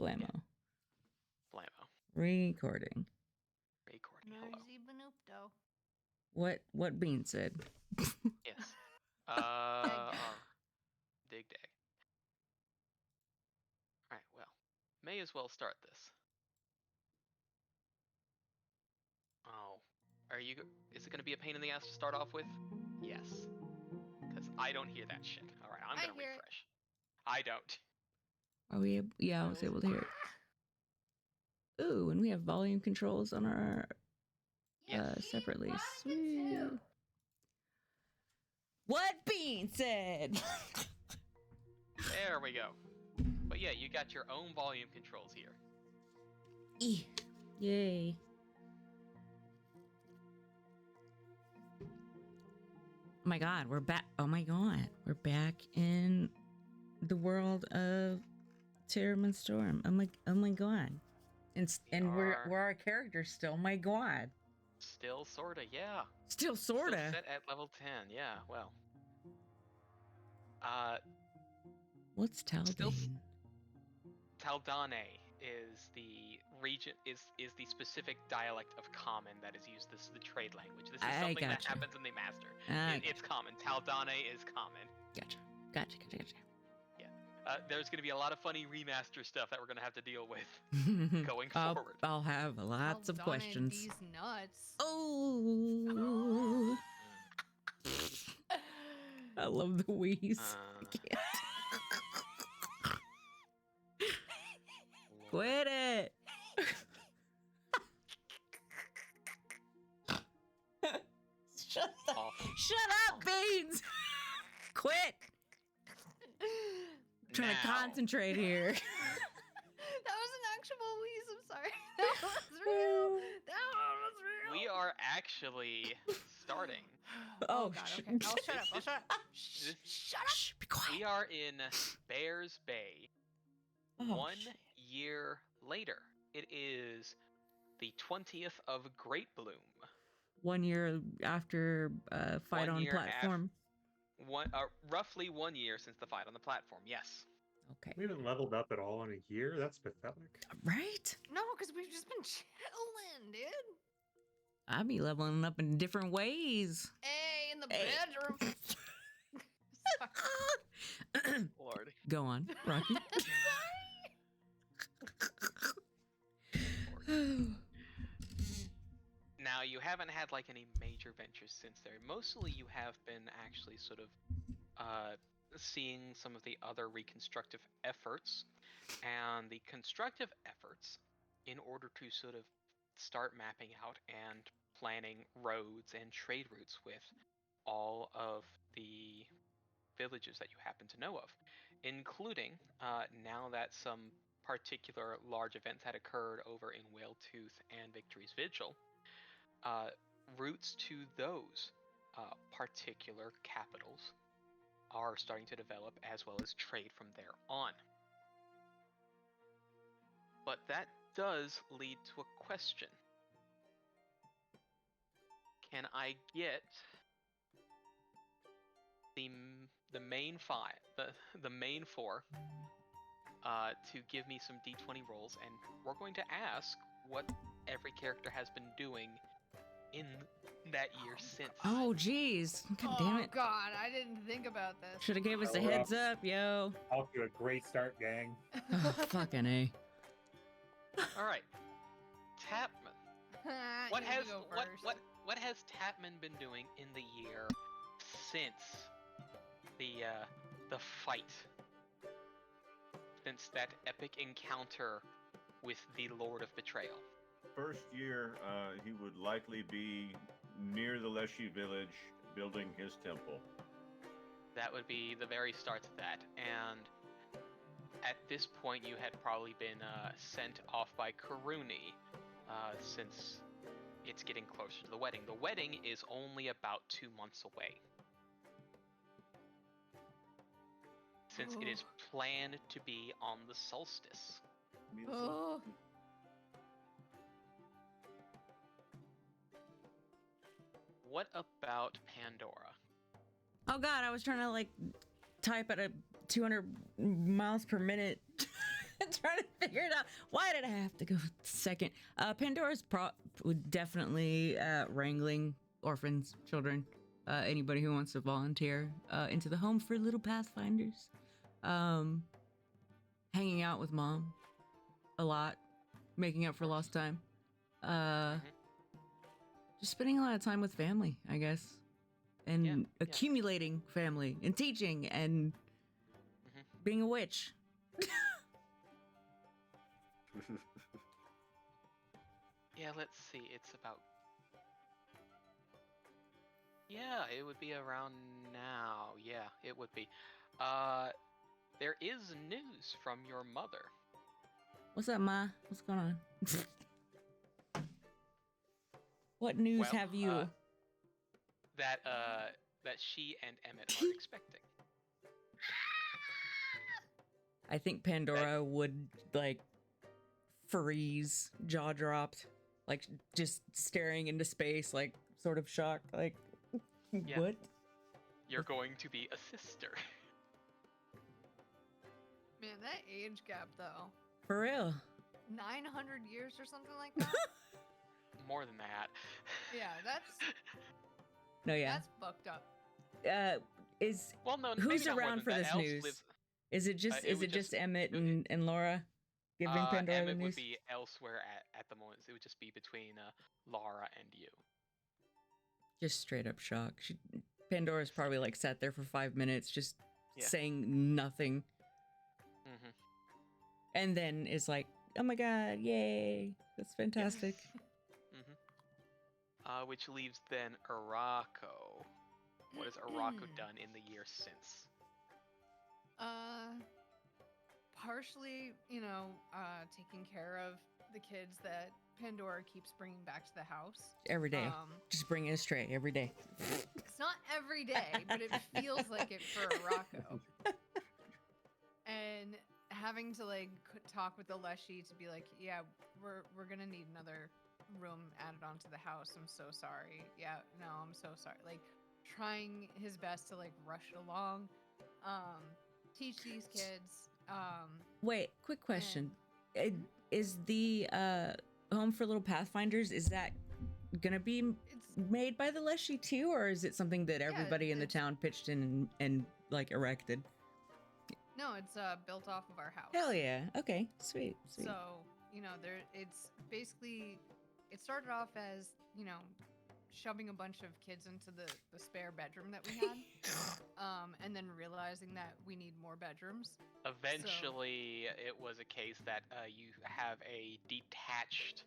Flamo. Flamo. Recording. Hello. What Bean said. Yes. Dig dag. Alright, well. May as well start this. Oh. Is it gonna be a pain in the ass to start off with? Yes. Because I don't hear that shit. Alright, I'm gonna refresh. I don't. Are we? Yeah, I was able to hear it. Ooh, and we have volume controls on our separately. Sweet. What Bean said. There we go. But yeah, you got your own volume controls here. Yay. Oh my god, we're back. Oh my god, we're back in the world of Terra Monstorum. I'm like, oh my god. And we're our characters still. My god. Still sorta, yeah. Still sorta. Still set at level 10, yeah, well. What's Taldane? Taldane is the region is the specific dialect of common that is used as the trade language. This is something that happens in the master. It's common. Taldane is common. Gotcha. Yeah. There's going to be a lot of funny remaster stuff that we're going to have to deal with going forward. I'll have lots of questions. These nuts. Oh. I love the wheeze. I can't. Quit it. Shut up, Beans. Quit. I'm trying to concentrate here. That was an actual wheeze. I'm sorry. That was real. We are actually starting. Oh God. Okay. I'll shut up. Shut up. Shh, be quiet. We are in Bears Bay. 1 year later. It is the 20th of Great Bloom. 1 year after fight on platform. Roughly 1 year since the fight on the platform. Yes. Okay. We haven't leveled up at all in a year. That's pathetic. Right? No, because we've just been chilling, dude. I be leveling up in different ways. Hey, in the bedroom. Lord. Go on, Rocky. Now, you haven't had like any major ventures since there. Mostly you have been actually sort of seeing some of the other reconstructive efforts. And the constructive efforts, in order to sort of start mapping out and planning roads and trade routes with all of the villages that you happen to know of, including now that some particular large events had occurred over in Whaletooth and Victory's Vigil, routes to those particular capitals are starting to develop, as well as trade from there on. But that does lead to a question. Can I get the main four to give me some d20 rolls, and we're going to ask what every character has been doing in that year since. Oh, jeez. God damn it. Oh, God, I didn't think about this. Should have gave us a heads up, yo. Off to a great start, gang. Oh, fucking A. All right. Tapman. What has Tapman been doing in the year since the fight? Since that epic encounter with the Lord of Betrayal? First year, he would likely be near the Leshy village building his temple. That would be the very start of that, and at this point you had probably been sent off by Karuni, since it's getting closer to the wedding. The wedding is only about 2 months away, since it is planned to be on the solstice. What about Pandora? Oh god, I was trying to like type at a 200 miles per minute. trying to figure it out. Why did I have to go second? Pandora's definitely wrangling orphans, children, anybody who wants to volunteer into the home for little Pathfinders. Hanging out with mom a lot, making up for lost time. Just spending a lot of time with family, I guess, and accumulating family and teaching and being a witch. Yeah, let's see. It's about. Yeah, it would be around now. Yeah, it would be. There is news from your mother. What's up, Ma? What's going on? What news have you? That she and Emmett are expecting. I think Pandora would like freeze, jaw dropped, like just staring into space, like sort of shocked, like what? You're going to be a sister. Man, that age gap though. For real. 900 years or something like that. More than that. Yeah, that's No, yeah. that's fucked up. Well, no, who's maybe not more around than for that. this Elf news? lives- Is it just it would just- Emmett and Laura giving Pandora Emmett the news? would be elsewhere at the moment. It would just be between Lara and you. Just straight up shock. Pandora's probably like sat there for 5 minutes, just Yeah. saying nothing, and then is like, "Oh my god, yay! That's fantastic." Which leaves then Arako. What has Arako done in the year since? Partially, taking care of the kids that Pandora keeps bringing back to the house. Every day, just bring it straight every day. It's not every day, but it feels like it for Arako. And having to like talk with the Leshy to be like, yeah, we're gonna need another room added onto the house. I'm so sorry. Yeah, no, I'm so sorry. Like trying his best to like rush it along, teach these kids. Wait, quick question: Is the home for little Pathfinders, is that gonna be made by the Leshy too, or is it something that everybody in the town pitched in and like erected? No, it's built off of our house. Hell yeah! Okay, sweet. So it's basically, it started off as shoving a bunch of kids into the spare bedroom that we had, and then realizing that we need more bedrooms. Eventually, it was a case that you have a detached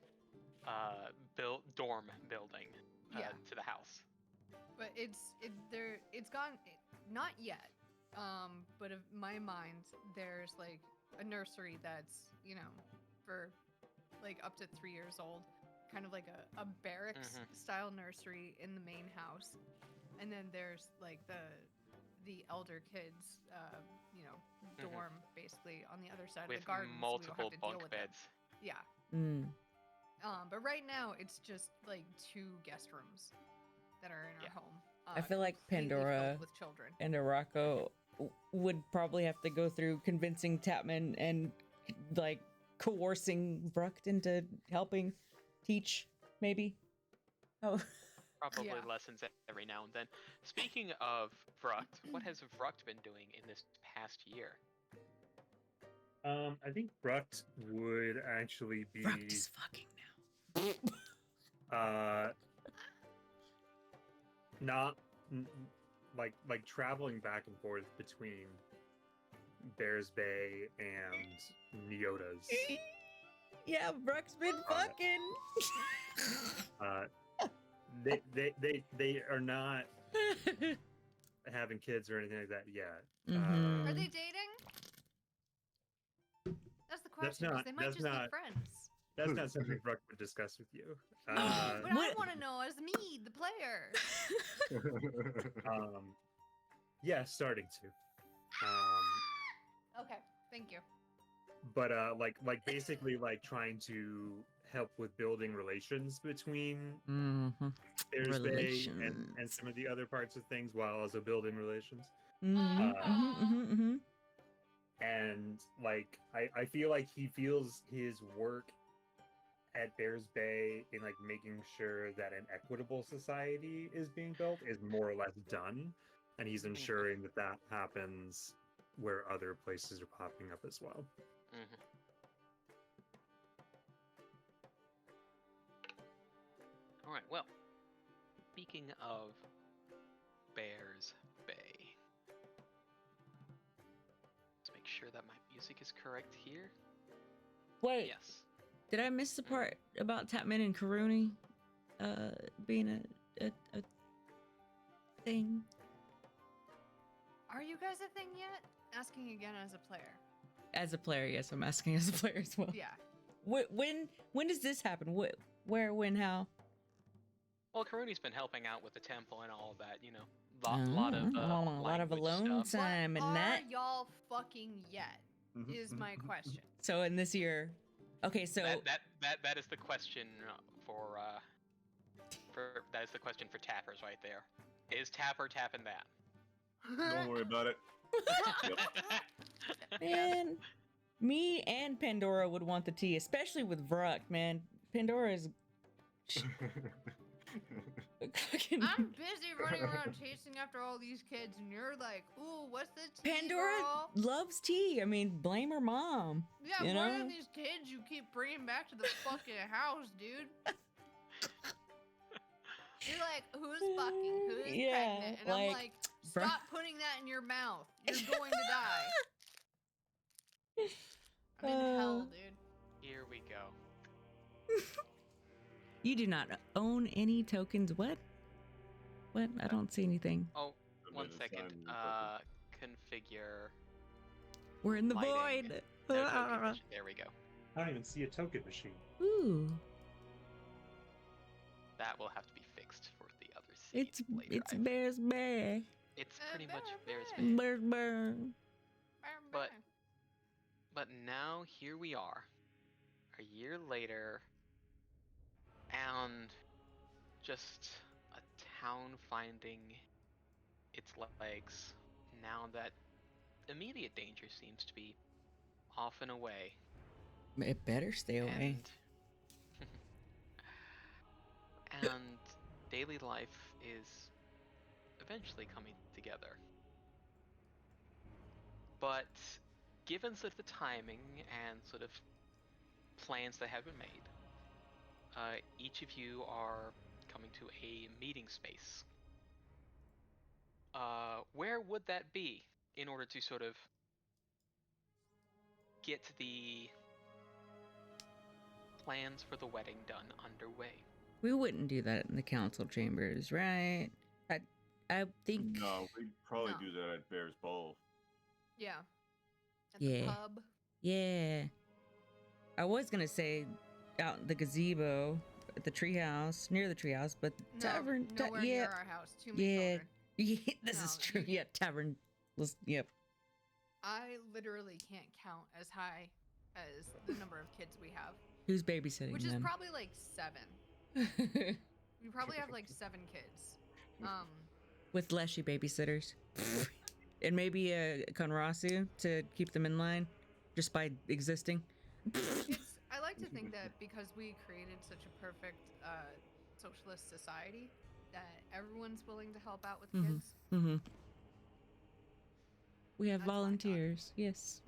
dorm building to the house. But it's gone, not yet. But in my mind, there's like a nursery that's for like up to 3 years old, kind of like a barracks style nursery in the main house, and then there's like the elder kids dorm basically on the other side with of the garden, multiple so we don't have to bunk deal with them. beds. Yeah. But right now it's just like 2 guest rooms that are in our home. I feel like completely Pandora filled with children. and Arako would probably have to go through convincing Tapman and like coercing Vrucht into helping teach, maybe. Oh. Probably lessons every now and then. Speaking of Vrucht, what has Vrucht been doing in this past year? I think Vrucht would actually be Vrucht is fucking now. Not like traveling back and forth between Bears Bay and Neota's. Yeah, Vrucht's been fucking. They are not having kids or anything like that yet. Are they dating? That's the question. 'Cause they might just be friends. That's not something Vrucht would discuss with you. But I want to know as me, the player. Yeah, starting to. Okay, thank you. But like basically like trying to help with building relations between Bears Bay and some of the other parts of things while also building relations. and like I feel like he feels his work at Bears Bay in like making sure that an equitable society is being built is more or less done, and he's ensuring that that happens where other places are popping up as well. Mm-hmm. All right. Well, speaking of Bears Bay, let's make sure that my music is correct here. Wait, Yes. did I miss the part about Tapman and Karuni being a thing? Are you guys a thing yet? Asking again as a player. As a player, yes, I'm asking as a player as well. Yeah. When does this happen? Where, when, how? Well, Karuni's been helping out with the temple and all of that, you know. A lot of a lot of language alone stuff. time But and are that. y'all fucking yet? Is my question. So in this year, okay, so That is the question for that is the question for tappers right there. Is Tapper tapping that? Don't worry about it. man, me and Pandora would want the tea, especially with Vruck, man. Pandora is fucking. I'm busy running around chasing after all these kids, and you're like, "Ooh, what's the tea, Pandora girl?" loves tea. I mean, blame her mom. Yeah, you what know? are these kids you keep bringing back to the fucking house, dude? You're like, who's fucking? Who's pregnant? And I'm like, stop putting that in your mouth. You're going to die. I'm in hell, dude. Here we go. You do not own any tokens. What? What? I don't see anything. Oh, 1 second. Configure. We're in the lighting. void. No token vision. There we go. I don't even see a token machine. Ooh. That will have to be fixed for the other seeds later. It's Bears Bay. It's pretty much Bears Bay. Bears Bay. But now here we are, a year later, and just a town finding its legs now that immediate danger seems to be off and away. It better stay away. And daily life is eventually coming together. But given sort of the timing and sort of plans that have been made, each of you are coming to a meeting space. Where would that be in order to sort of get the plans for the wedding done underway? We wouldn't do that in the council chambers, right? I think. No, we'd probably do that at Bear's Bowl. Yeah. At Yeah. the pub. Yeah. I was gonna say out in the gazebo at the treehouse, near the treehouse, but tavern. Nowhere yeah. near our house. Too many Yeah. children. Yeah, this is No, true. Yeah, tavern. Yep. I literally can't count as high as the number of kids we have, Who's babysitting which is them? probably like 7. We probably have like 7 kids. With Leshy babysitters. And maybe a Konrasu to keep them in line just by existing. I like to think that because we created such a perfect socialist society that everyone's willing to help out with kids. Mm-hmm. We have That's my thought. volunteers. Yes.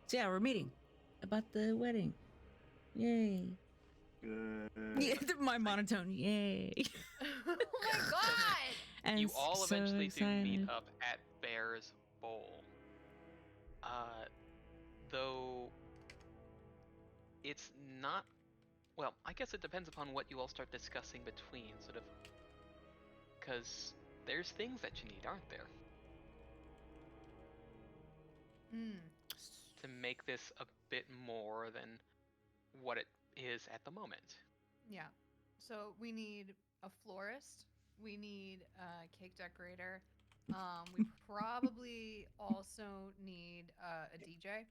So yeah, we're meeting about the wedding. Yay. Yeah, my monotone. Yay. Oh my god! And You all so eventually excited. do meet up at Bear's Bowl. Though it's not, well, I guess it depends upon what you all start discussing between, sort of, because there's things that you need, aren't there, to make this a bit more than what it is at the moment. Yeah. So we need a florist. We need a cake decorator. We probably also need a DJ.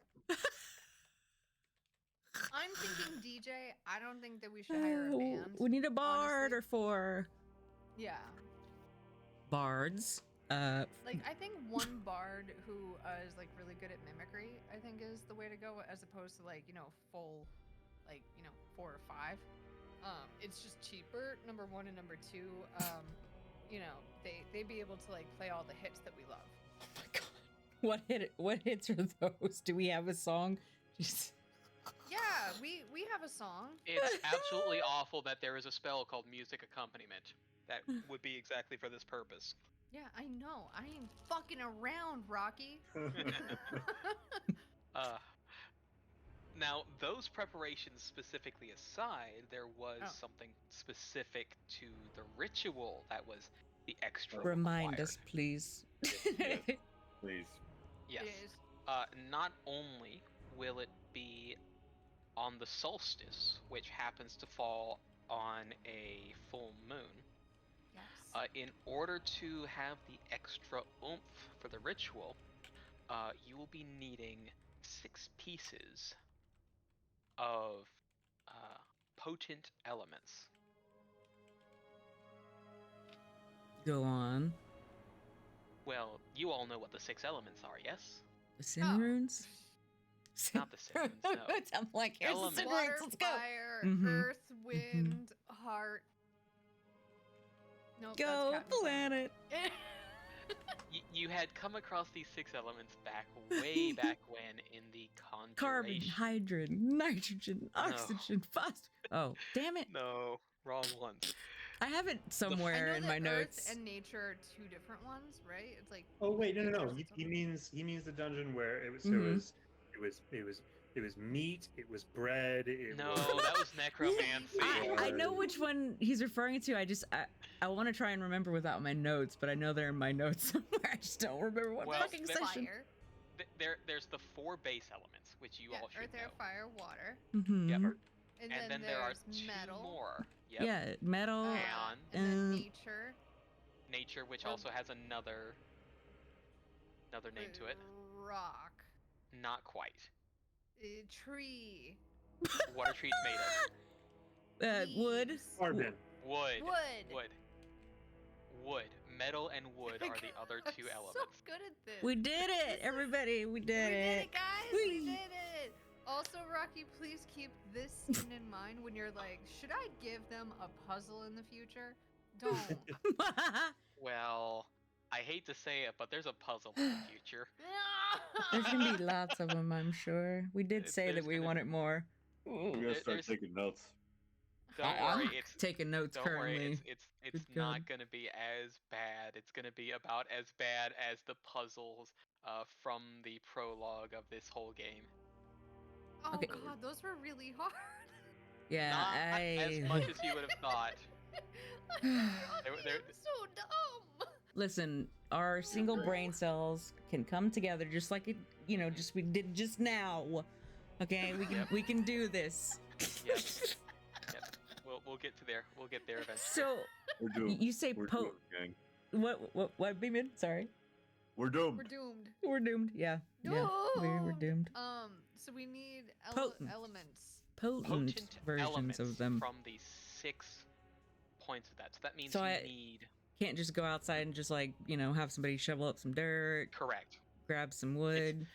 I'm thinking DJ. I don't think that we should hire a band. We need a bard honestly. or 4 Yeah. bards. Like, I think one bard who is like really good at mimicry, I think is the way to go, as opposed to like, full, like, 4 or 5. It's just cheaper, number one, and number two, they be able to like play all the hits that we love. Oh my god. What hits are those? Do we have a song? Just Yeah, we have a song. It's absolutely awful that there is a spell called music accompaniment that would be exactly for this purpose. Yeah, I know. I ain't fucking around, Rocky. Now, those preparations specifically aside, there was something specific to the ritual that was the extra remind required. us, please. Yes. Please. Yes. It is. Not only will it be on the solstice, which happens to fall on a full moon, Yes. in order to have the extra oomph for the ritual, you will be needing 6 pieces of potent elements. Go on. Well, you all know what the 6 elements are, yes? The sin runes? Not the sin runes, no. I'm like, here's the sin Water, runes, let's go. fire, Mhm. earth, wind, heart. Nope, Go that's Captain planet. Planet. You had come across these 6 elements way back when in the conjuration. Carbon, hydrogen, nitrogen, oxygen, phosphorus. Oh, damn it. No, wrong ones. I have it I somewhere know in that my Earth notes. and nature are 2 different ones, right? It's like. Oh wait, no. nature's He its own- means the dungeon where it was. Mhm. It was meat. It was bread. No, was... that was necromancy. I know which one he's referring to. I want to try and remember without my notes, but I know they're in my notes somewhere. I just don't remember what Well, fucking session. Fire. There's the 4 base elements, which you all should Earth, air, know. fire, water. Mm-hmm. Yep. And And then then there are there's 2 metal. more. Yep. Yeah, metal. And and then um, nature. nature, which Or- also has another name to it. Rock. Not quite. Tree. What are trees made of? Wood. leaves, Carbon. Wood. Wood. Wood. Metal and wood are the other 2 I'm elements. so good at this. We did it, everybody. We did We did it. it, guys. Whee! We did it. Also, Rocky, please keep this scene in mind when you're like, should I give them a puzzle in the future? Don't. Well, I hate to say it, but there's a puzzle in the future. There's gonna be lots of them, I'm sure. We did say that There's we gonna- wanted more. We gotta start There's- taking notes. Don't I'm worry, it's taking notes don't currently. worry, it's Good not God. gonna be as bad. It's gonna be about as bad as the puzzles from the prologue of this whole game. Oh Okay. God, those were really hard. Yeah, Not as much as you would have thought. I'm They're- so dumb. Listen, our single brain cells can come together just like it, just we did just now. Okay, we can do this. Yep. Yep. We'll get to there. We'll get there eventually. So We're doomed. you say We're po? doomed, gang. What, Beeman? Sorry, We're doomed. We're doomed. we're doomed. Yeah, yeah, we're doomed. So we need Potent. elements. Potent versions elements of them. from the 6 points of that. So that means So you I- need Can't just go outside and just have somebody shovel up some dirt, correct. grab some wood.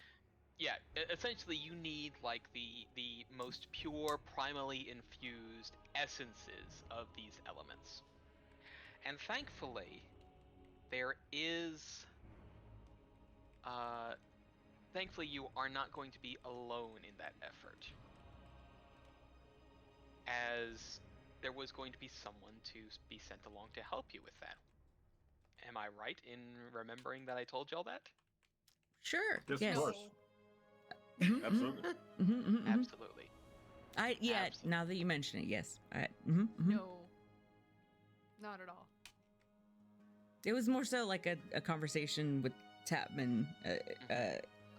Yeah, essentially you need like the most pure, primally infused essences of these elements. And thankfully, there is thankfully you are not going to be alone in that effort. As there was going to be someone to be sent along to help you with that. Am I right in remembering that I told y'all that? Sure. Yes, Yes. of course. Mhm, Absolutely. mhm, mhm, mhm. Absolutely. Absolutely. Now that you mention it, yes. No. Not at all. It was more so like a conversation with Tapman,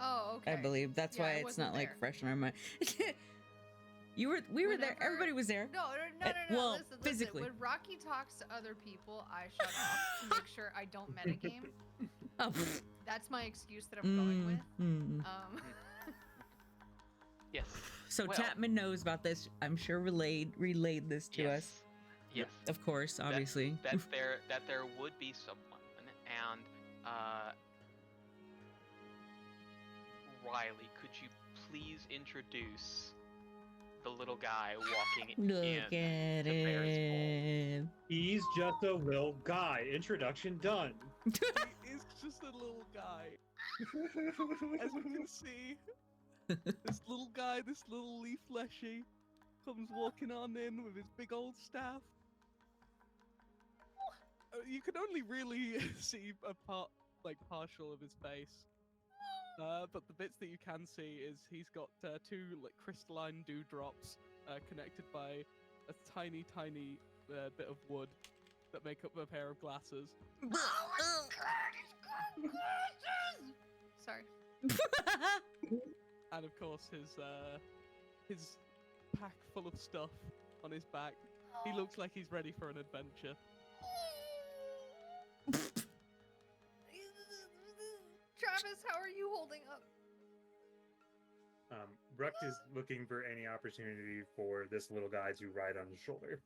Oh, okay. I believe. That's Yeah, why I it's wasn't not like there. fresh in our mind. We were there. Whenever- Everybody was there. No. Well, Listen, physically. When Rocky talks to other people, I shut off to make sure I don't metagame. Oh, pfft. That's my excuse that I'm going with. Mm. Yes. So Well- Tapman knows about this. I'm sure relayed this to us. Yes. Of course, obviously. That there would be someone, and Riley, could you please introduce the little guy walking Look in at to Bear's Bowl? him. He's just a little guy. Introduction done. He's just a little guy. As you can see, this little guy, this little leaf fleshy, comes walking on in with his big old staff. You can only really see a partial of his face. But the bits that you can see is he's got two like crystalline dewdrops connected by a tiny, tiny bit of wood that make up a pair of glasses. Sorry. And of course his pack full of stuff on his back. He looks like he's ready for an adventure. Travis, how are you holding up? Rukt is looking for any opportunity for this little guy to ride on his shoulder.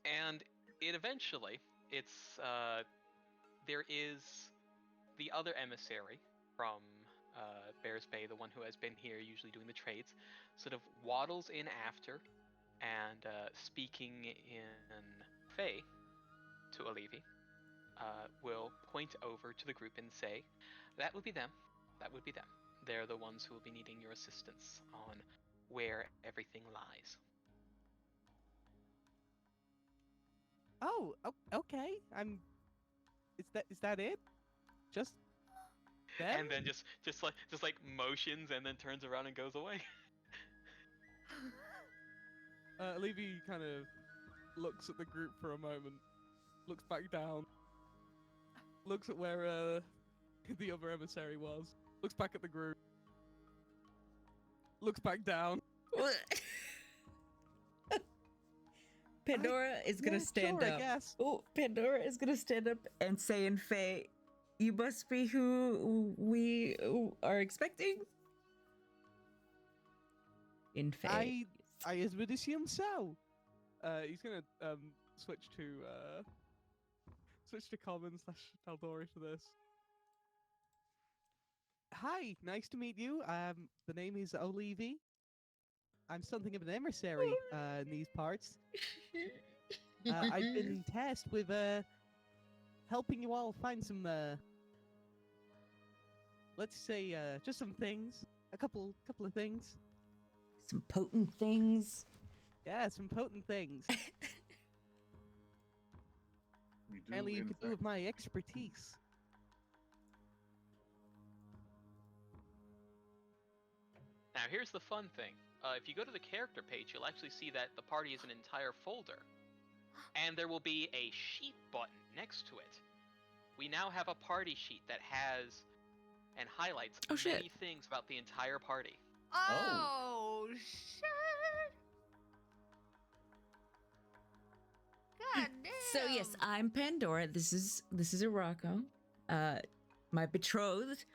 And it eventually, there is the other emissary from Bears Bay, the one who has been here usually doing the trades, sort of waddles in after and speaking in Fey to Olivi, will point over to the group and say, that would be them. That would be them. They're the ones who will be needing your assistance on where everything lies. Oh, okay. Is that it? Just them? And then just like motions and then turns around and goes away. Levy kind of looks at the group for a moment, looks back down, looks at where the other emissary was, looks back at the group, looks back down. Pandora is gonna stand sure, up. I guess. Oh, Pandora is gonna stand up and say in Fae, "You must be who we are expecting." In Fae. I would assume so. He's gonna switch to common / Taldori for this. Hi, nice to meet you. The name is Olivi. I'm something of an emissary in these parts. I've been tasked with helping you all find some, let's say, just some things, a couple of things. Some potent things. Yeah, some potent things. We do, Only you in could do fact. with my expertise. Now here's the fun thing. If you go to the character page, you'll actually see that the party is an entire folder. And there will be a sheet button next to it. We now have a party sheet that has and highlights many things about the entire party. Oh, shit! God damn! So yes, I'm Pandora. This is Araco. My betrothed,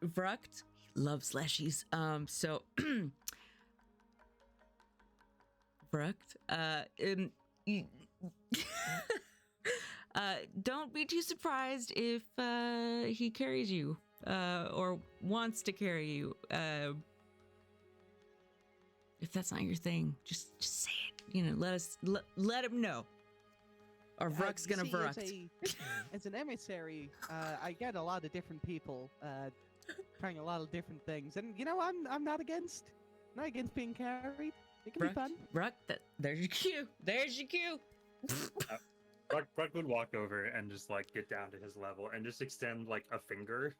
Vrukt. He loves slashies. So Vrukt, don't be too surprised if he carries you or wants to carry you. If that's not your thing, just say it. You know, let him know. Or Vrukt's gonna see, Vrukt. As an emissary, I get a lot of different people trying a lot of different things, and you know, I'm not against being carried. It can be fun. Vrukt, there's your cue. There's your cue. Rukt would walk over and just like get down to his level and just extend like a finger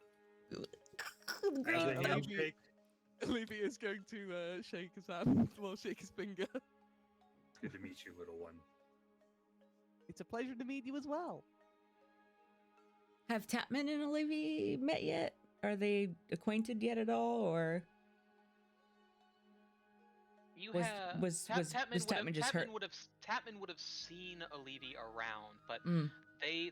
as a handshake. Levy is going to shake his hand, well, shake his finger. Good to meet you, little one. It's a pleasure to meet you as well. Have Tapman and Olivia met yet? Are they acquainted yet at all, or Tapman just hurt? Tapman would have seen Olivi around, but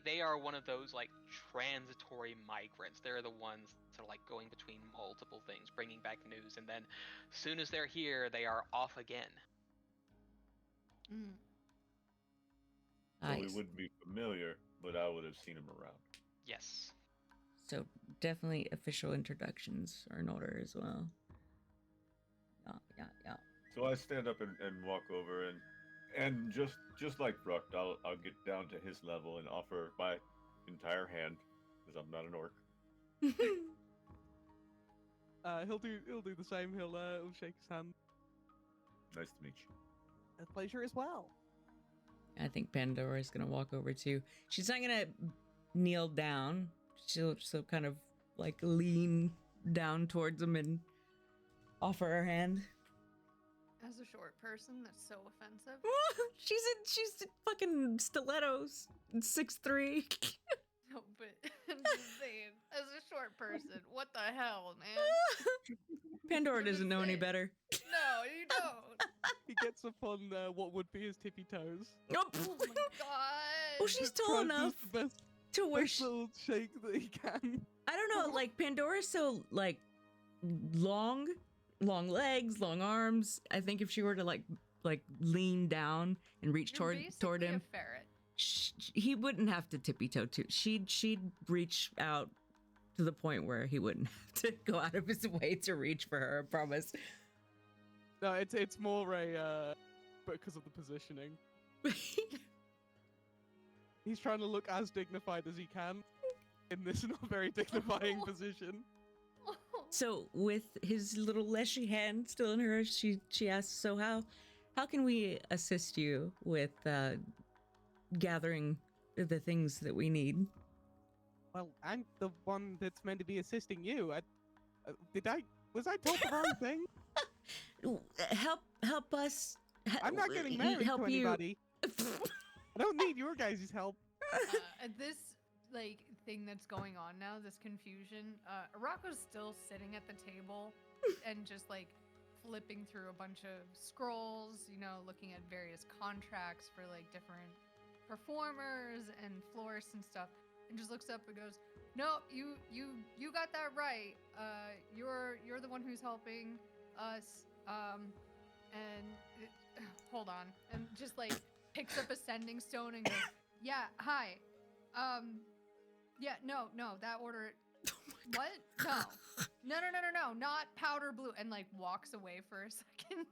they are one of those like transitory migrants. They're the ones that are like going between multiple things, bringing back news, and then as soon as they're here, they are off again. So we Nice. wouldn't be familiar, but I would have seen him around. Yes. So definitely official introductions are in order as well. Yeah. So I stand up and walk over and just like Bruck, I'll get down to his level and offer my entire hand because I'm not an orc. He'll do the same. He'll shake his hand. Nice to meet you. A pleasure as well. I think Pandora is gonna walk over too. She's not gonna kneel down. She'll kind of like lean down towards him and offer her hand. As a short person, that's so offensive. she's in fucking stilettos, 6'3". No, but I'm just saying, as a short person, what the hell, man? Pandora I'm doesn't just know any saying. better. No, you don't. He gets up on what would be his tippy toes. Nope. Oh my god. Well, she's tall Tries enough the best, to where best little shake that he can. I don't know, like Pandora's so like long legs, long arms. I think if she were to like lean down and reach You're toward basically him, a ferret. he wouldn't have to tippy toe too. She'd reach out to the point where he wouldn't have to go out of his way to reach for her. I promise. No, it's more a because of the positioning. He's trying to look as dignified as he can in this not very dignifying position. So with his little leshy hand still in hers, she asks, "So how can we assist you with gathering the things that we need?" Well, I'm the one that's meant to be assisting you. Was I told the wrong thing? Help us. I'm not getting married to anybody. I don't need your guys' help. This like thing that's going on now, this confusion. Rocco's still sitting at the table and just like flipping through a bunch of scrolls, you know, looking at various contracts for like different performers and florists and stuff, and just looks up and goes, "No, you got that right. You're the one who's helping us. Hold on," and just like picks up a sending stone and goes, "Yeah, hi. Yeah, no, that order. What? No, not powder blue," and like walks away for a second.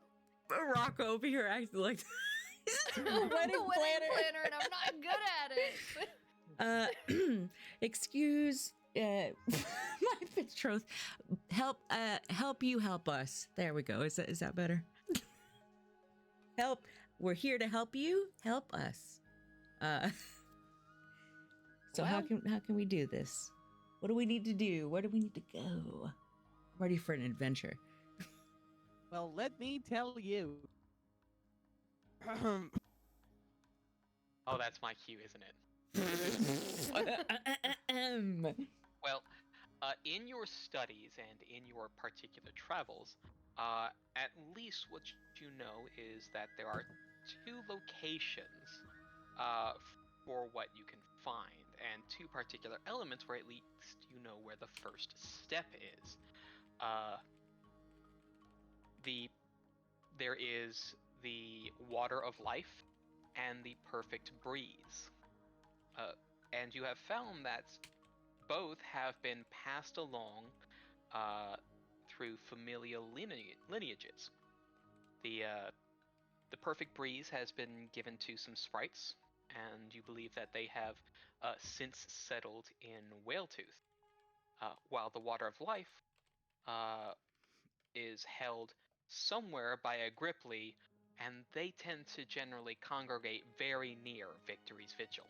Rocco over here acting like I'm the wedding planner, and I'm not good at it. excuse my betrothed. Help you help us. There we go. Is that better? Help. We're here to help you. Help us. So how Well- can we do this? What do we need to do? Where do we need to go? Ready for an adventure. Well, let me tell you. Oh, that's my cue, isn't it? Well, in your studies and in your particular travels, at least what you know is that there are 2 locations for what you can find, and 2 particular elements where at least you know where the first step is. There is the water of life and the perfect breeze. And you have found that both have been passed along through familial lineages. The perfect breeze has been given to some sprites, and you believe that they have since settled in Whaletooth, while the water of life is held somewhere by a Gripply, and they tend to generally congregate very near Victory's Vigil.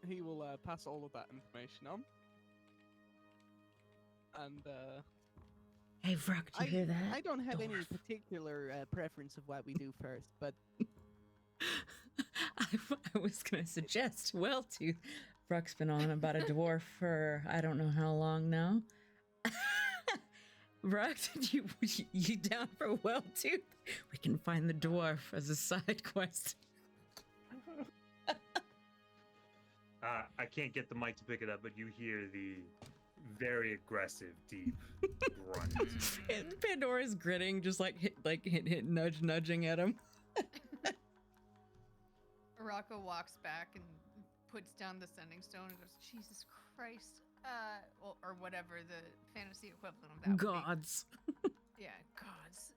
He will pass all of that information on. And Hey, Vrock, did you hear that? I don't have any Dwarf. particular preference of what we do first, but I was gonna suggest Welltooth. Vrock's been on about a dwarf for I don't know how long now. Vrock, did you down for Welltooth? We can find the dwarf as a side quest. I can't get the mic to pick it up, but you hear the very aggressive, deep grunt. And Pandora's grinning, just like hit nudging at him. Rocco walks back and puts down the sending stone and goes, Jesus Christ. Or whatever the fantasy equivalent of that would be. Gods. Yeah, gods.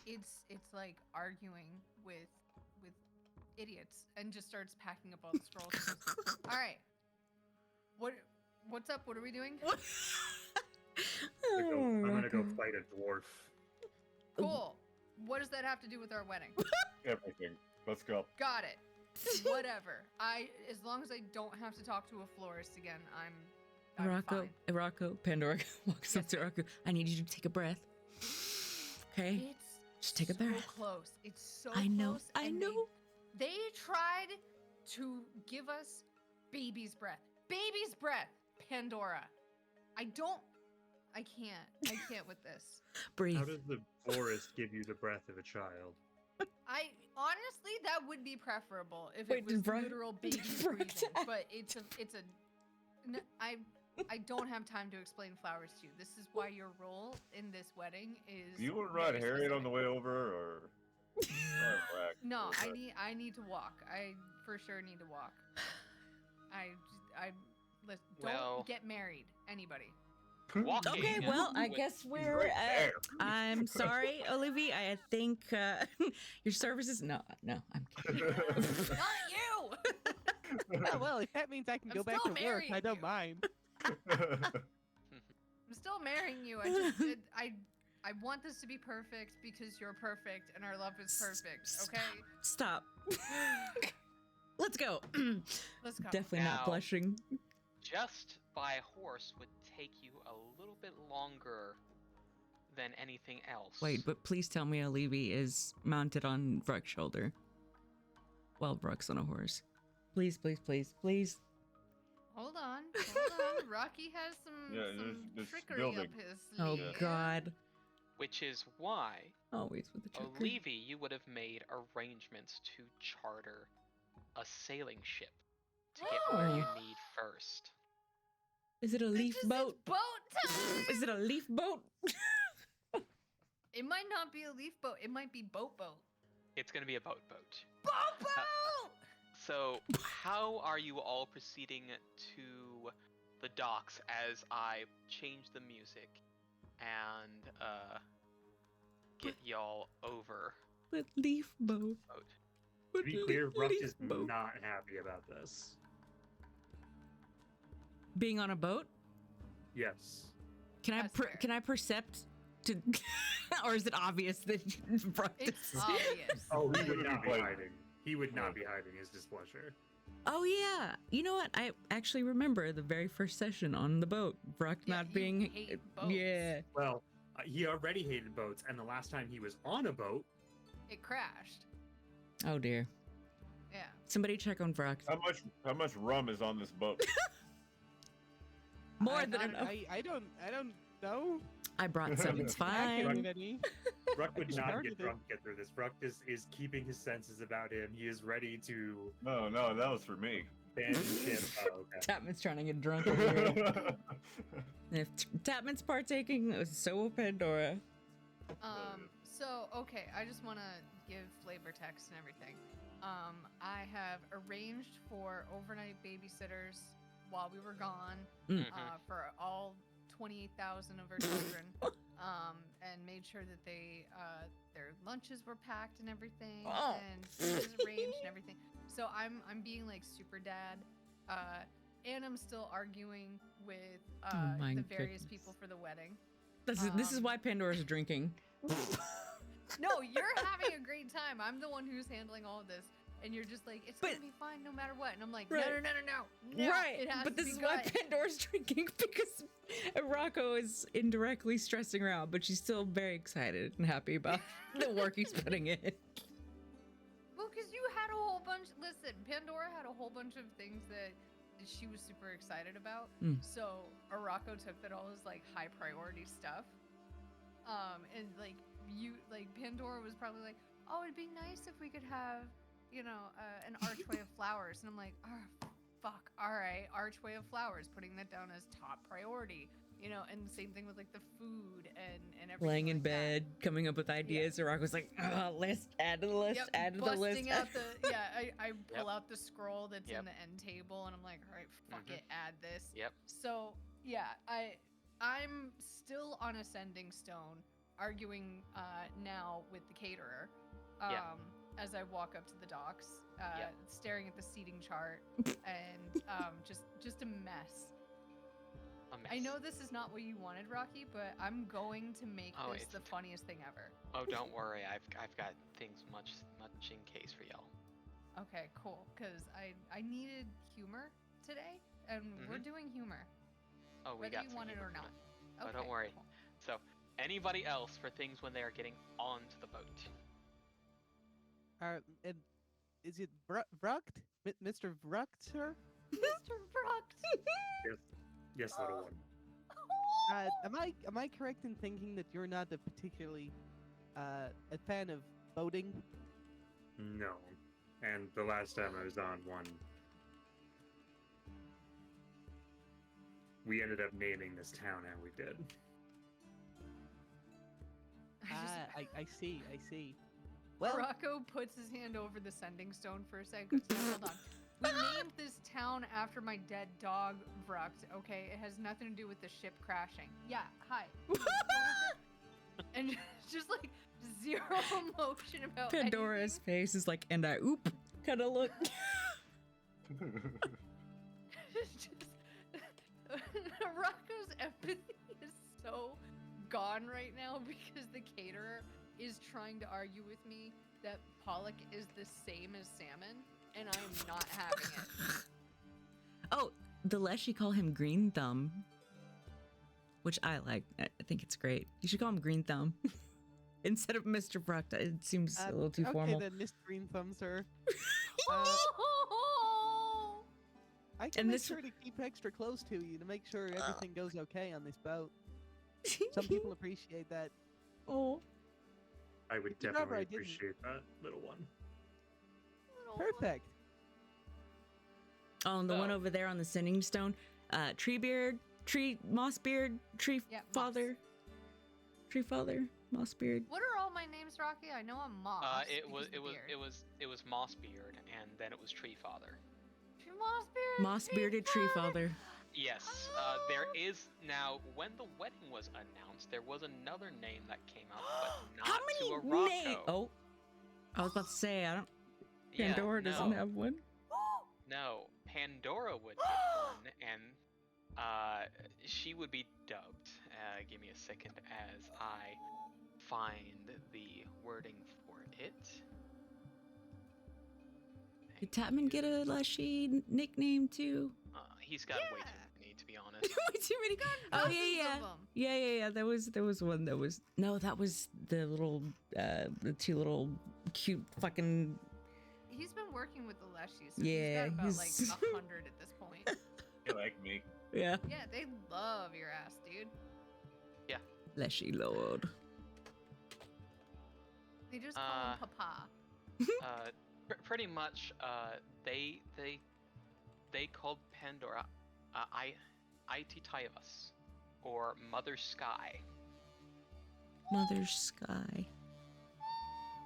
It's like arguing with idiots, and just starts packing up all the scrolls. And goes, all right, what's up? What are we doing? I'm gonna go fight a dwarf. Cool. What does that have to do with our wedding? Everything. Let's go. Got it. Whatever. As long as I don't have to talk to a florist again, I'm fine. Rocco, Pandora walks up to ma'am. Rocco. I need you to take a breath. Okay? It's Just take a so breath. close. It's so I know. close. I and know. They tried to give us baby's breath. Baby's breath, Pandora. I can't with this. Breathe. How does the forest give you the breath of a child? I honestly, that would be preferable if Wait, it was did Brock- literal baby did Brock breathing. die? But I don't have time to explain flowers to you. This is why your role in this wedding is. Do you want to ride very Harriet on the specific. way over, or? No, I need to walk. I for sure need to walk. Don't Well- get married, anybody. Walking. Okay, well, I with- guess we're. right there. I'm sorry, Olivia. I think your services. No, I'm kidding. Not you. Oh, well, if that means I can I'm go back still to work, I marrying don't you. mind. I'm still marrying you. I want this to be perfect because you're perfect and our love is perfect. Okay, Stop. Let's go. let's go. Definitely Now- not blushing. Just by horse would take you a little bit longer than anything else. Wait, but please tell me Olivi is mounted on Vrook's shoulder. Well, Vrook's on a horse. Please. Hold on. Rocky has some just trickery building. up his Oh sleeve. God. Which is why, Always with the trickery. Olivi, you would have made arrangements to charter a sailing ship to get where you need first. Is it a leaf Bitches, boat? It's boat time. Is it a leaf boat? It might not be a leaf boat. It might be boat. It's going to be a boat. Boat. So, how are you all proceeding to the docks as I change the music and get y'all over? But leaf boat. To be clear, Ruck Leaf is boat. not happy about this. Being on a boat? Yes. That's fair. Can I percept to, or is it obvious that Vrook It's does- obvious. Oh, he would not be Wait. hiding. He would not be hiding his displeasure. Oh yeah. You know what? I actually remember the very first session on the boat. Vrook Yeah, not you being. hate boats. Yeah. Well, he already hated boats, and the last time he was on a boat, It crashed. Oh dear. Yeah. Somebody check on Vrook. How much rum is on this boat? More than enough. I don't know. I brought some. It's I fine. can't get any. Ruck would not Started get it. drunk to get through this. Ruck is keeping his senses about him. He is ready to No, that was for me. abandon ship. Oh, okay. Tapman's trying to get drunk over here. If Tapman's partaking, so will Pandora. So okay, I just want to give flavor text and everything. I have arranged for overnight babysitters while we were gone, Mm. for all 28,000 of our children, and made sure that their lunches were packed and everything, Oh. and food was arranged and everything. So I'm being like super dad, and I'm still arguing with Oh my the various goodness. people for the wedding. This is why Pandora's drinking. No, you're having a great time. I'm the one who's handling all of this. And you're just like, it's But- gonna be fine no matter what. And I'm like, Right. no. Right, It has but to this be is why good. Pandora's drinking, because Rocco is indirectly stressing her out, but she's still very excited and happy about the work he's putting in. Well, because you had a whole bunch. Listen, Pandora had a whole bunch of things that she was super excited about. Mm. So Rocco took that all as like high priority stuff. And like Pandora was probably like, oh, it'd be nice if we could have, an archway of flowers. And I'm like, oh, fuck, all right, archway of flowers, putting that down as top priority. you know, and the same thing with like the food and everything. Laying in like that. bed, coming up with ideas. Yeah. Rocco's like, list, add to the list, Yep, add to the list. busting out the I pull Yep. out the scroll that's Yep. in the end table, and I'm like, all right, fuck Mhm. it, add this. Yep. So yeah, I'm still on Ascending Stone, arguing now with the caterer. Yeah. As I walk up to the docks, Yep. staring at the seating chart, and just a mess. A mess. I know this is not what you wanted, Rocky, but I'm going to make Oh, this it's the funniest thing ever. Oh, don't worry. I've got things much in case for y'all. Okay, cool. Because I needed humor today, and we're doing humor. Oh, we Whether got you some want it humor or not. coming. Okay, Oh, don't worry. cool. So, anybody else for things when they are getting onto the boat? And is it Vrucht? Mr. Vrucht, sir? Mr. Brucht! Yes, little one. Am I correct in thinking that you're not a particularly a fan of boating? No. And the last time I was on one, we ended up naming this town how we did. I see. Well, Rocco puts his hand over the sending stone for a second. Hold on. We named this town after my dead dog, Vrucht, okay? It has nothing to do with the ship crashing. Yeah, hi. And just like zero emotion about Pandora's face is like, and I oop kind of look. Just, Rocco's empathy is so gone right now because the caterer is trying to argue with me that pollock is the same as salmon, and I am not having it. Oh, the Leshy call him Green Thumb, which I like. I think it's great. You should call him Green Thumb instead of Mr. Brucht. It seems a little too formal. Okay, then, Mr. Green Thumb, sir. I can And make this- sure to keep extra close to you to make sure everything goes okay on this boat. Some people appreciate that. Oh, I would If you remember, definitely I didn't- appreciate that, little one. Perfect. oh, and the one So- over there on the sending stone, Treebeard, Mossbeard, Yeah, Father, Mossbeard. What are all my names, Rocky? I know I'm Moss. It because was of the beard. it was Mossbeard, and then it was Tree Father. Mossbeard. Moss-bearded Tree Father. Yes, there is now. When the wedding was announced, there was another name that came out, but not How to a many names? Rocco. Oh, I was about to say, I don't. Yeah, Pandora doesn't no, have one. No, Pandora would get one, and she would be dubbed. Give me a second as I find the wording for it. Did Tapman get a Leshy nickname too? He's got way too many, to be honest. Way too many. Oh Dozens yeah, of 'em. yeah. There was one that was that was the little the two little cute fucking He's been working with the Leshies, so Yeah, he's got about like he's- 100 at this point. You like me. yeah Yeah, they love your ass, dude. Leshy Lord. They just call him Papa. Pretty much, they called Pandora, Iti Taivas, or Mother Sky, Mother Sky.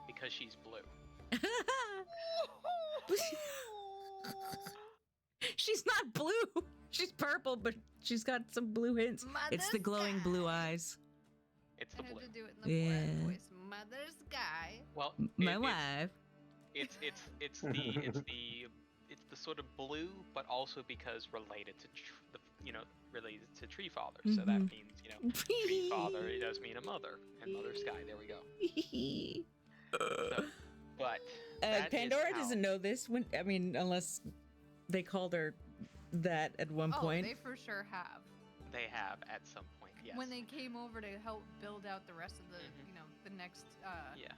because she's blue. She's not blue. She's purple, but she's got some blue hints. It's the Mother glowing blue Sky. eyes. It's I the had blue. to do it in the Yeah. yeah. voice. Mother Sky. Well, My wife. it's the sort of blue, but also because related to related to Tree Father. So that Mhm. means Tree Father. It does mean a mother, and Mother Sky. There we go. So, but that is Pandora how- doesn't know this unless they called her that at one Oh, point. they for sure have. They have at some point. Yes. When they came over to help build out the rest of the, Mhm. the next, Yeah.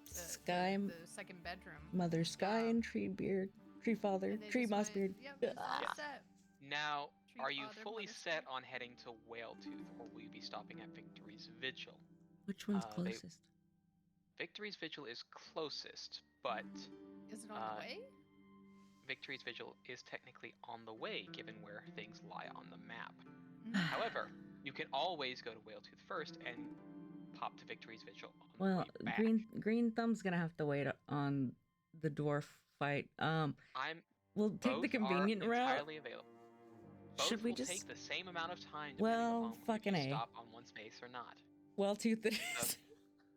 Sky, the second bedroom. Mother Sky, and Treebeard, Tree Father, And they Tree just went, Mossbeard. Yep, it's all Yeah. set. Now, Tree are you Father, fully Mother set Sky. on heading to Whaletooth, or will you be stopping at Victory's Vigil? Which one's they- closest? Victory's Vigil is closest, but Is it on the Uh, way? Victory's Vigil is technically on the way, given where things lie on the map. Mhm. However, you can always go to Whaletooth first and pop to Victory's Vigil on the Well, way back. Green Thumb's gonna have to wait on the dwarf fight. We'll take the Both convenient are route. entirely available. Both Should we will just take the same amount of time depending Well, upon whether fucking you A. stop on one space or not. Tooth it is?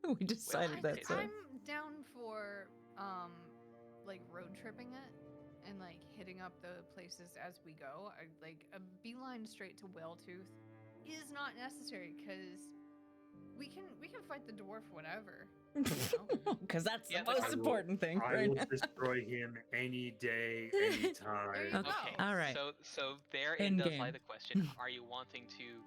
We decided Well, that. So I'm down for like road tripping it and like hitting up the places as we go. Like a beeline straight to Whaletooth is not necessary because we can fight the dwarf whatever. because that's Yeah, the most I will- important thing I right will now. destroy him any day, There anytime. you Okay, go. all right. So therein does lie Endgame. the question: are you wanting to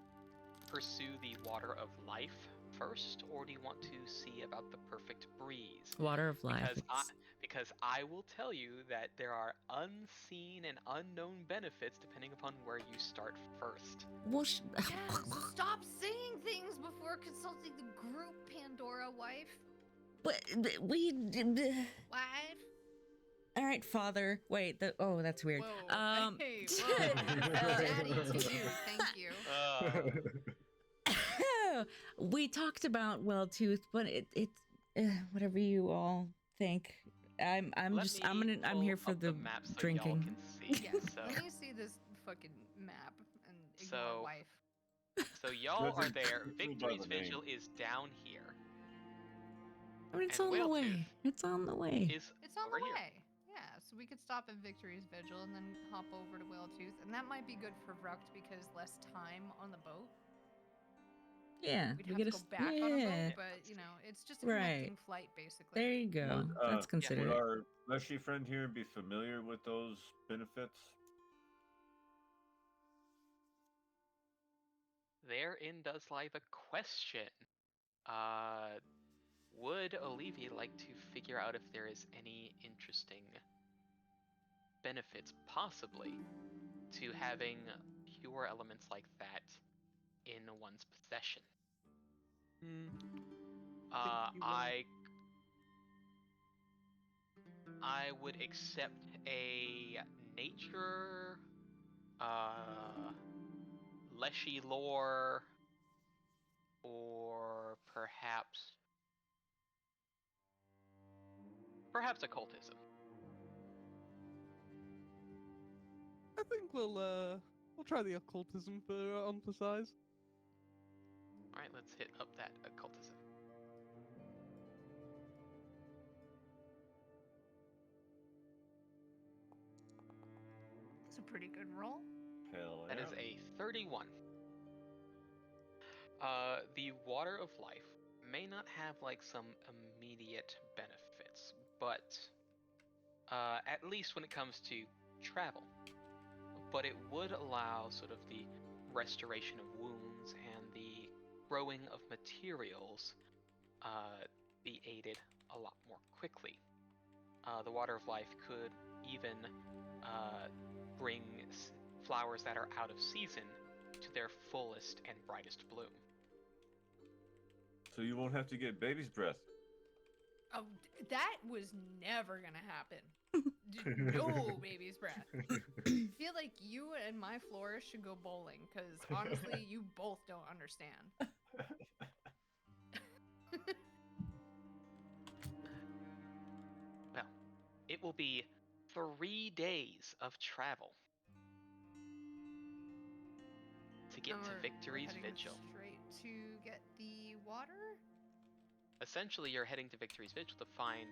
pursue the Water of Life first, or do you want to see about the perfect breeze? Water of life. Because I will tell you that there are unseen and unknown benefits depending upon where you start first. Well, Yeah, stop saying things before consulting the group, Pandora wife. but we. Wife. All right, father. Wait. That's weird. Whoa. Hey, whoa. Daddy to you. Thank you. We talked about Whaletooth, but it's whatever you all think. I'm here for up the map so drinking. Y'all can see. Yes. So, Let me see this fucking map and ignore So- wife. so y'all are Judging there. by the Victory's name. Vigil is down here. I mean, it's And on the way. Whaletooth It's on the way. Is It's on over the here. way. Yeah, so we could stop at Victory's Vigil and then hop over to Whaletooth, and that might be good for Rukt because less time on the boat. Yeah, We'd we have get to a go s- back on a yeah. boat, but you know, it's just a Right. connecting flight basically. There you go. Would, That's considered. Would our fleshy friend here be familiar with those benefits? Therein does lie the question. Would Olivia like to figure out if there is any interesting benefits, possibly, to having pure elements like that in one's possession? Hmm. you I would accept a nature, leshy lore, or perhaps occultism. I think we'll try the occultism for emphasize. All right, let's hit up that occultism. It's a pretty good roll. Hell That is a 31. The Water of Life may not have like some immediate benefits, but at least when it comes to travel. But it would allow sort of the restoration of wounds and the growing of materials be aided a lot more quickly. The Water of Life could even bring flowers that are out of season to their fullest and brightest bloom. So you won't have to get baby's breath. Oh, that was never gonna happen. No baby's breath. I feel like you and my florist should go bowling, because honestly, you both don't understand. Well, it will be 3 days of travel to get And to we're Victory's heading Vigil. Straight to get the water? Essentially, you're heading to Victory's Vigil to find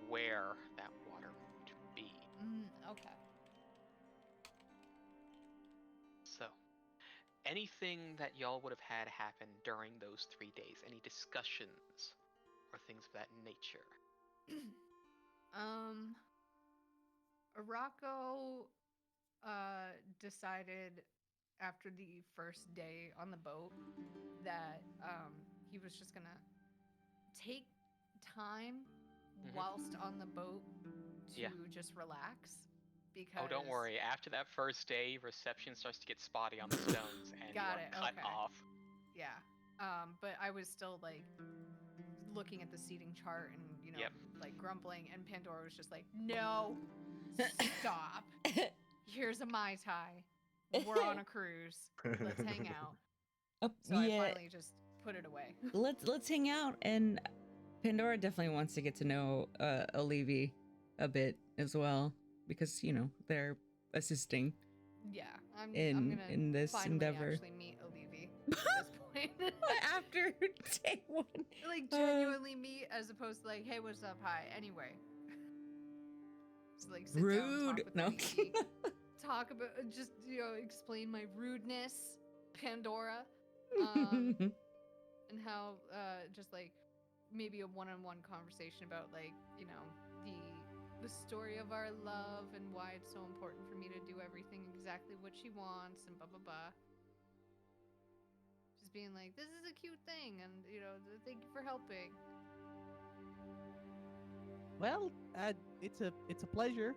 where that water would be. Okay. So, anything that y'all would have had happen during those 3 days? Any discussions or things of that nature? Rocco decided after the first day on the boat that he was just gonna take time whilst on the boat to Yeah. just relax. Because Oh, don't worry. After that first day, reception starts to get spotty on the stones, and Got you're it, cut okay. off. Yeah. But I was still like looking at the seating chart and Yep. like grumbling, and Pandora was just like, "No, stop. Here's a Mai Tai. We're on a cruise. Let's hang out." So I finally just put it away. let's hang out, and Pandora definitely wants to get to know Olivi a bit as well, because they're assisting Yeah, I'm in gonna this finally endeavor. actually meet Olivi at this point. After day one. Like genuinely meet, as opposed to like, "Hey, what's up? Hi." Anyway, just like sit down, Rude. talk with No. Olivi, talk about just explain my rudeness, Pandora, and how just like maybe a one-on-one conversation about like the story of our love and why it's so important for me to do everything exactly what she wants and blah blah blah. Just being like, "This is a cute thing, and thank you for helping." Well, it's a pleasure.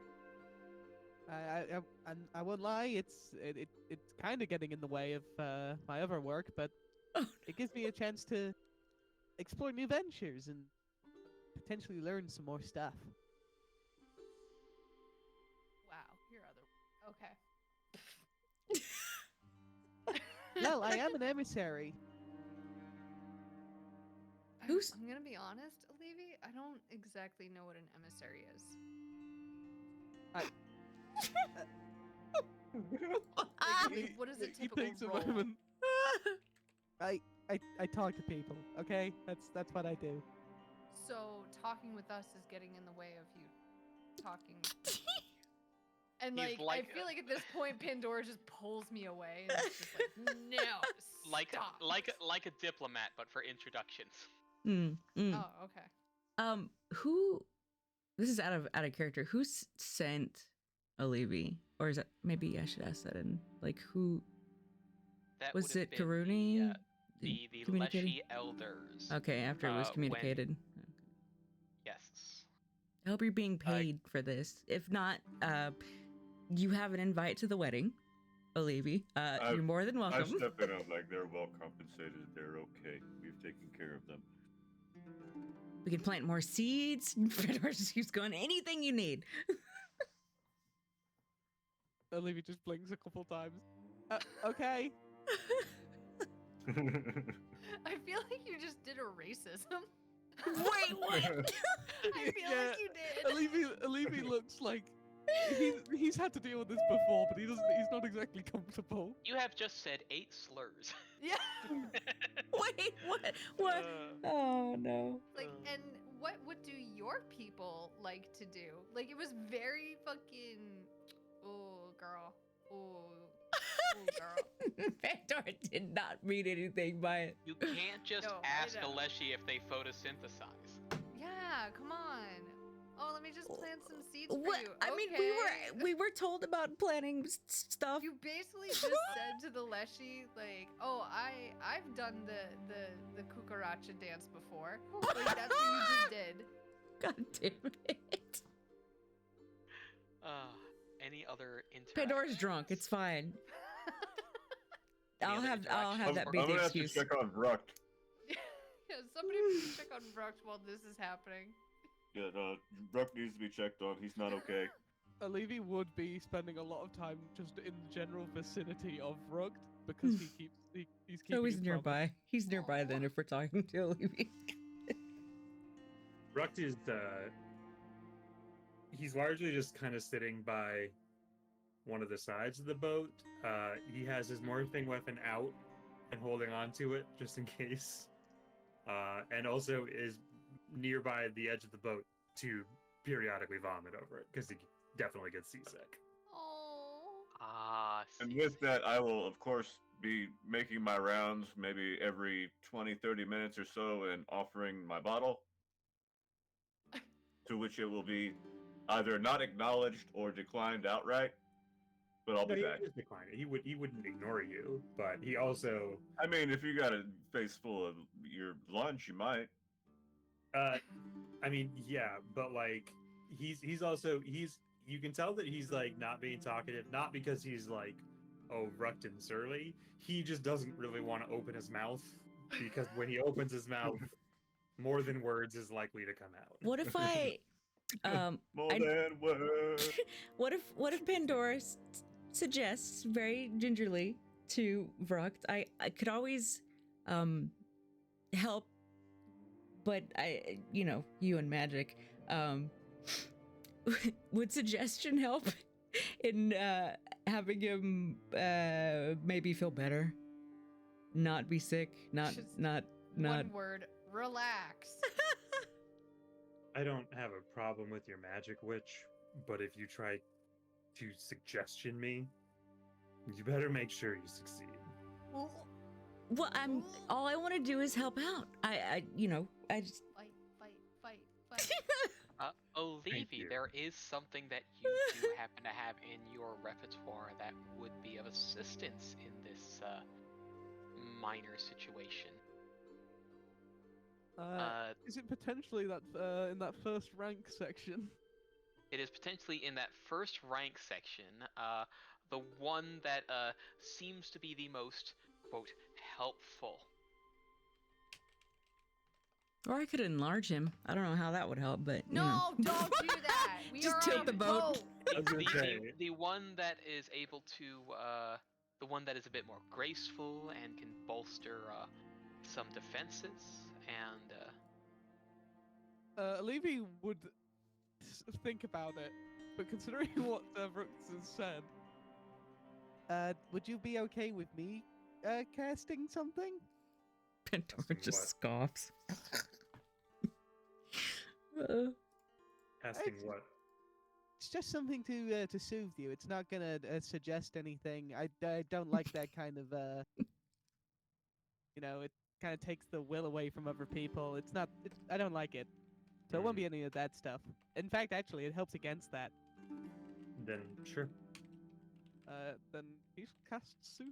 I won't lie. It's kind of getting in the way of my other work, but it gives me a chance to explore new ventures and potentially learn some more stuff. Wow, your other okay. Well, I am an emissary. Who's- I'm gonna be honest, Olivi. I don't exactly know what an emissary is. Like, what is a He typical takes a role? moment. I talk to people. Okay, that's what I do. So talking with us is getting in the way of you talking. And He's I feel like at this point Pandora just pulls me away and it's just like, "No, stop." like a diplomat, but for introductions. Oh, okay. Who? This is out of character. Who sent Olivi, or is that maybe I should ask that in like who? That Was would have it been Karuni? the communicating? Leshy elders. Okay, after it was when- communicated. Yes. I hope you're being paid for this. If not, you have an invite to the wedding, Olivi. You're more than I welcome. step in. I'm like, they're well compensated. They're okay. We've taken care of them. We can plant more seeds. Fedor just keeps going. Anything you need. Olivia just blinks a couple times. Okay. I feel like you just did a racism. Wait, what? I feel Yeah, like you did. Olivia looks like he's had to deal with this before, but he's not exactly comfortable. You have just said 8 slurs. Yeah. Wait, what? Oh no. Like, and what do your people like to do? Like, it was very fucking. Oh, girl. Oh, girl. Fedor did not mean anything by it. You can't just No, I ask know. a Leshy if they photosynthesize. Yeah, come on. Oh, let me just plant some seeds for What? you. I mean, Okay. we were told about planting stuff. You basically just said to the Leshy, like, "Oh, I've done the cucaracha dance before." Like, that's what you just did. God damn it. Any other interactions? Pandora's drunk. It's fine. Any I'll other have interactions? that I'm be the gonna have to excuse. check on Ruck. Yeah, somebody please check on Brooks while this is happening. Yeah, Ruck needs to be checked on. He's not okay. Olivia would be spending a lot of time just in the general vicinity of Rugged because he's keeping So he's his nearby. He's nearby then if we're talking to Olivia. Rukt is he's largely just kind of sitting by one of the sides of the boat. He has his morphing weapon out and holding on to it just in case. And also is nearby the edge of the boat to periodically vomit over it because he definitely gets seasick. Oh. And with that, I will, of course, be making my rounds maybe every 20, 30 minutes or so and offering my bottle, to which it will be either not acknowledged or declined outright. But I'll No, be he back. would just decline it. He wouldn't ignore you, but he also I mean, if you got a face full of your lunch, you might. I mean, yeah, but like he's also you can tell that he's like not being talkative, not because he's like, oh, rucked and surly. He just doesn't really want to open his mouth because when he opens his mouth, More than words is likely to come out. What if I More I- than words. what if Pandora suggests very gingerly to Vrucht, I could always help, but you and magic, would suggestion help in having him maybe feel better, not be sick, not Just not One word, relax. I don't have a problem with your magic witch, but if you try to suggestion me, you better make sure you succeed. Well, all I want to do is help out. I just Fight. Olivia, you. there is something that you do happen to have in your repertoire that would be of assistance in this minor situation. Is it potentially that in that first rank section? It is potentially in that first rank section, the one that seems to be the most, quote, helpful. or I could enlarge him. I don't know how that would help, but No, don't do that. We Just are tilt on the a boat. I was gonna say, The one that is able to, the one that is a bit more graceful and can bolster some defenses, and Levy would think about it, but considering what Brooks has said, would you be okay with me casting something? Pandora Casting just what? scoffs. asking what? It's just something to soothe you. It's not gonna suggest anything. I don't like that kind of it kind of takes the will away from other people. It's not. I don't like it. So it won't be any of that stuff. In fact, actually, it helps against that. Then sure. Then he's cast soothe.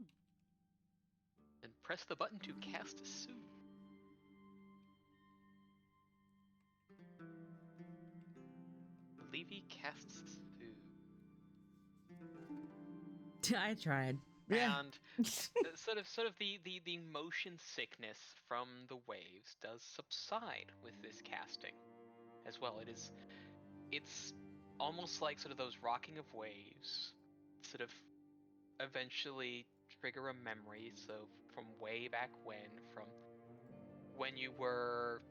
and press the button to cast Soothe. Levy casts Soothe. I tried. Yeah. And sort of the motion sickness from the waves does subside with this casting as well. It's almost like sort of those rocking of waves sort of eventually trigger a memory, so from way back from when you were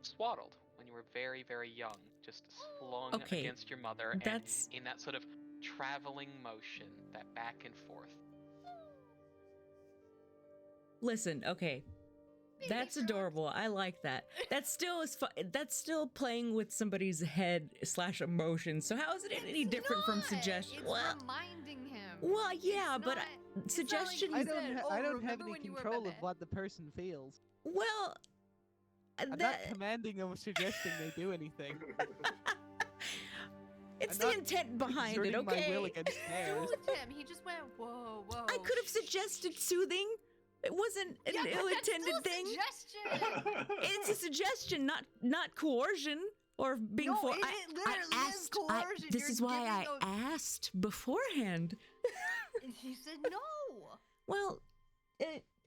swaddled, when you were very, very young, just slung Okay, against your mother, that's- and in that sort of traveling motion, that back and forth. Listen, okay. That's adorable. I like that. That still is that's still playing with somebody's head / emotion. So how is it any different from suggestion? It's Well, reminding him. well, yeah, It's but not- it's not like suggestion. you I said, don't. "Oh, I don't have remember any when you were control of bebe?" what the person feels. Well, I'm not that commanding or suggesting they do anything. it's I'm the not intent behind it. exerting Okay. my will against theirs. Soothed him. He just went, whoa. I could have suggested soothing. It wasn't an Yeah, but that's ill-intended still a thing. suggestion. It's a suggestion, not coercion or being No, for. it literally is asked. coercion. This You're is why I giving asked beforehand. And he said no. Well,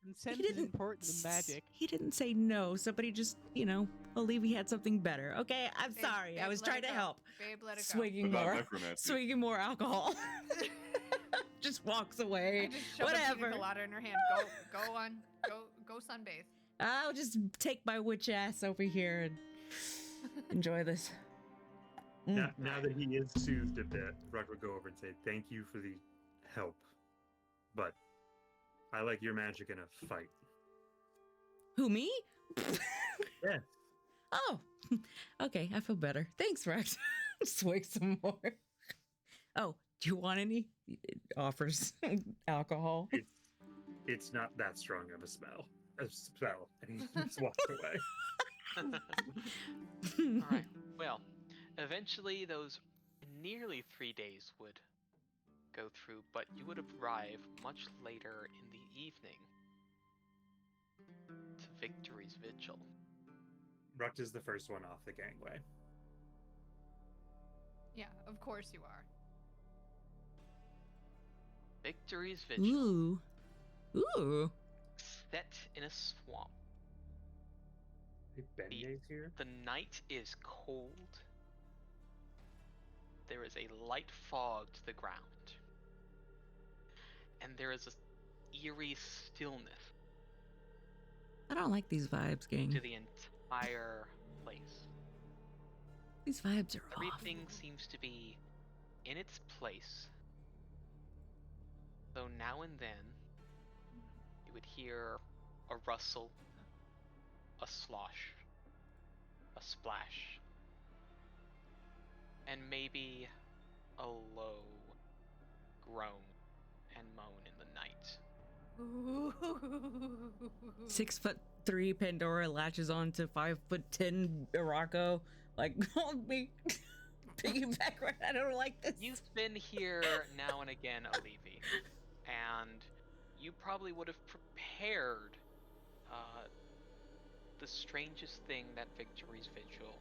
Consent he is didn't important in magic. He didn't say no. Somebody just, believe he had something better. Okay, I'm Babe, sorry. I babe, was let trying it to go. help. Babe, let it go. Swinging About more, necromancy. swinging more alcohol. Just walks I away. just shoved a Whatever. pina colada in her hand. Go sunbathe. I'll just take my witch ass over here and enjoy this. Now that he is soothed a bit, Ruck would go over and say, "Thank you for the help, but I like your magic in a fight." Who, me? Yeah. Oh, okay. I feel better. Thanks, Rex. Swig some more. Oh, do you want any? It offers alcohol. It's not that strong of a spell. And he just walks away. Alright, well, eventually those nearly 3 days would go through, but you would arrive much later in the evening to Victory's Vigil. Ruck is the first one off the gangway. Yeah, of course you are. Victory's Vigil, Ooh. set in a swamp. Hey, Benye's here. The night is cold. There is a light fog to the ground. And there is a eerie stillness I don't like these vibes, to gang. the entire place. These vibes are off. Everything seems to be in its place. Though now and then you would hear a rustle, a slosh, a splash, and maybe a low groan and moan in the night. 6'3" Pandora latches on to 5'10" Irako. Like, hold me. Piggyback right. I don't like this. You've been here now and again, Olivi, and you probably would have prepared the strangest thing that Victory's Vigil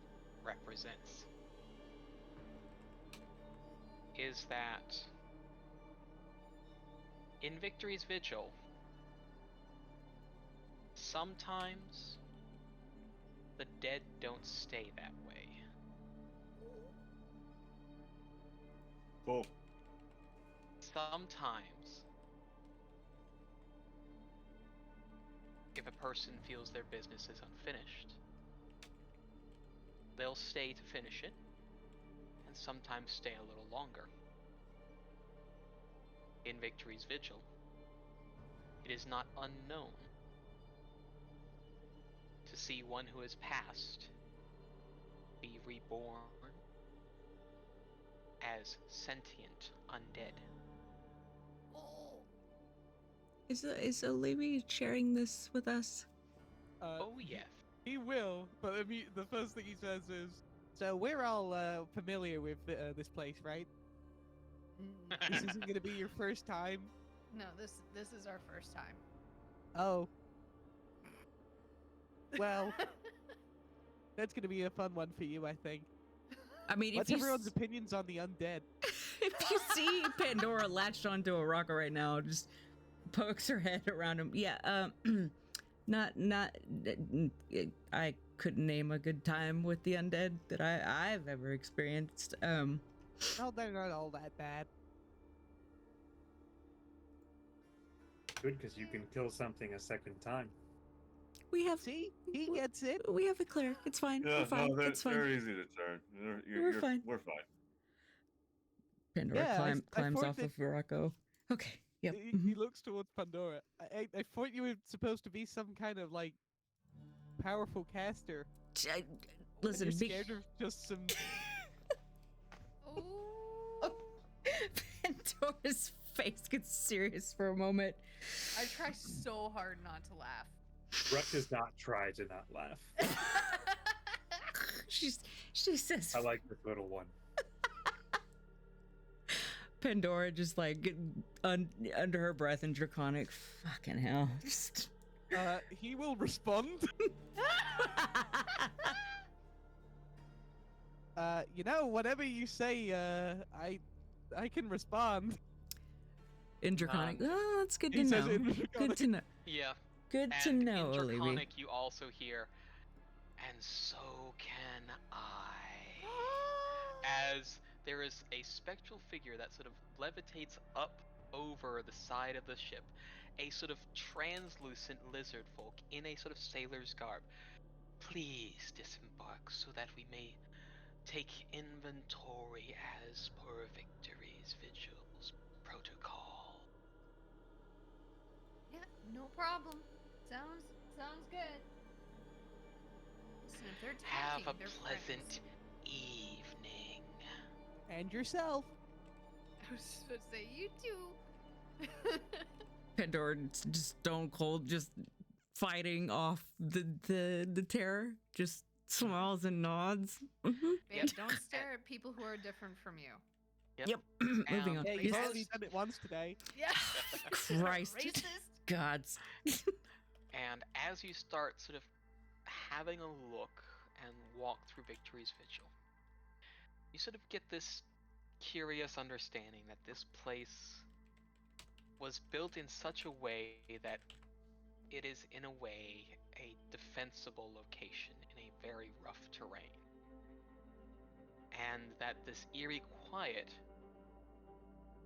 represents. Is that in Victory's Vigil, sometimes the dead don't stay that way. Cool. Sometimes, if a person feels their business is unfinished, they'll stay to finish it, and sometimes stay a little longer. In Victory's Vigil, it is not unknown to see one who has passed be reborn as sentient undead. Is Olivia sharing this with us? Oh yes. He will, but the first thing he says is, "So we're all familiar with this place, right? This isn't going to be your first time." No, this is our first time. Oh. Well, that's going to be a fun one for you, I think. I mean, What's everyone's opinions on the undead? if you see Pandora latched onto a rocker right now, just pokes her head around him. Yeah, not. I couldn't name a good time with the undead that I've ever experienced. Oh, they're not all that bad. Good, because you can kill something a second time. We have. See, he gets it. We have a cleric. It's fine. Yeah, We're fine. no, It's fine. they're easy to turn. We're fine. We're fine. Pandora Yeah, I climbs thought off that- of Rocco. Okay. Yep. He looks towards Pandora. I thought you were supposed to be some kind of like powerful caster. Listen, You're scared of just some. Oh. Pandora's face gets serious for a moment. I try so hard not to laugh. Ruck does not try to not laugh. She says, I like this little one. Pandora just like under her breath in draconic. Fucking hell. Just... He will respond. Whatever you say, I can respond. in draconic. Oh, that's good to He says know. it in Good draconic. to know. Yeah. Good to And know, in Olivia. Draconic, you also hear, and so can I. As there is a spectral figure that sort of levitates up over the side of the ship, a sort of translucent lizard folk in a sort of sailor's garb. Please disembark so that we may take inventory as per Victory's Vigil's protocol. Yeah, no problem. Sounds good. Listen, if they're Have talking, a they're pleasant friends. evening. And yourself. I was supposed to say you too. Pandora just stone cold, just fighting off the terror. Just smiles and nods. Babe, Yep. don't stare at people who are different from you. Yep. Moving on. Yeah, Racist. you've already done it once today. Yeah. Christ. Racist. Gods. And as you start sort of having a look and walk through Victory's Vigil, you sort of get this curious understanding that this place was built in such a way that it is in a way a defensible location in a very rough terrain. And that this eerie quiet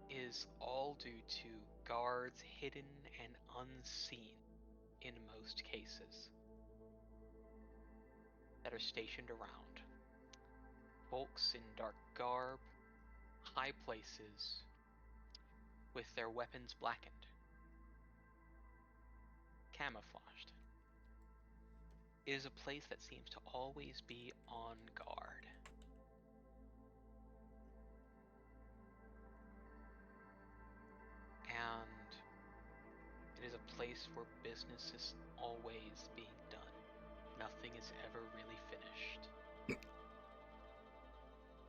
is all due to guards hidden and unseen in most cases that are stationed around. Folks in dark garb, high places, with their weapons blackened, camouflaged. It is a place that seems to always be on guard. And it is a place where business is always being done. Nothing is ever really finished.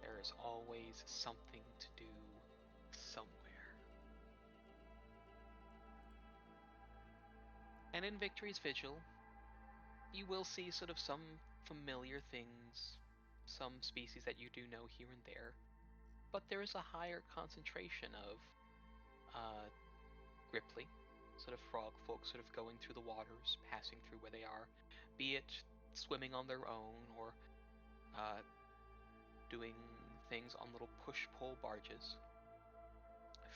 There is always something to do somewhere. And in Victory's Vigil, you will see sort of some familiar things, some species that you do know here and there, but there is a higher concentration of Gripply, sort of frog folk sort of going through the waters, passing through where they are, be it swimming on their own or doing things on little push-pull barges,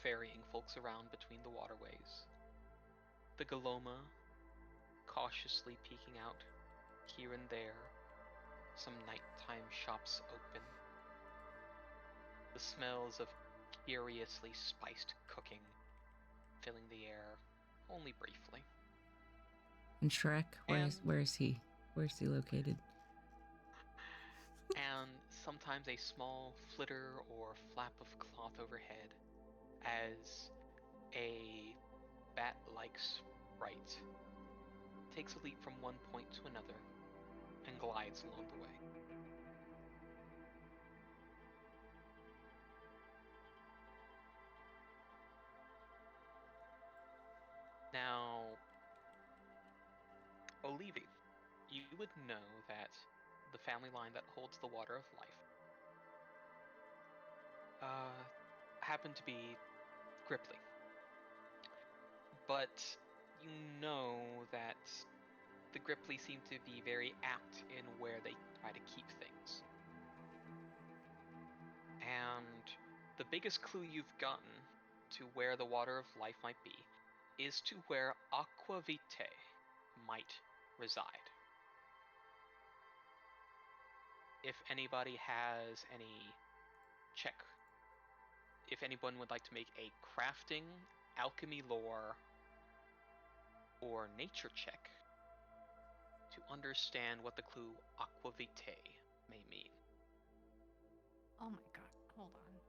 ferrying folks around between the waterways. The Galoma cautiously peeking out here and there, some nighttime shops open. The smells of curiously spiced cooking filling the air, only briefly. And Shrek, where is he? Where's he located? And sometimes a small flitter or flap of cloth overhead as a bat-like sprite takes a leap from one point to another and glides along the way. Now, Olivi, you would know that the family line that holds the Water of Life happened to be Gripply. But you know that the Gripply seem to be very apt in where they try to keep things. And the biggest clue you've gotten to where the Water of Life might be is to where Aqua Vitae might reside. If anybody has any check, if anyone would like to make a crafting, alchemy lore, or nature check to understand what the clue Aqua Vitae may mean. Oh my god, hold on.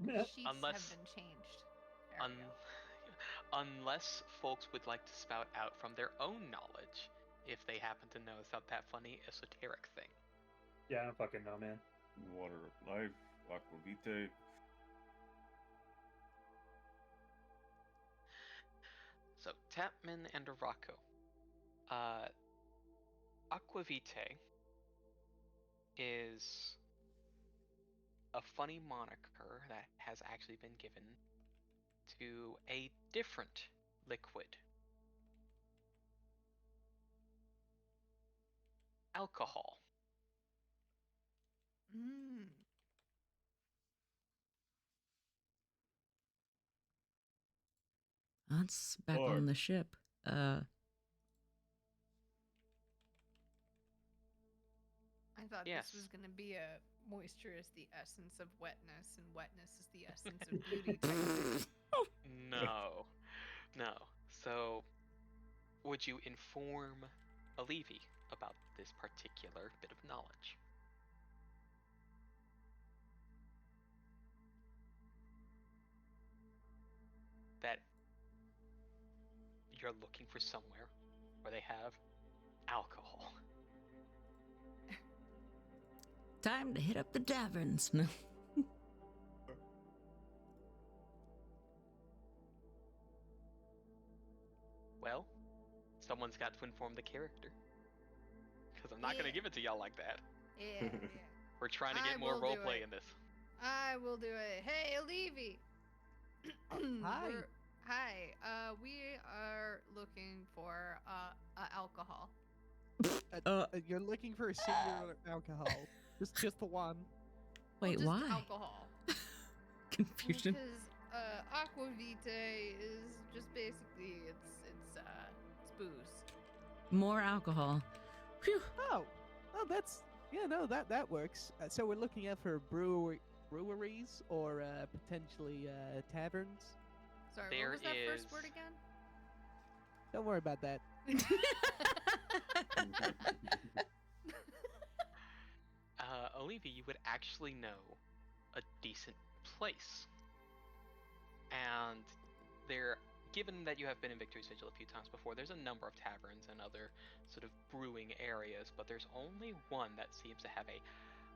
Yeah. Sheets have been changed. There we go. Unless folks would like to spout out from their own knowledge, if they happen to know some that funny esoteric thing. Yeah, I don't fucking know, man. Water of life, aqua vitae. So, Tapman and Arako. Aqua Vitae is a funny moniker that has actually been given to a different liquid. Alcohol. Mm. That's back Or- on the ship. I thought Yes. this was going to be a moisture is the essence of wetness, and wetness is the essence of beauty type thing. No. No. So, would you inform Alivi about this particular bit of knowledge? That you're looking for somewhere where they have alcohol. Time to hit up the taverns. No. Well, someone's got to inform the character. Because I'm not going Yeah. to give it to y'all like that. Yeah, yeah. We're trying to I get more will do roleplay it. in this. I will do it. Hey, Olivi. Hi. Hi. We are looking for alcohol. You're looking for a singular alcohol. Just the one. Wait, just why? Alcohol. Confusion. Because aqua vitae is just basically it's booze. More alcohol. Phew. Oh, that's no, that works. So we're looking out for breweries or potentially taverns. Sorry, There what was that first is- word again? Don't worry about that. Olivia, you would actually know a decent place. And there, given that you have been in Victory's Vigil a few times before, there's a number of taverns and other sort of brewing areas, but there's only one that seems to have a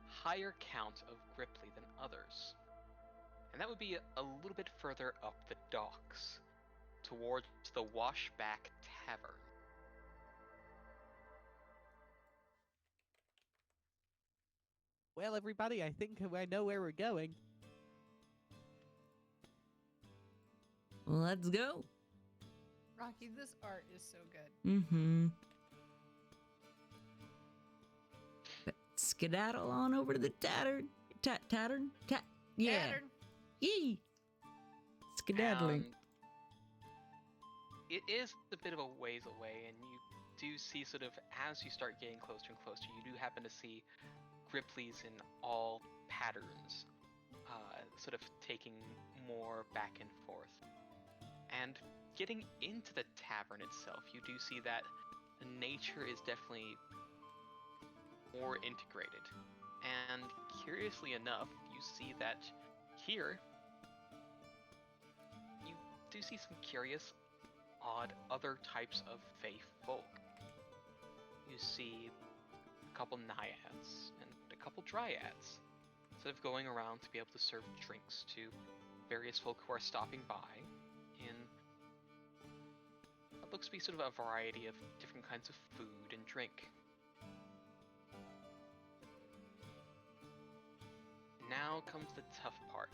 higher count of Gripply than others. And that would be a little bit further up the docks, towards the Washback Tavern. Well, everybody, I think I know where we're going. Let's go. Rocky, this art is so good. Mm-hmm. Skedaddle on over to the tavern. Yeah. Pattern. Yee. Skedaddling. And it is a bit of a ways away, and you do see sort of, as you start getting closer and closer, you do happen to see Gripply's in all patterns, sort of taking more back and forth. And getting into the tavern itself, you do see that nature is definitely more integrated. And curiously enough, you see that here, you do see some curious, odd other types of Fey folk. You see a couple naiads and a couple dryads, sort of going around to be able to serve drinks to various folk who are stopping by in what looks to be sort of a variety of different kinds of food and drink. Now comes the tough part.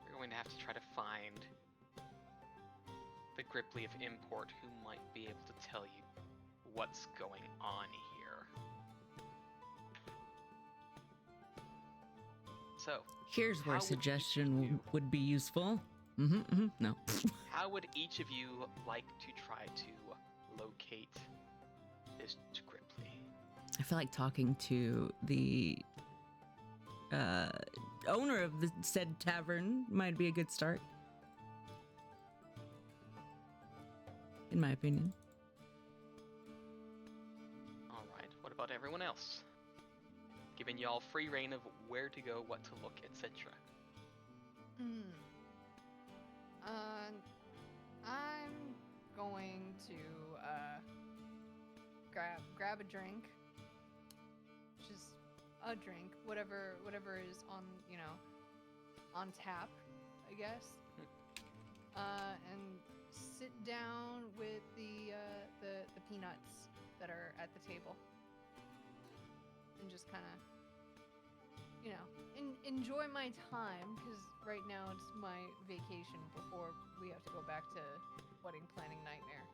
We're going to have to try to find the Gripply of import who might be able to tell you what's going on here. So, Here's where how would each of suggestion you- would be useful. No. how would each of you like to try to locate this Gripply? I feel like talking to the owner of the said tavern might be a good start. In my opinion. Alright, what about everyone else? Giving y'all free reign of where to go, what to look, etc. I'm going to grab a drink. Just a drink, whatever is on, on tap, I guess. And sit down with the peanuts that are at the table. And just kind of, enjoy my time, because right now it's my vacation before we have to go back to wedding planning nightmare.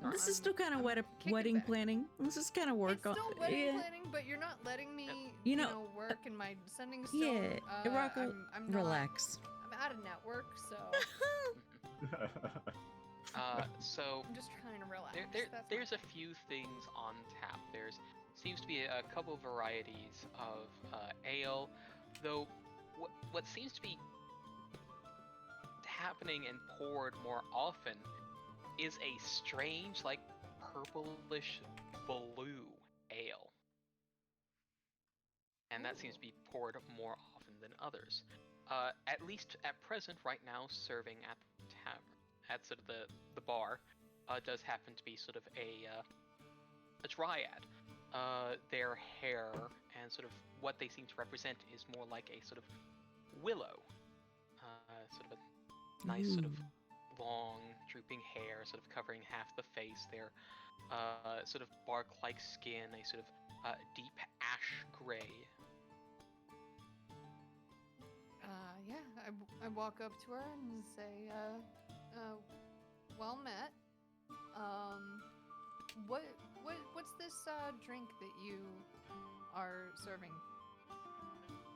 So This is still kind of kicking wedding back. planning. This is kind of work. It's still wedding yeah. planning, but you're not letting me, You know, work in my sending stone. Yeah, Rocco, I'm not, relax. I'm out of network, so So I'm just trying to relax. there's a few things on tap. There's seems to be a couple varieties of ale, though what seems to be happening and poured more often is a strange, like, purplish blue ale. And that seems to be poured more often than others. At least at present, right now, serving at the tavern, at sort of the bar, does happen to be sort of a dryad. Their hair and sort of what they seem to represent is more like a sort of willow. Sort of a nice sort of long, drooping hair, sort of covering half the face. Their sort of bark-like skin, a sort of deep ash gray. Yeah, I walk up to her and say, well met. What's this drink that you are serving?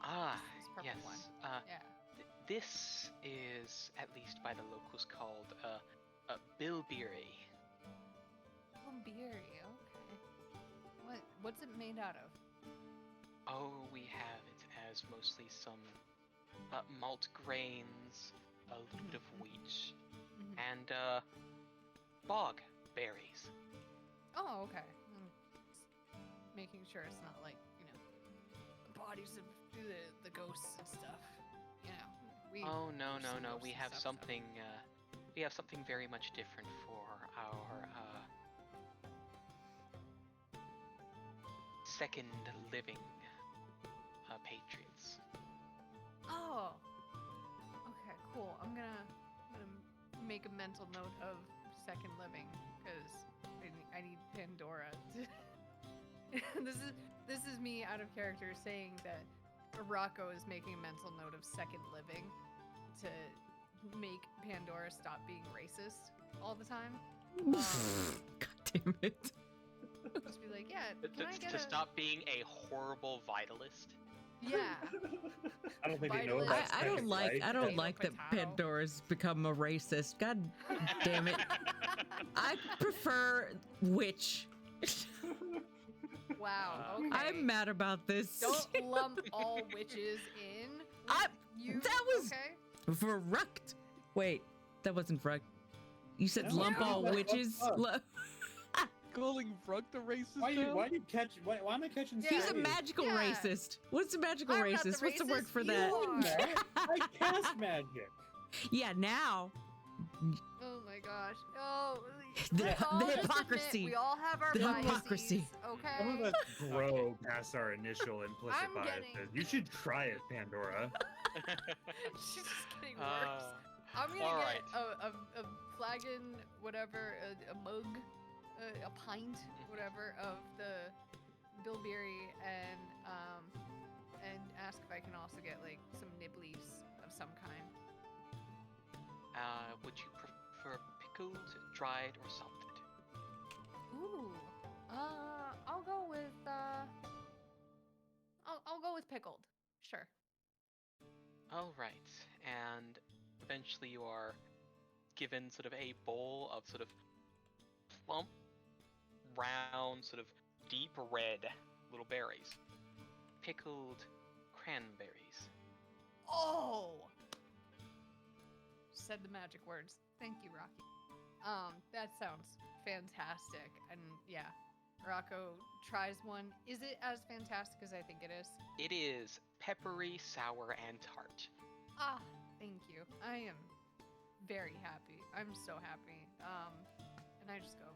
Ah, This purple yes. one. Yeah. This is, at least by the locals, called a bilberry. Oh, beer. Okay. What's it made out of? Oh, we have it as mostly some malt grains, a little bit of wheat, Mhm. and bog berries. Oh, okay. Making sure it's not like, the bodies of the ghosts and stuff. Oh no, some no, no! ghosts We and have stuff, something. We have something very much different for our second living patriots. Oh. Okay, cool. I'm gonna make a mental note of second living because I need Pandora to. This is me out of character saying that Rocco is making a mental note of second living to make Pandora stop being racist all the time. God damn it. Just be like, yeah, can I get To stop being a horrible vitalist. Yeah. I don't think they know Vitalist. that. I don't like I don't Potato, like that potato. Pandora's become a racist. God damn it. I prefer witch. Wow. Okay. I'm mad about this. Don't lump all witches in. That was okay. Verrucht. Wait, that wasn't Verrucht. You said No, lump yeah. all That's witches? fucked up. Calling Vrug the racist Why now? you catch? Why am I catching? He's a strays? magical Yeah. racist. What's a magical I'm not the racist? What's the word racist, for you that? are. No, I cast magic. Yeah, now. Oh my gosh. Oh, The- let's all the just admit hypocrisy. we all have our The biases, hypocrisy. Some of okay? us grow past our initial implicit I'm biases. getting- You should try it, Pandora. She's just getting worse. I'm gonna all get right. a flagon, whatever, a mug, a pint, whatever, of the bilberry, and ask if I can also get like some nibblies of some kind. Would you prefer pickled, dried, or salted? Ooh, I'll go with I'll go with pickled. Sure. All right, and eventually you are given sort of a bowl of sort of plump, round, sort of deep red little berries. Pickled cranberries. Oh! Said the magic words. Thank you, Rocky. That sounds fantastic. And yeah, Rocco tries one. Is it as fantastic as I think it is? It is peppery, sour, and tart. Ah, thank you. I am very happy. I'm so happy. And I just go,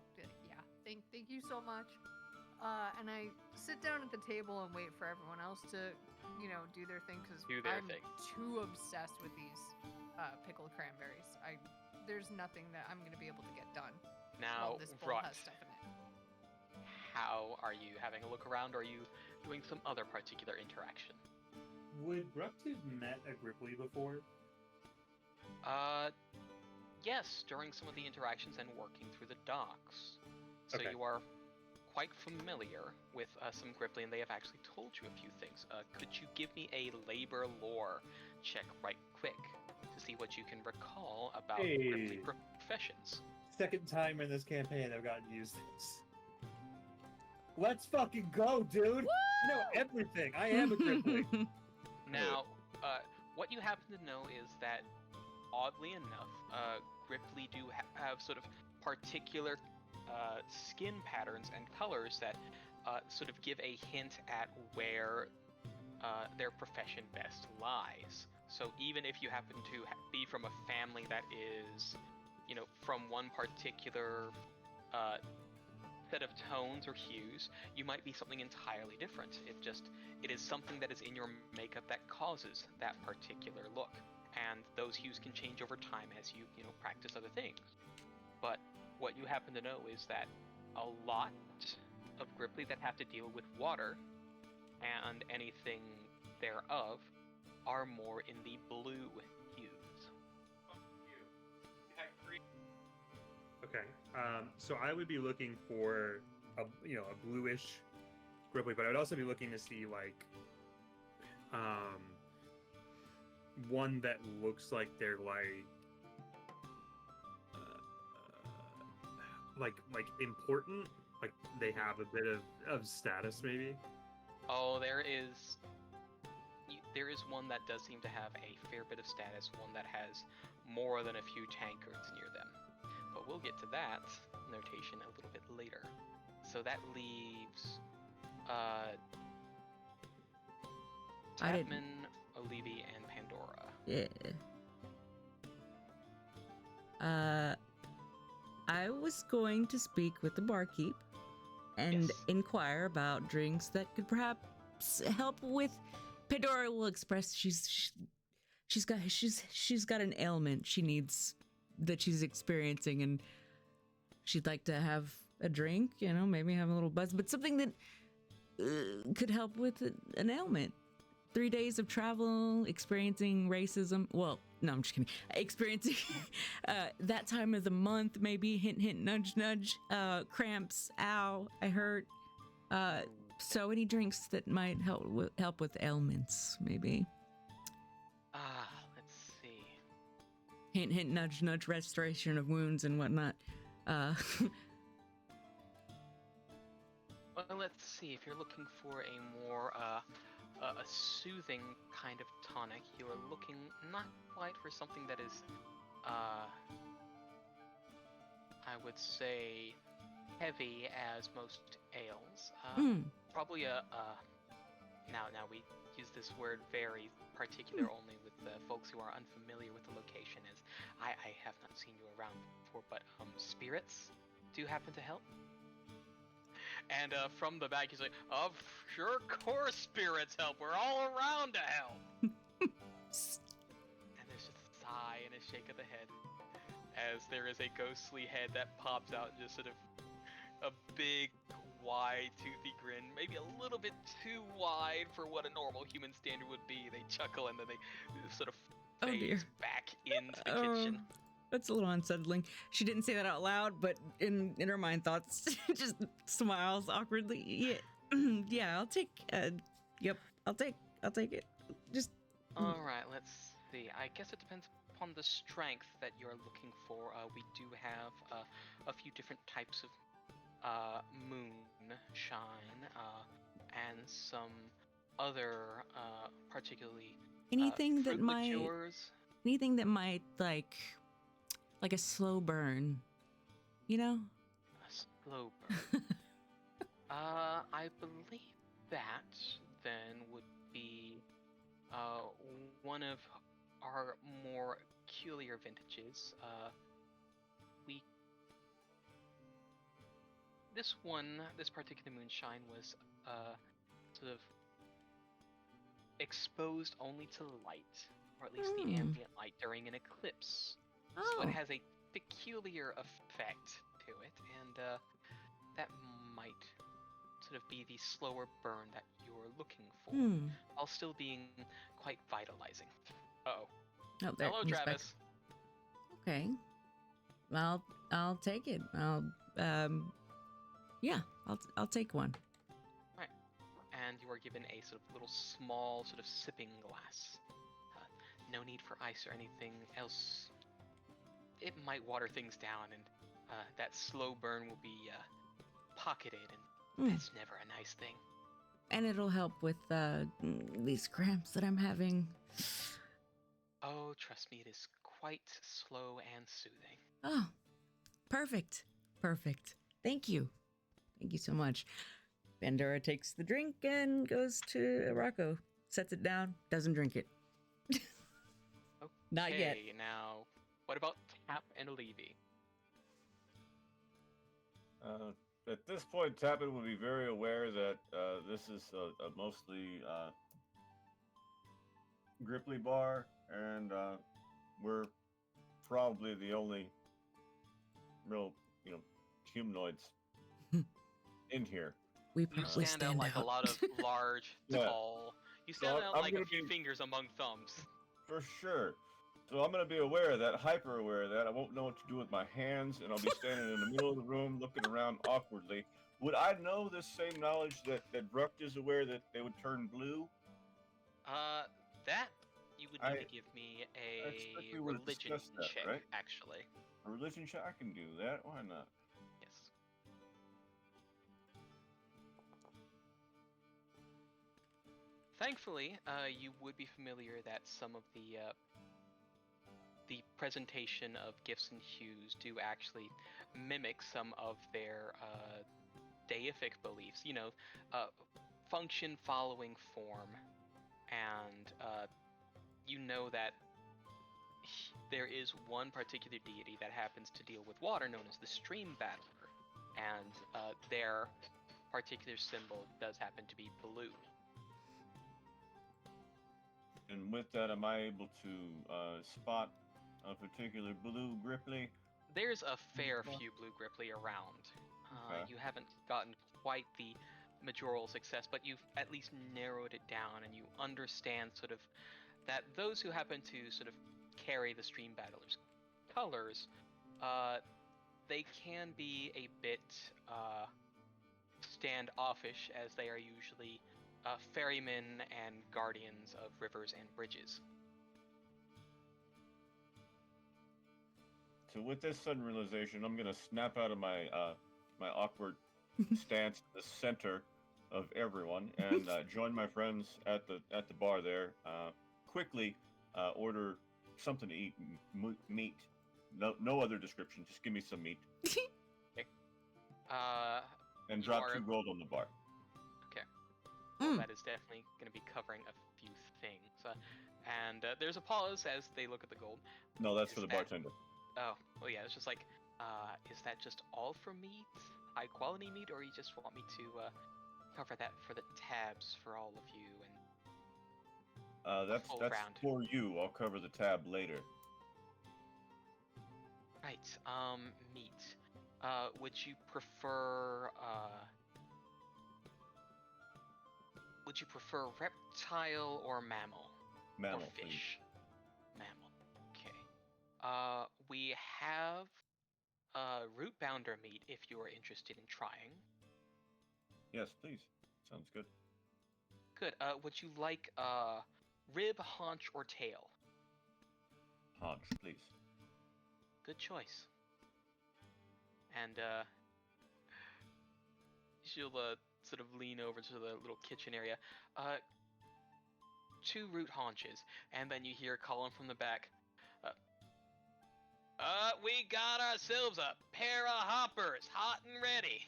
yeah, thank you so much. And I sit down at the table and wait for everyone else to, do their thing because I'm too obsessed with these pickled cranberries. There's nothing that I'm gonna be able to get done. Now, while this bowl Rut, has stuff in it. how are you having a look around? Or are you doing some other particular interaction? Would Rupt have met a Gripply before? Yes, during some of the interactions and working through the docks. So Okay. you are quite familiar with some Gripply, and they have actually told you a few things. Could you give me a labor lore check right quick to see what you can recall about Gripply Hey. professions? Second time in this campaign I've gotten to use this. Let's fucking go, dude! I know everything. I am a Gripply. Now, what you happen to know is that, oddly enough, Gripply do have sort of particular skin patterns and colors that sort of give a hint at where their profession best lies. So even if you happen to be from a family that is, from one particular set of tones or hues, you might be something entirely different. It is something that is in your makeup that causes that particular look. And those hues can change over time as you practice other things. But what you happen to know is that a lot of Gripply that have to deal with water and anything thereof are more in the blue hues. Okay. So I would be looking for a bluish Gripply, but I would also be looking to see one that looks like they're like important, like they have a bit of status maybe. Oh, there is one that does seem to have a fair bit of status, one that has more than a few tankards near them. But we'll get to that notation a little bit later. So that leaves I didn't- Tapman, Olivi, and Pandora. Yeah. I was going to speak with the barkeep and Yes. inquire about drinks that could perhaps help with. Pandora will express she's got an ailment she's experiencing, and she'd like to have a drink, maybe have a little buzz, but something that could help with an ailment. 3 days of travel, experiencing racism. Well, no, I'm just kidding. Experiencing that time of the month, maybe hint, hint, nudge, nudge. Cramps, ow, I hurt. So any drinks that might help with ailments, maybe. Let's see. Hint, hint, nudge, nudge. Restoration of wounds and whatnot. Well, let's see. If you're looking for a more a soothing kind of tonic, you are looking not quite for something that is, I would say, heavy as most ales. Probably now we use this word very particular only with the folks who are unfamiliar with the location, as I have not seen you around before, but spirits do happen to help. And from the back, he's like, "Of course, spirits help. We're all around to help." And there's just a sigh and a shake of the head, as there is a ghostly head that pops out and just sort of a big, wide, toothy grin, maybe a little bit too wide for what a normal human standard would be. They chuckle and then they sort of phase back into the kitchen. That's a little unsettling. She didn't say that out loud, but in her mind thoughts, just smiles awkwardly. Yeah, yeah. I'll take. Yep. I'll take it. Just. All right. Let's see. I guess it depends upon the strength that you're looking for. We do have a few different types of moonshine and some other particularly Anything that fruit might. liqueurs. Anything that might like a slow burn, A slow burn. I believe that then would be one of our more peculiar vintages. This particular moonshine was sort of exposed only to light, or at least the ambient light during an eclipse. So it has a peculiar effect to it, and that might sort of be the slower burn that you're looking for, while still being quite vitalizing. Uh-oh. Oh, there, Hello, he's back. Travis. Okay. I'll take it. I'll take one. Right. And you are given a sort of little small sort of sipping glass. No need for ice or anything else. It might water things down, and that slow burn will be pocketed, and that's never a nice thing. And it'll help with these cramps that I'm having. Oh, trust me, it is quite slow and soothing. Oh, perfect. Thank you so much. Pandora takes the drink and goes to Rocco, sets it down, doesn't drink it. Not yet. Okay, now, what about Tap and Levy? At this point, Tappan will be very aware that this is a mostly Gripply bar, and we're probably the only real, humanoids in here. We You probably stand out like a lot of large, Yeah. tall You So sound I'm like a gonna few be- fingers among thumbs. For sure. So I'm gonna be aware of that, hyper aware of that. I won't know what to do with my hands, and I'll be standing in the middle of the room looking around awkwardly. Would I know this same knowledge that Brucht is aware that they would turn blue? That you would I need to give me expect a we would've religion discussed that, check, right? actually. A religion check? I can do that. Why not? Yes. Thankfully, you would be familiar that some of the presentation of gifts and hues do actually mimic some of their deific beliefs. You know, function following form, and you know that there is one particular deity that happens to deal with water, known as the Stream Battler, and their particular symbol does happen to be blue. And with that, am I able to spot a particular blue Gripply? There's a fair few blue Gripply around. Okay. You haven't gotten quite the majoral success, but you've at least narrowed it down, and you understand sort of that those who happen to sort of carry the Stream Battler's colors, they can be a bit standoffish, as they are usually ferrymen and guardians of rivers and bridges. So with this sudden realization, I'm gonna snap out of my my awkward stance in the center of everyone and join my friends at the bar there. Quickly order something to eat, meat. No other description. Just give me some meat. And You drop are- 2 gold on the bar. Well, Mm. that is definitely going to be covering a few things. And there's a pause as they look at the gold. No, that's Is for the that- bartender. Oh, well, yeah, it's just like, is that just all for meat? High quality meat? Or you just want me to cover that for the tabs for all of you? And That's full that's round. for you. I'll cover the tab later. Right, meat. Would you prefer, reptile or mammal? Mammal, Or please. fish? Mammal. Okay. We have root bounder meat if you are interested in trying. Yes, please. Sounds good. Good. Would you like rib, haunch, or tail? Haunch, please. Good choice. And she'll sort of lean over to the little kitchen area. 2 root haunches, and then you hear calling from the back. We got ourselves a pair of hoppers, hot and ready.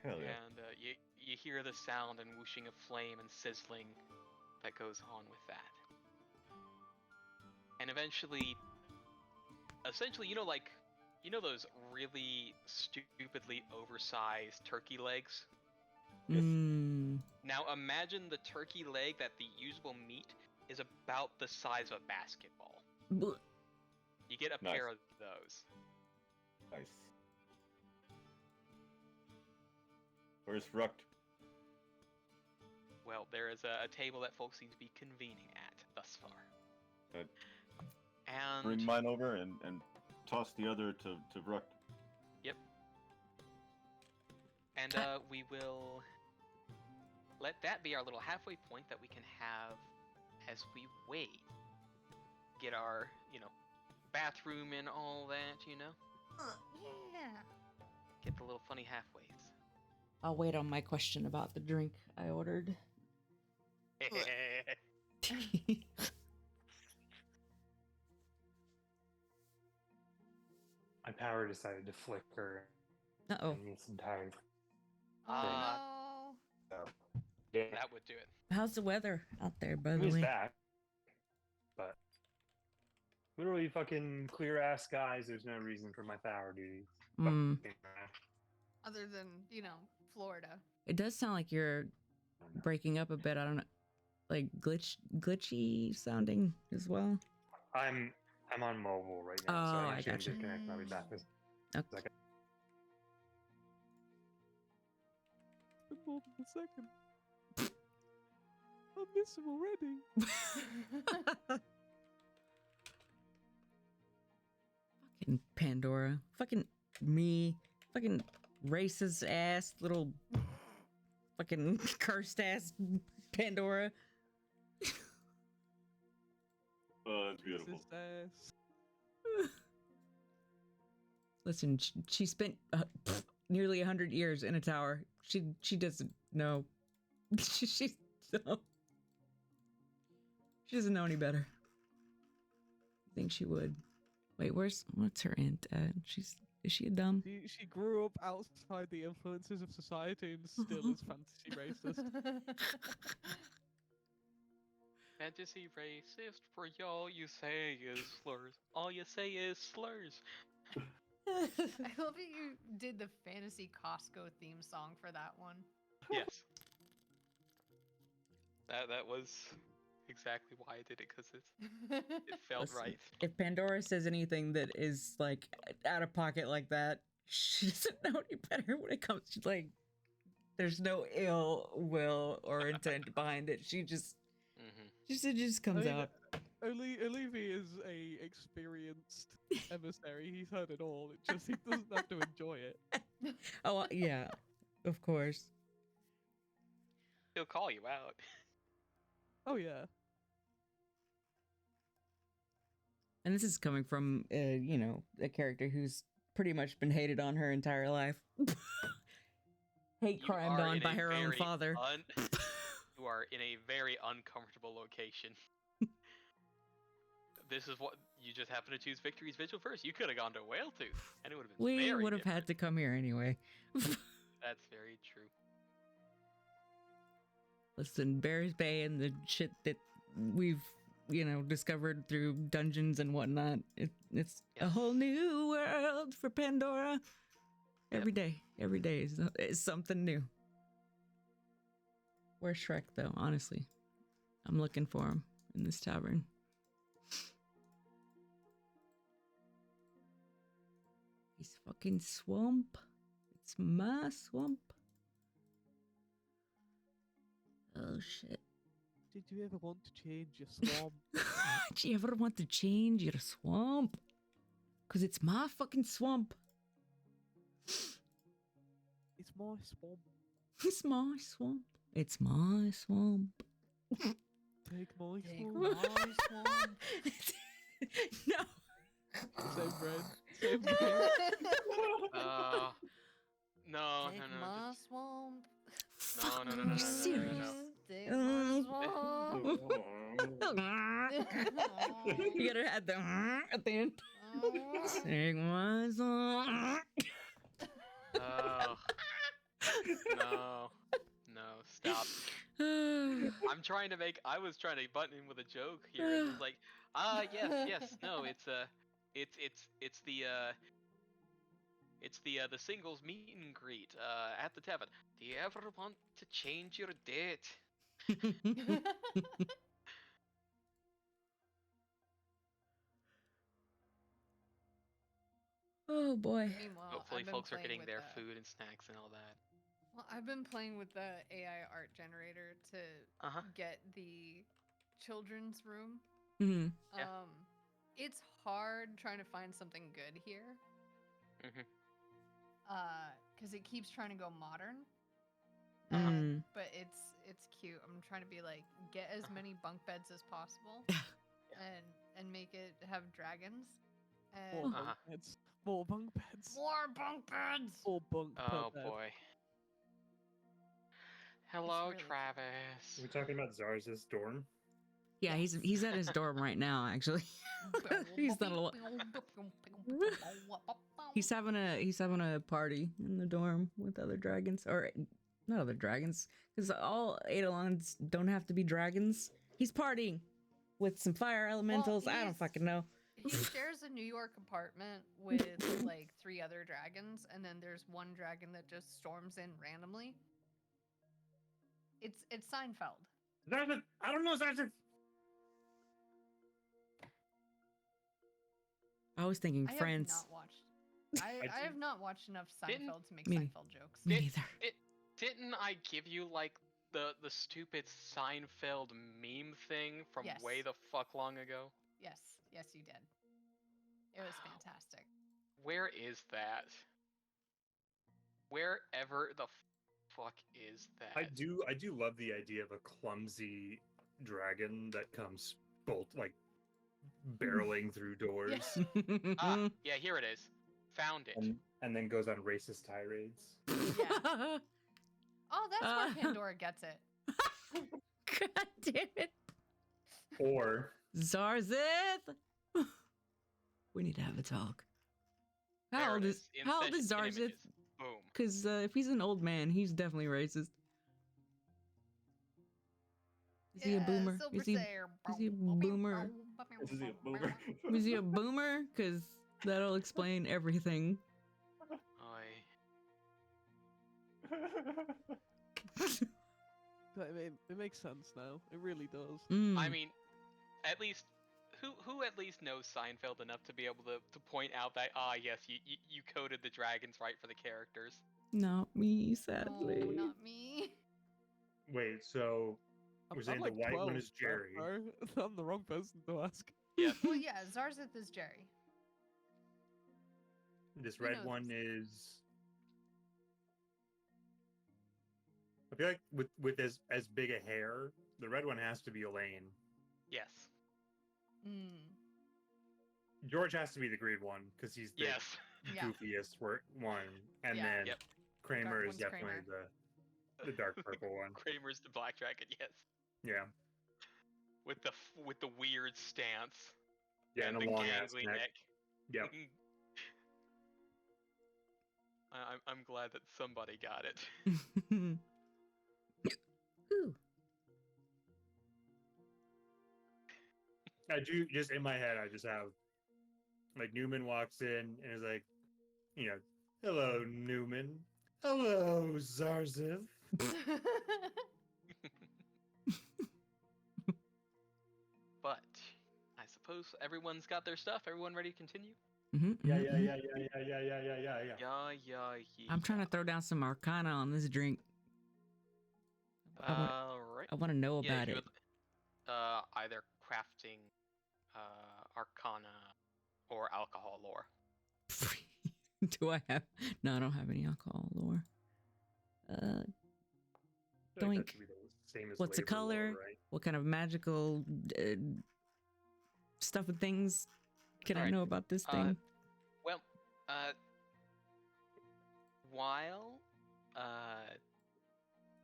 Hell yeah. And you hear the sound and whooshing of flame and sizzling that goes on with that. And essentially, you know those really stupidly oversized turkey legs? Mm. Now imagine the turkey leg that the usable meat is about the size of a basketball. Blech. You get a Nice. pair of those. Nice. Where's Rucht? Well, there is a table that folks seem to be convening at thus far. Good. And Bring mine over and toss the other to Rucht. And we will let that be our little halfway point that we can have as we wait. Get our, bathroom and all that, Yeah. Get the little funny halfways. I'll wait on my question about the drink I ordered. My power decided to flicker Uh-oh. in this entire Oh so yeah, That would do it. How's the weather out there, by it the was way? back. But literally fucking clear ass skies, there's no reason for my power duties. Mm. Fucking, other than, Florida. It does sound like you're breaking up a bit. I don't know, like glitchy sounding as well. I'm on mobile right now, so Oh, I'm I actually gotcha. disconnect and I'll be back. Okay. more than a second. I miss him already. Fucking Pandora. Fucking me. Fucking racist ass little fucking cursed ass Pandora. Oh, that's beautiful. His ass. Listen, she spent nearly 100 years in a tower. She doesn't know. She doesn't know any better. I think she would. Wait, what's her aunt at? Is she a dumb? She grew up outside the influences of society and still is fantasy racist. Fantasy racist, for all you say is slurs. All you say is slurs. I love that you did the fantasy Costco theme song for that one. Yes. That was exactly why I did it, because it felt Listen, right. If Pandora says anything that is like out of pocket like that, she doesn't know any better when it comes to like. There's no ill will or intent behind it. She just it just comes out. Olivi is a experienced emissary. He's heard it all. It just he doesn't have to enjoy it. Oh yeah, of course. He'll call you out. Oh yeah. And this is coming from a character who's pretty much been hated on her entire life. Hate You crimed are on in by a her own very father. You are in a very uncomfortable location. This is what you just happen to choose Victory's Vigil first. You could have gone to Whaletooth, and it would have been We very would have different. had to come here anyway. That's very true. Listen, Bears Bay and the shit that we've discovered through dungeons and whatnot. It's a Yes. whole new world for Pandora. Yep. Every day is something new. Where's Shrek though? Honestly, I'm looking for him in this tavern. He's fucking swamp. It's my swamp. Oh shit. Did you ever want to change your swamp? Do you ever want to change your swamp? Cause it's my fucking swamp. It's my swamp. It's my swamp. It's my swamp. Take my Take swamp. my swamp. No. Same bread. Same bread. No, Take no, my just- swamp. Fuck, no, are no, you no, serious? Take my swamp. You gotta add the at the end. Take my swamp. Oh. No, stop. I was trying to button in with a joke here. It was like, yes, no, it's the singles meet and greet at the tavern. Do you ever want to change your date? Oh boy. Meanwhile, Hopefully I've been folks are playing getting with their the- food and snacks and all that. Well, I've been playing with the AI art generator to Uh-huh. get the children's room. Mhm. Yeah. It's hard trying to find something good here. Mhm. Because it keeps trying to go modern. Mhm. But it's cute. I'm trying to be like, get as many bunk beds as possible, and make it have dragons. More And bunk beds. More bunk beds. more bunk beds. More bunk per Oh bed. boy. Hello, really cute. Travis. Are we talking about Zarz's dorm? Yeah, he's at his dorm right now. Actually, he's not alone. He's having a party in the dorm with other dragons, or not other dragons, because all Eidolons don't have to be dragons. He's partying with some fire elementals. I don't he's- fucking know. He shares a New York apartment with like 3 other dragons, and then there's one dragon that just storms in randomly. It's Seinfeld. Zarza, I don't know, Zarza. I was thinking I Friends. have not watched. I have not watched enough Didn't- Seinfeld to make Me- Seinfeld jokes. Me Did- neither. Didn't I give you like the stupid Seinfeld meme thing from Yes. way the fuck long ago? Yes, yes, you did. It was fantastic. Where is that? Wherever the fuck is that? I do love the idea of a clumsy dragon that comes barreling through doors Yeah, here it is. Found it. and then goes on racist tirades. Yeah. Oh, that's where Pandora gets it. God damn it. Or Zarzith! We need to have a talk. There How old it is in how old is session, in Zarzith? images. Boom. Because if he's an old man, he's definitely racist. Is he a boomer? Silver Is he Sayer. a boomer? Is he a boomer? Is he a boomer? Because that'll explain everything. But it makes sense now. It really does. Mm. I mean, at least who at least knows Seinfeld enough to be able to point out that yes, you coded the dragons right for the characters. Not me, sadly. No, not me. wait, so we're saying the white one is Jerry. Bro. I'm the wrong person to ask. Yes. Well, yeah, Zarzith is Jerry. This Who red knows? one is. I feel like with as big a hair, the red one has to be Elaine. Yes. Mm. George has to be the green one because he's the Yes. Yeah. goofiest one, and Yeah. then Yep. Kramer Dark is one's definitely the dark purple one. Kramer's the black dragon. Yes. Yeah, With the weird stance. yeah, and the a long ass gangly neck. Yep. I'm glad that somebody got it. Ooh. I do just in my head. I just have like Newman walks in and is like, hello Newman, hello Zarzith. But I suppose everyone's got their stuff. Everyone ready to continue? Yeah. Yeah. I'm trying to throw down some arcana on this drink. All right. I want to know Yeah, about you it. would, either crafting, arcana, or alcohol lore. Do I have? No, I don't have any alcohol lore. I feel like that Doink. should be the same as What's the labor lore, color? right? What kind of magical stuff and things can I Alright, know about this thing? Well,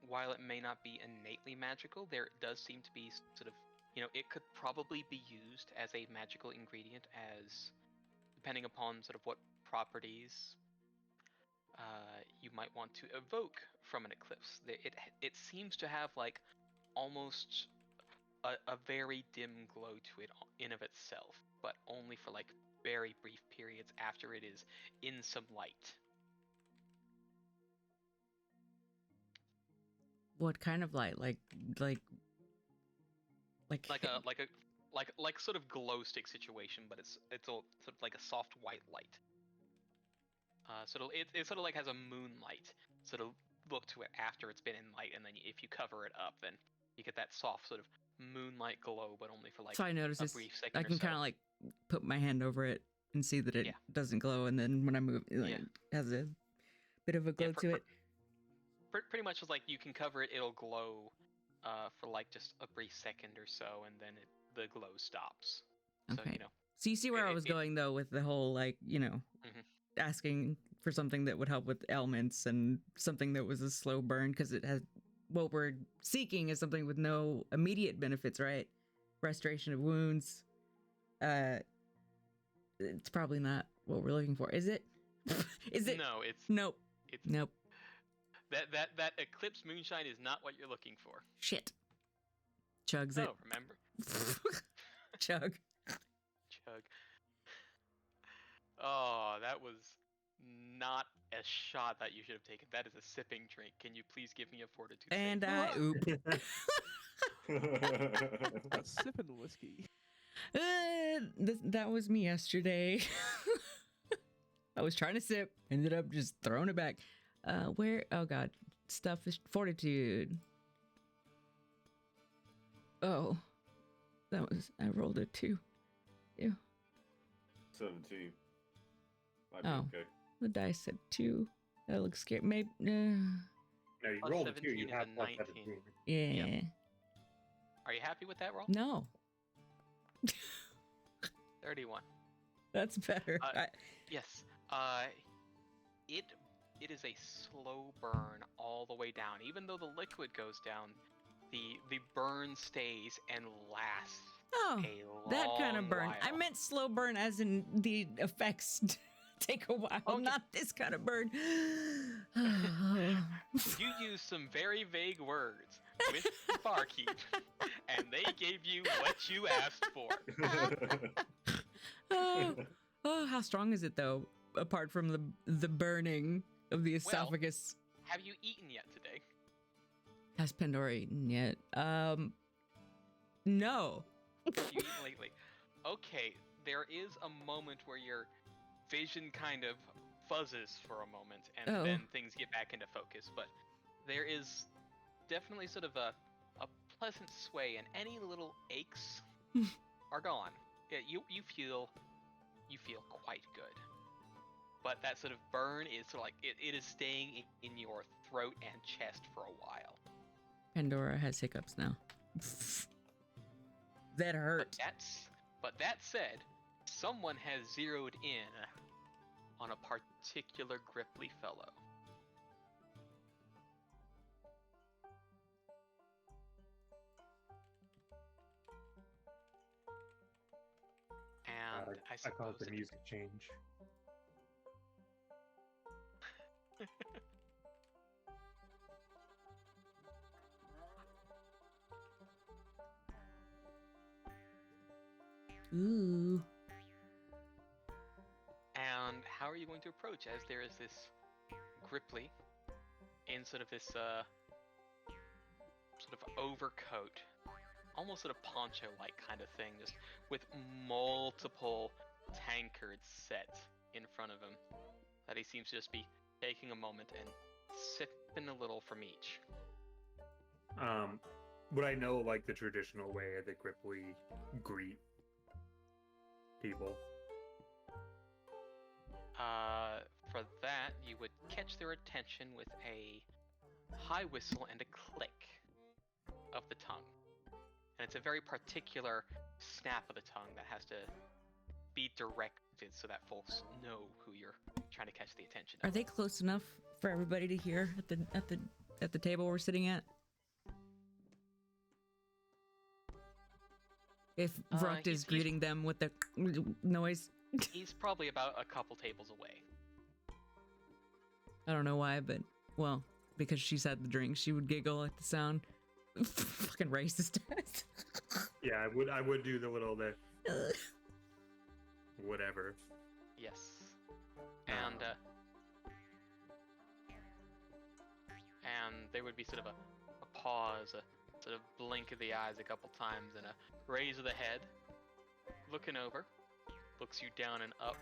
while it may not be innately magical, there does seem to be sort of, it could probably be used as a magical ingredient as, depending upon sort of what properties you might want to evoke from an eclipse. It seems to have like almost a very dim glow to it in of itself, but only for like very brief periods after it is in some light. What kind of light? Like Like a sort of glow stick situation, but it's all sort of like a soft white light. So it sort of like has a moonlight sort of look to it after it's been in light, and then if you cover it up, then you get that soft sort of moonlight glow, but only for like so I notice a this. brief second. I can kind of like put my hand over it and see that it doesn't glow, and then when I move, it has a bit of a glow to it. Pretty much it's like you can cover it; it'll glow for like just a brief second or so, and then the glow stops. Okay. So So you see where I was going though with the whole like asking for something that would help with ailments and something that was a slow burn, because it has what we're seeking is something with no immediate benefits, right? Restoration of wounds. It's probably not what we're looking for, is it? Is it? No, it's Nope. It's Nope. That eclipse moonshine is not what you're looking for. Shit. Chugs it. Oh, remember? Chug. Chug. Oh, that was not a shot that you should have taken. That is a sipping drink. Can you please give me a fortitude save? And I oop. That's sipping whiskey. That was me yesterday. I was trying to sip, ended up just throwing it back. Where? Oh god, stuff is fortitude. Oh, I rolled a 2. Ew. 17. Might be Oh. okay. The dice said 2. That looks scary. Maybe. No, you Plus rolled a 2. 17 You is have a plus 19. 17. Yeah. Yep. Are you happy with that roll? No, 31. that's better. Yes. It is a slow burn all the way down. Even though the liquid goes down, the burn stays and lasts Oh, a that kind of long burn. while. I meant slow burn as in the effects take a while, Okay. not this kind of burn. You used some very vague words with the barkeep, and they gave you what you asked for. Oh, how strong is it though? Apart from the burning of the esophagus. Have you eaten yet today? Has Pandora eaten yet? No. Have you eaten lately? Okay, there is a moment where your vision kind of fuzzes for a moment, and Oh. then things get back into focus. But there is definitely sort of a pleasant sway, and any little aches are gone. Yeah, you feel quite good. But that sort of burn is sort of like it is staying in your throat and chest for a while. Pandora has hiccups now. That hurt. But that said, someone has zeroed in on a particular Gripply fellow. And God, I I suppose call it the music change. Ooh. And how are you going to approach as there is this Gripply in sort of this sort of overcoat, almost sort of poncho-like kind of thing, just with multiple tankards set in front of him, that he seems to just be taking a moment and sipping a little from each. Would I know like the traditional way that Gripply greet people? For that, you would catch their attention with a high whistle and a click of the tongue. And it's a very particular snap of the tongue that has to be directed so that folks know who you're trying to catch the attention Are of. they close enough for everybody to hear at the table we're sitting at? If Vrucht is he's- greeting them with the noise. He's probably about a couple tables away. I don't know why, but well, because she's had the drink, she would giggle at the sound. Fucking racist. Yeah, I would do the little whatever. Yes. And there would be sort of a pause, a sort of blink of the eyes a couple times, and a raise of the head, looking over, looks you down and up,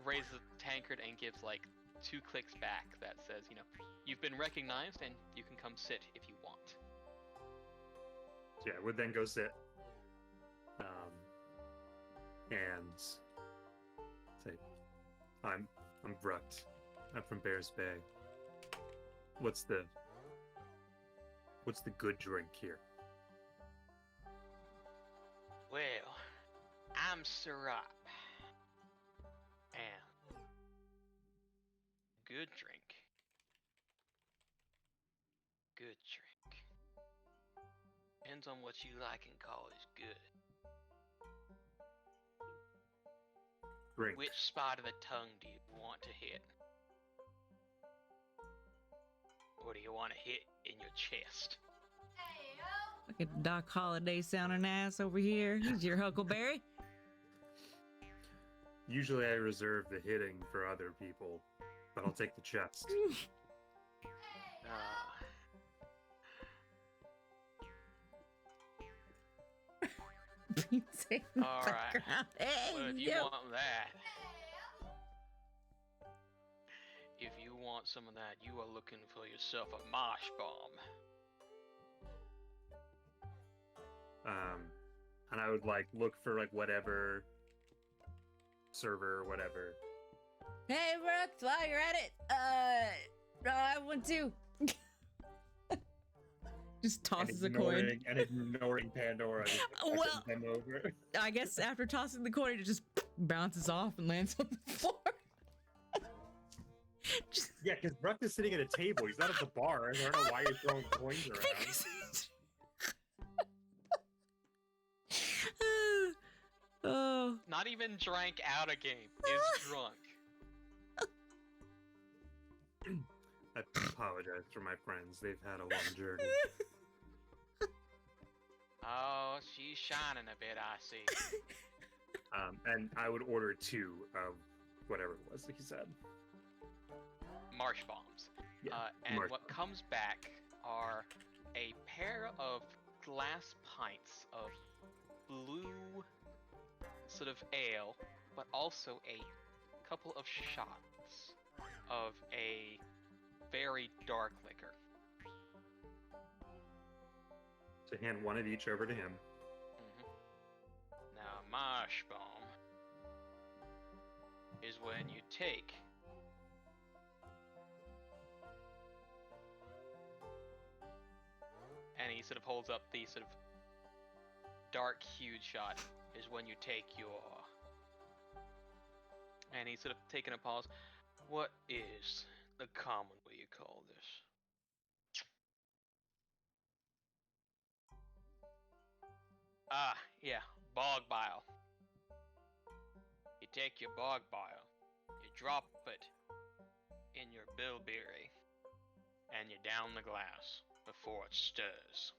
raises the tankard and gives like 2 clicks back that says, you've been recognized and you can come sit if you want. So yeah, I would then go sit. And say, I'm Vrucht. I'm from Bears Bay. What's the good drink here? Well, I'm Sirop. And good drink. Good drink. Depends on what you like and call is good. Drink. Which spot of the tongue do you want to hit? Or do you want to hit in your chest? Look at Doc Holliday sounding ass over here. He's your Huckleberry. Usually I reserve the hitting for other people, but I'll take the chest. Say in the All right. background. Hey, Well, if you yo. want that, if you want want some of that, you are looking for yourself a marsh bomb. And I would like look for like whatever server or whatever. Hey, Brooks, while you're at it, no, I want to. Just tosses a coin. And ignoring Pandora. Just Well- them over. I guess after tossing the coin, it just bounces off and lands on the floor. Just Yeah, because Bruck is sitting at a table. He's not at the bar. I don't know why you're throwing coins around. because oh, Not even drank out a game, is drunk. I apologize for my friends. They've had a long journey. Oh, she's shining a bit, I see. And I would order 2 of whatever it was that he said. Marsh bombs. Yeah, And marsh what comes back are a pair of glass pints of blue sort of ale, but also a couple of shots of a very dark liquor. To hand one of each over to him. Now, marsh bomb is when you take and he sort of holds up the sort of dark hued shot is when you take your and he's sort of taking a pause. What is the common way you call this? Ah, yeah, bog bile. You take your bog bile, you drop it in your bilberry, and you down the glass before it stirs.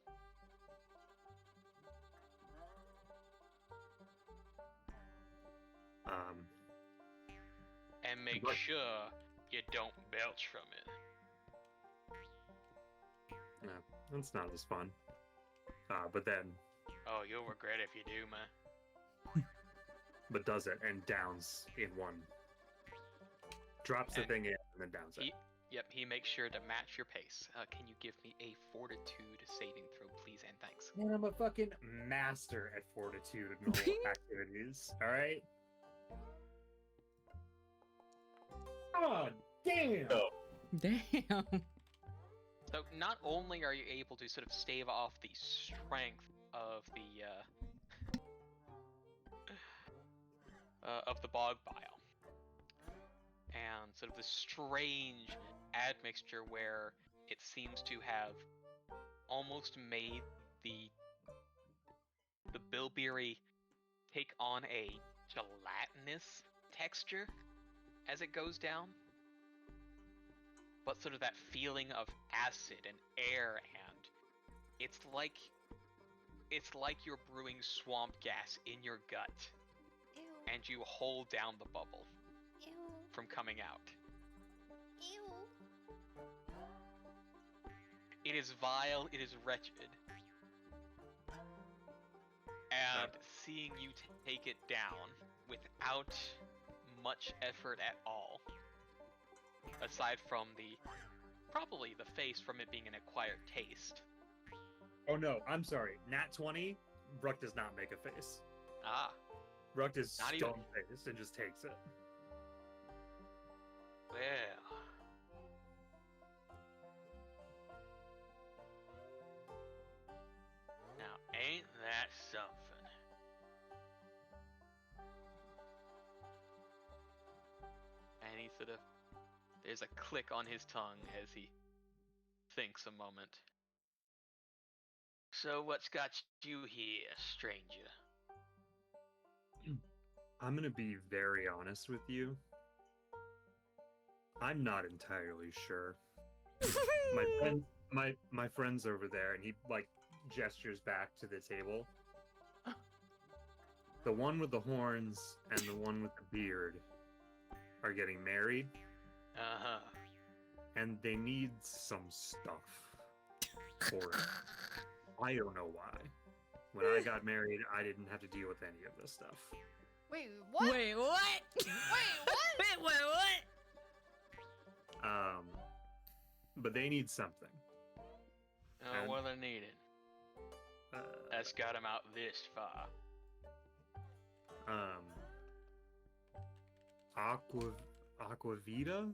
And make What? sure you don't belch from it. No, that's not as fun. But then, Oh, you'll regret if you do, man. but does it and downs in one. Drops the And thing in and then downs it. Yep, he makes sure to match your pace. Can you give me a fortitude saving throw, please, and thanks? Man, I'm a fucking master at fortitude and normal activities. All right. Oh, damn! Oh. damn. So not only are you able to sort of stave off the strength of the bog bile, and sort of the strange admixture where it seems to have almost made the bilberry take on a gelatinous texture as it goes down, but sort of that feeling of acid and air, and it's like you're brewing swamp gas in your gut, Ew. and you hold down the bubble Ew. from coming out. Ew. It is vile, it is wretched. And seeing you take it down without much effort at all, aside from probably the face from it being an acquired taste. Oh no, I'm sorry. Nat 20, Bruck does not make a face. Ah, Bruck is Not even- stone-faced and just takes it. well. Now, ain't that something? And he sort of, there's a click on his tongue as he thinks a moment. So what's got you here, stranger? I'm gonna be very honest with you. I'm not entirely sure. My friend's over there, and he like gestures back to the table. The one with the horns and the one with the beard are getting married, Uh-huh. and they need some stuff for it. I don't know why. When I got married, I didn't have to deal with any of this stuff. Wait, what? Wait, what? Wait, what? Wait, what? But they need something. And- What they needed. That's got them out this far. Aquavita?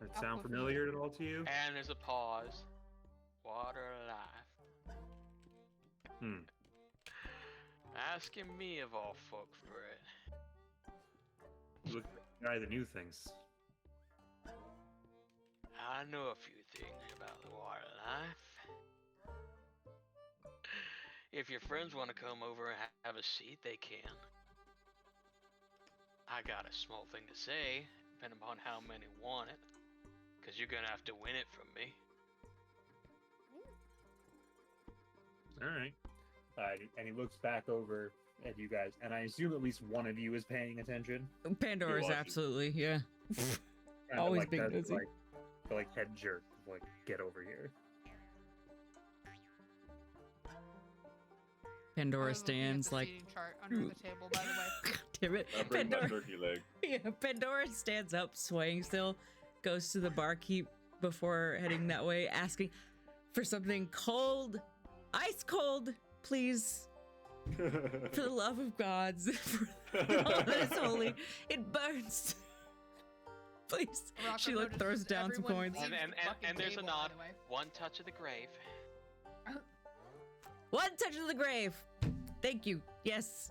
That sound familiar at all to you? And there's a pause. Water life. Asking me of all folk for it. Look, try the new things. I know a few things about the water life. If your friends want to come over and have a seat, they can. I got a small thing to say, depending upon how many want it. Because you're going to have to win it from me. Alright. And he looks back over at you guys, and I assume at least one of you is paying attention. Pandora's watching. absolutely, yeah. Kinda Always like being that, nosy. like head jerk, like get over here. Pandora I was looking at stands the like, seating chart under the table, by the way. damn it. I bring my Pandora, turkey leg. yeah, Pandora stands up, swaying still, goes to the barkeep before heading that way, asking for something cold, ice cold, please. For the love of gods, for all that is holy, it burns. Please. Rocco She like notices throws down some everyone coins. leaves And the fucking there's a table, nod. by the way. One touch of the grave. One touch of the grave. Thank you. Yes.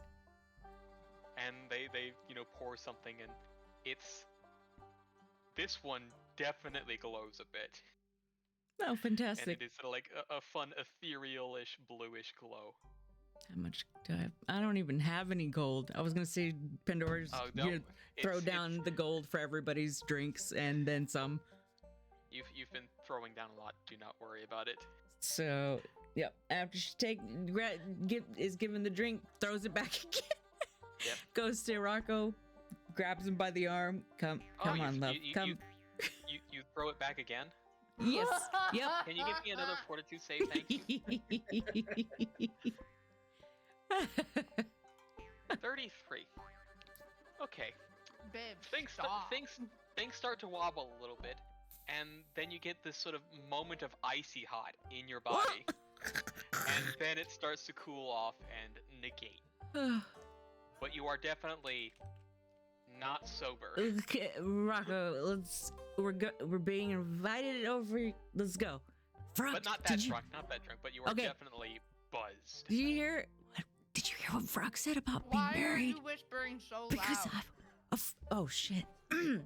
And they pour something, and this one definitely glows a bit. Oh, And fantastic. it is sort of like a fun ethereal-ish bluish glow. How much do I have? I don't even have any gold. I was gonna say Pandora's Oh, you no. know, throw down the gold for everybody's drinks and then some. You've been throwing down a lot. Do not worry about it. So, yep. After she is given the drink, throws it back again. Yep. Goes to Rocco, grabs him by the arm. Come Oh, on, love. Come. You throw it back again? Yes. Yep. Can you give me another fortitude save? Thank you. 33. Okay. Babe, Things stop. start to wobble a little bit, and then you get this sort of moment of icy hot in your body, and then it starts to cool off and negate. But you are definitely not sober. Okay, Rocco, we're being invited over. Let's go. Frog, But not that drunk, but you are Okay. definitely buzzed. Did you hear? Did you hear what Frog said about Why being are married? you whispering so Because loud? oh shit. Mhm.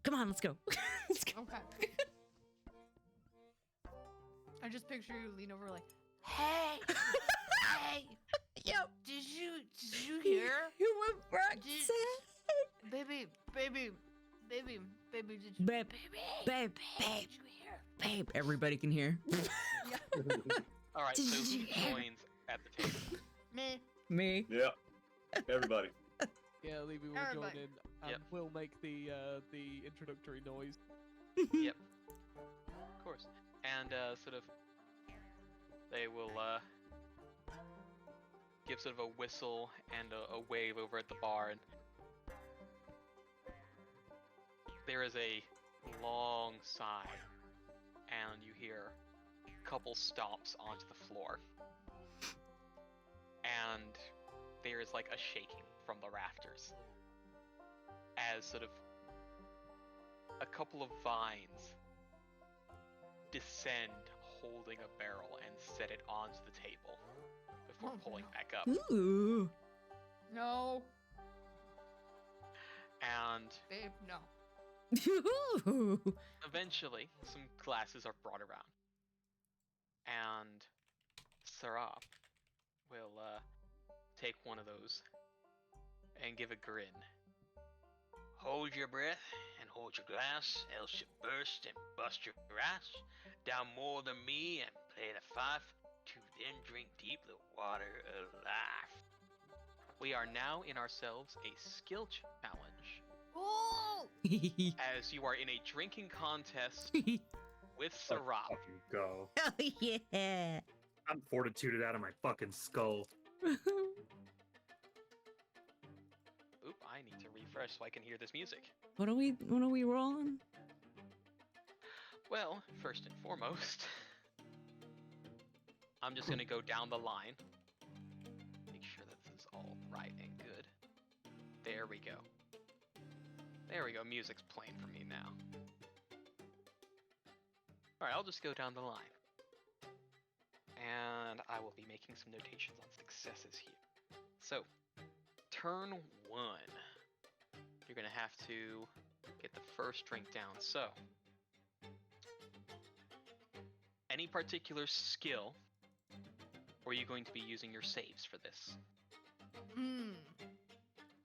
Come on, let's go. Let's go. Okay. I just picture you lean over like, hey, hey, Yep. did you hear? Hear what Frog Did- said? Baby, did you? Babe, babe, babe. Everybody can hear. All right, Did so you who hear? joins at the table? Me. Me. Yeah. Everybody. Yeah, Levy will Everybody. join in and Yep. we'll make the introductory noise. Yep. Of course. And sort of, they will give sort of a whistle and a wave over at the bar, and there is a long sigh, and you hear a couple stomps onto the floor, and there is like a shaking from the rafters as sort of a couple of vines descend holding a barrel and set it onto the table before Oh, pulling no. back up. Ooh. No, And babe, no. Ooh. eventually, some glasses are brought around. And Sarap will take one of those and give a grin. Hold your breath and hold your glass, else you burst and bust your ass. Down more than me and play the fife, to then drink deep the water of life. We are now in ourselves a skill challenge, Oh, as you are in a drinking contest with Let's Sarap. fucking go. Hell yeah. I'm fortituded out of my fucking skull. Oop, I need to refreshed so I can hear this music. What are we rolling? Well, first and foremost, I'm just gonna go down the line. Make sure that this is all right and good. There we go. There we go, music's playing for me now. Alright, I'll just go down the line. And I will be making some notations on successes here. So, turn 1. You're gonna have to get the first drink down. So, any particular skill, or are you going to be using your saves for this? Hmm.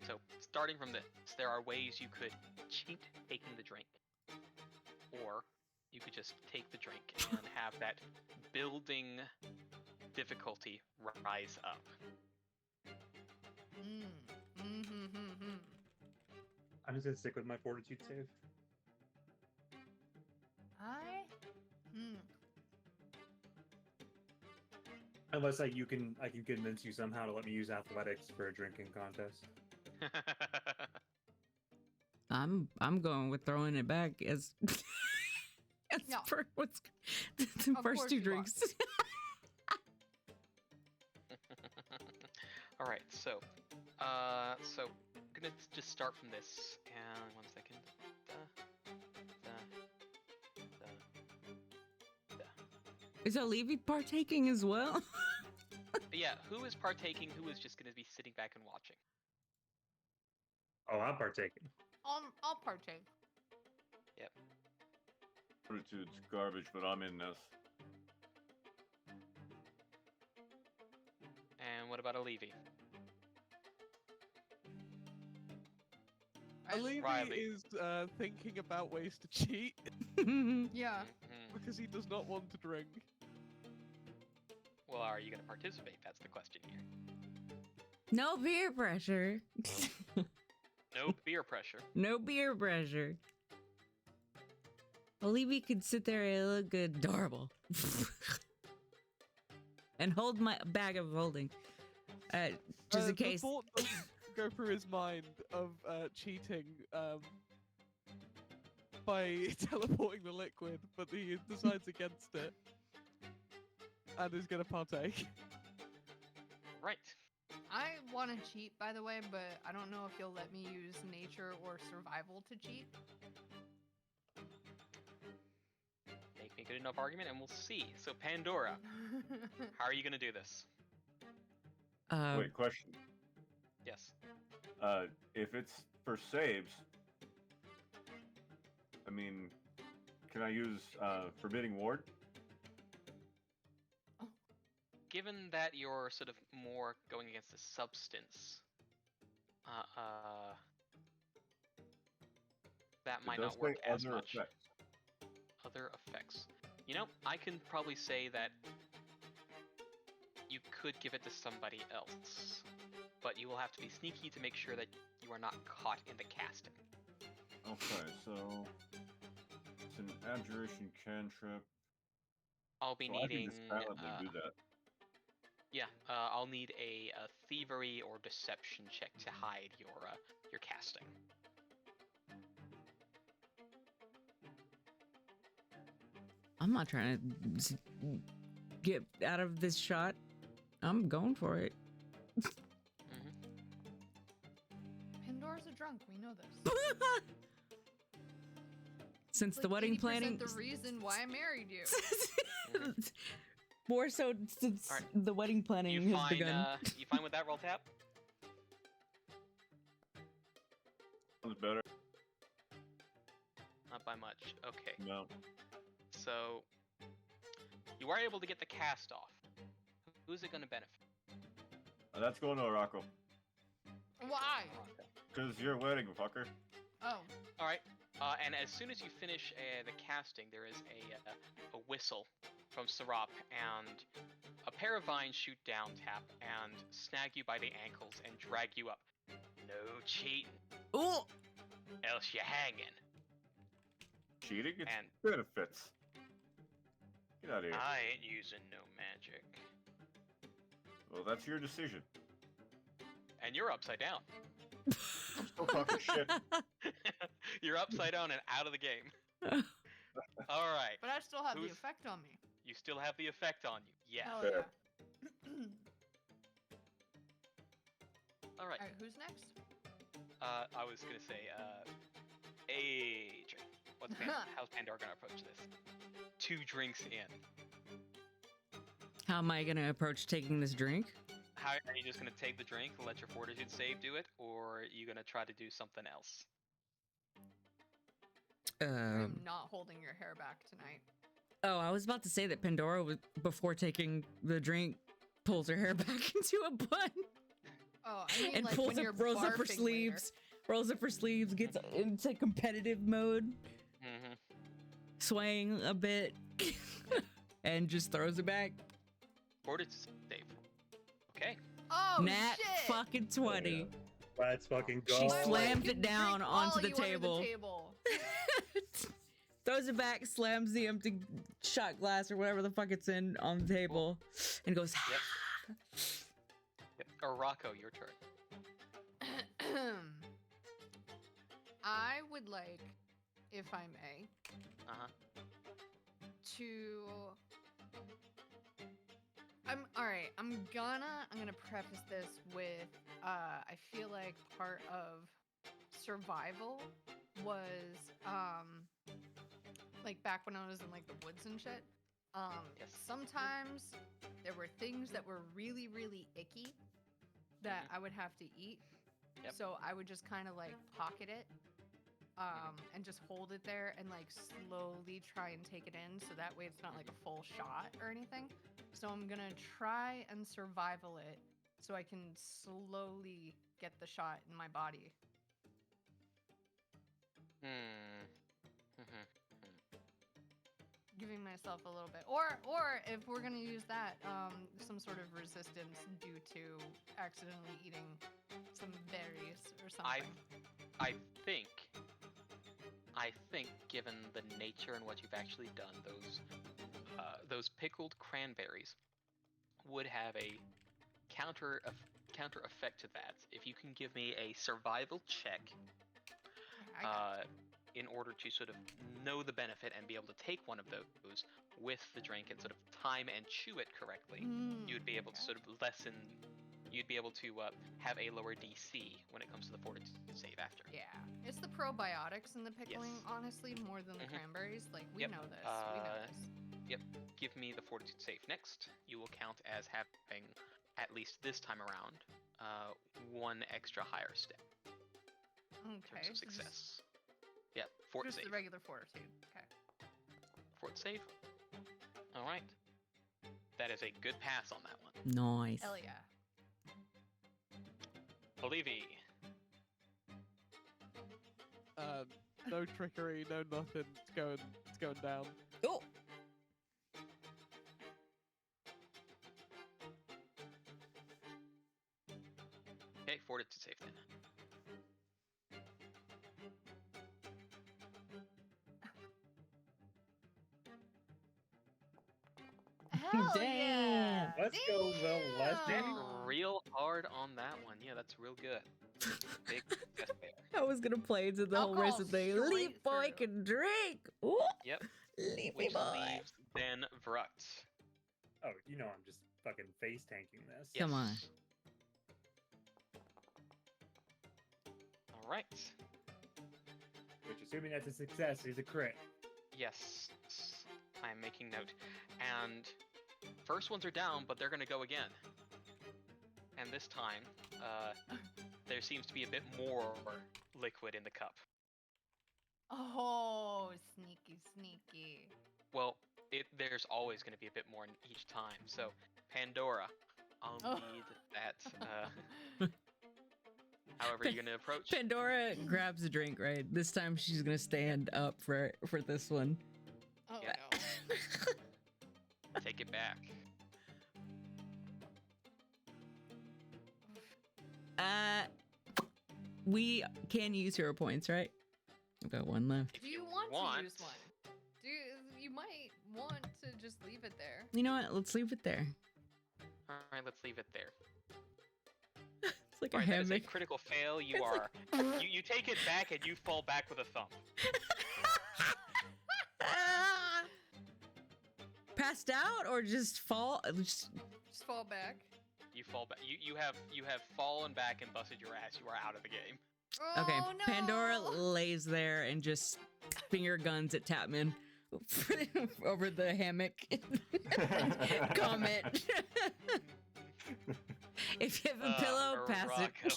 So, starting from this, there are ways you could cheat taking the drink. Or you could just take the drink and have that building difficulty rise up. I'm just gonna stick with my fortitude save. Unless I can convince you somehow to let me use athletics for a drinking contest. I'm going with throwing it back as as No. for what's the Of first course two you are. drinks. All right, so gonna just start from this. And 1 second. Is Olivia partaking as well? Yeah, who is partaking? Who is just gonna be sitting back and watching? Oh, I'm partaking. I'll partake. Fortitude's garbage, but I'm in this. And what about Olivi? Alivi Riley. is thinking about ways to cheat Yeah. because he does not want to drink. Well, are you gonna participate? That's the question here. No peer pressure. No beer pressure. No beer pressure. Olivia could sit there and look adorable. And hold my bag of holding. Just in The case. thought doesn't go through his mind of cheating by teleporting the liquid, but he decides against it and is going to partake. Right. I want to cheat, by the way, but I don't know if you'll let me use nature or survival to cheat. Make me a good enough argument and we'll see. So Pandora, how are you gonna do this? Wait, question. Yes. If it's for saves, I mean, can I use Forbidding Ward? Given that you're sort of more going against a substance, that might It does not work say as other much. effects. Other effects. You know, I can probably say that you could give it to somebody else, but you will have to be sneaky to make sure that you are not caught in the casting. Okay, so it's an abjuration cantrip. I'll be So I can needing. just silently do that. Yeah, I'll need a thievery or deception check to hide your casting. I'm not trying to get out of this shot. I'm going for it. Pandora's a drunk. We know this. Since It's the like wedding 80% planning. the reason why I married you. More so since Alright. the wedding planning You has fine? begun. You fine with that roll tap? Sounds better. Not by much. Okay. No. So you are able to get the cast off. Who's it going to benefit? That's going to Araco. Why? Because you're wedding, fucker. Oh. All right. And as soon as you finish the casting, there is a whistle from Serap, and a pair of vines shoot down, Tap, and snag you by the ankles and drag you up. No cheating, Ooh! else you're hanging. Cheating? It's And benefits. Get out of here. I ain't using no magic. Well, that's your decision. And you're upside down. Oh, fucking shit. You're upside down and out of the game. All right. But I still have the Who's- effect on me. You still have the effect on you. Yeah. Hell Fair. yeah. All right. Alright, who's next? I was gonna say, Adrian. How's Pandora gonna approach this? 2 drinks in. How am I gonna approach taking this drink? How are you just gonna take the drink and let your fortitude save do it, or are you gonna try to do something else? I'm not holding your hair back tonight. Oh, I was about to say that Pandora, before taking the drink, pulls her hair back into a bun Oh, I mean, and like pulls when you're up, rolls up her barfing sleeves, rolls up her sleeves, gets into competitive mode, Mm-hmm. swaying a bit, and just throws it back. Fortitude save. Okay. Later. Oh Nat shit! fucking 20. Let's fucking go. She Why would slams you it down drink onto while the you under table. table? Throws it back, slams the empty shot glass or whatever the fuck it's in on the table, and goes. Yep. Rocco, your turn. I would like, if I may, Uh-huh. to. Alright. I'm gonna preface this with I feel like part of survival was like back when I was in like the woods and shit. Yes. Sometimes there were things that were really, really icky that I would have to eat. Yep. So I would just kind of like pocket it and just hold it there and like slowly try and take it in so that way it's not like a full shot or anything. So I'm gonna try and survival it so I can slowly get the shot in my body. Giving myself a little bit, or if we're gonna use that, some sort of resistance due to accidentally eating some berries or something. I think, given the nature and what you've actually done, those pickled cranberries would have a counter effect to that. If you can give me a survival check, I got in order to sort of know the benefit and be able to take one of those with the drink and sort of time and chew it correctly, you'd be able to sort of lessen. You'd be able to have a lower DC when it comes to the fortitude save after. Yeah, it's the probiotics in the pickling, Yes. honestly, more than the cranberries. Like we Yep. know this. We know this. Yep. Give me the fortitude save next. You will count as having, at least this time around, 1 extra higher step in Okay. terms of so success. Yep. Fort Just save. the regular fortitude. Okay. Fort save. All right. That is a good pass on that one. Nice. Hell yeah. Olivi. No trickery, no nothing. It's going down. Oh. Okay, fortitude save then. Hell yeah. Damn. Let's go, Will. Let's Did go. real hard on that one. Yeah, that's real good. Big success there. I was gonna play into the whole Alcohol racing thing. straight Leaf boy through. can drink. Ooh. Yep. Leafy Which boy. leaves then Vrut. Oh, you know I'm just fucking face tanking this. Come on. Yes. All right. Which, assuming that's a success, is a crit. Yes. I'm making note. And first ones are down, but they're going to go again. And this time, there seems to be a bit more liquid in the cup. Oh, sneaky, sneaky. Well, there's always going to be a bit more in each time. So, Pandora, I'll Oh. need that. However, you're going to approach. Pandora grabs a drink, right? This time she's gonna stand up for this one. Oh Yeah. no. Take it back. We can use hero points, right? I've got 1 left. If Do you want to use one? You might want to just leave it there. You know what? Let's leave it there. All right, let's leave it there. It's like All a right, that is a hammock. critical fail. You It's are like- you take it back and you fall back with a thump. Ah! Passed out or just fall? Just Just fall back. You fall back. You have fallen back and busted your ass. You are out of the game. okay. Oh, no! Pandora lays there and just finger guns at Tapman over the hammock. Comment. If you have a pillow, pass it. Morocco.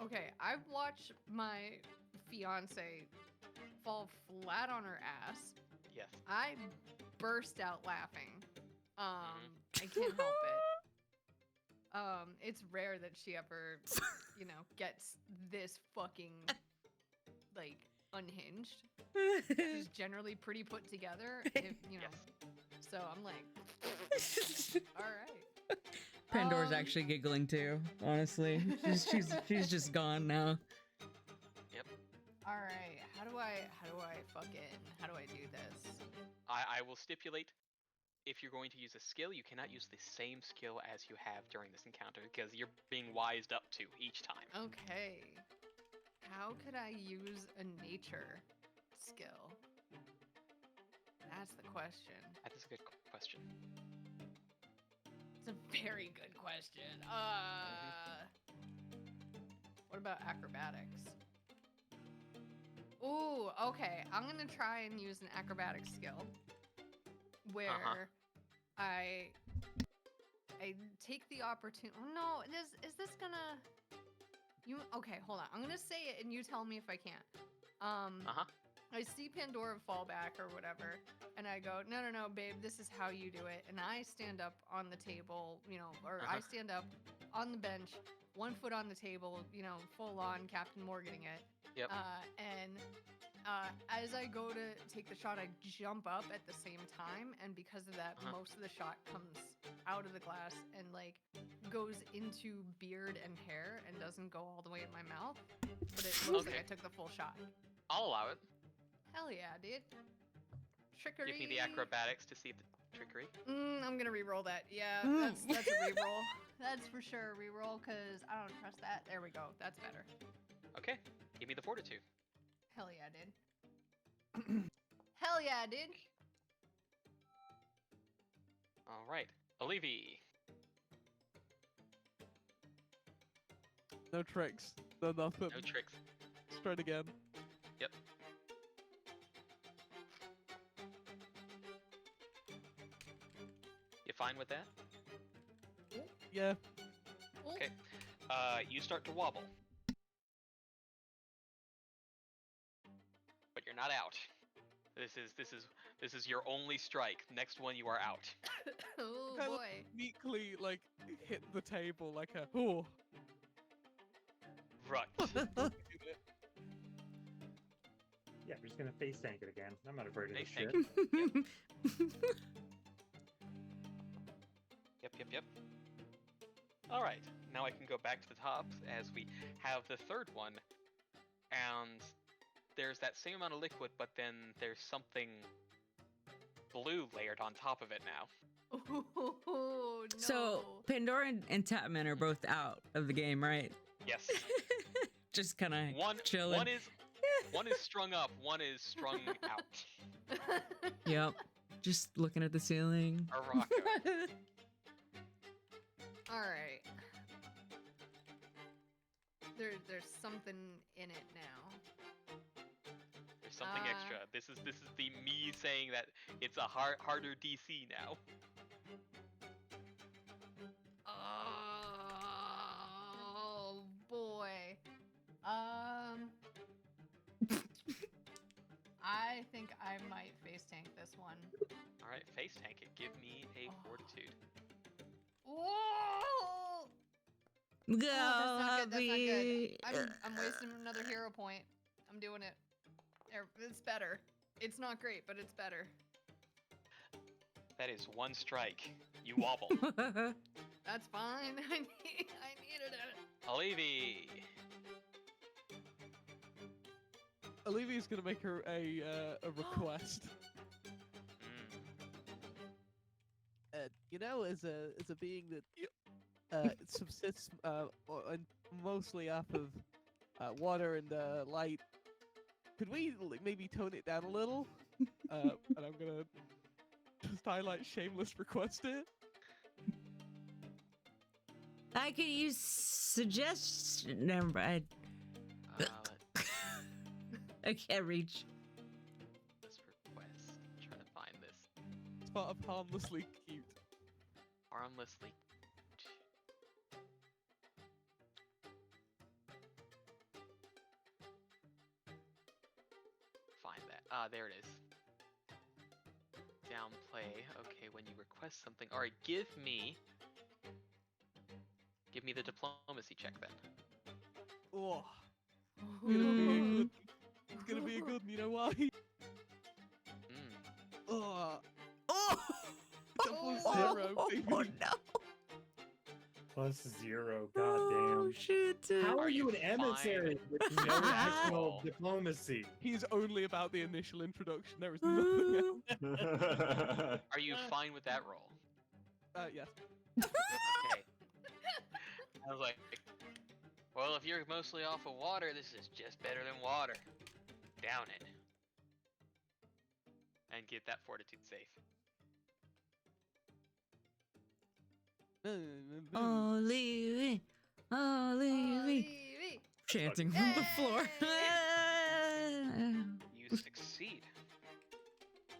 Okay, I've watched my fiance fall flat on her ass. Yes. I burst out laughing. Mm-hmm. I can't help it. It's rare that she ever, gets this fucking like unhinged. She's generally pretty put together, if, Yes. So I'm like, all right. Pandora's Um, actually giggling too. Honestly, she's just gone now. All right. How do I do this? I will stipulate, if you're going to use a skill, you cannot use the same skill as you have during this encounter because you're being wised up to each time. Okay. How could I use a nature skill? That's the question. That is a good question. It's a very good question. What about acrobatics? Ooh, okay. I'm gonna try and use an acrobatics skill where I take the opportunity. Oh no, is this gonna? Okay? Hold on. I'm gonna say it and you tell me if I can't. I see Pandora fall back or whatever, and I go, no, babe, this is how you do it. And I stand up on the table, I stand up on the bench, 1 foot on the table, full on Captain Morganing it. Yep. As I go to take the shot, I jump up at the same time, and because of that, most of the shot comes out of the glass and goes into beard and hair and doesn't go all the way in my mouth. But it looks like I took the full shot. I'll allow it. Hell yeah, dude. Trickery. Give me the acrobatics to see the trickery. I'm gonna re-roll that. Yeah, that's a re-roll. That's for sure a re-roll, because I don't trust that. There we go. That's better. Okay. Give me the fortitude. Hell yeah, dude. Hell yeah, dude. All right. Olivi. No tricks. No nothing. No tricks. Straight again. Yep. You fine with that? Yeah. Okay. You start to wobble. But you're not out. This is your only strike. Next one you are out. Oh Kind of boy. meekly, hit the table like a, oh. Right. Yeah, we're just gonna face tank it again. I'm not afraid of this Face shit. tank. Yep. All right. Now I can go back to the top as we have the third one, and there's that same amount of liquid, but then there's something blue layered on top of it now. Oh, no. So Pandora and Tapman are both out of the game, right? Yes. Just kind of One chilling. one is strung up, one is strung out. Yep. Just looking at the ceiling. A rock. All right. There's something in it now. There's something extra. This is the me saying that it's a harder DC now. Oh boy. I think I might face tank this one. All right, face tank it. Give me a fortitude. Whoa! Go, Oh, that's not hubby. good. I'm wasting another hero point. I'm doing it. It's better. It's not great, but it's better. That is one strike. You wobble. That's fine. I needed it. Olivi. Olivia's gonna make her a request. as a being that subsists mostly off of water and light, could we maybe tone it down a little? And I'm gonna just highlight shameless request it. I could use suggestion. Never mind. I can't reach. This request. I'm trying to find this. It's part of harmlessly cute. Harmlessly. Find that. Ah, there it is. Downplay. Okay, when you request something. Alright, give me the diplomacy check then. Oh, Mm. it's gonna be a good. You know why? Mm. Oh, Oh! double zero, baby. Oh no! +0, Oh goddamn. shit! How Are are you you an emissary with no actual diplomacy? He's only about the initial introduction. There is nothing else. Are you fine with that roll? Yes. Okay. I was like, well, if you're mostly off of water, this is just better than water. Down it. And get that fortitude safe. Olivia, Olivia, chanting from the floor. You succeed.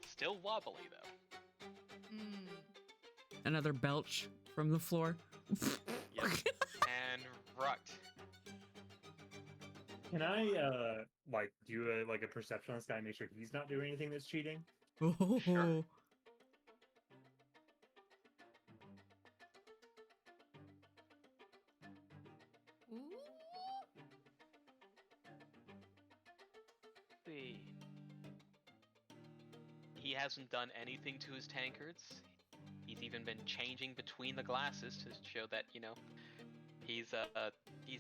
Still wobbly, though. Another belch from the floor. Yep. And rucked. Can I do a perception on this guy and make sure he's not doing anything that's cheating? Oh. Sure. See. He hasn't done anything to his tankards. He's even been changing between the glasses to show that, you know, he's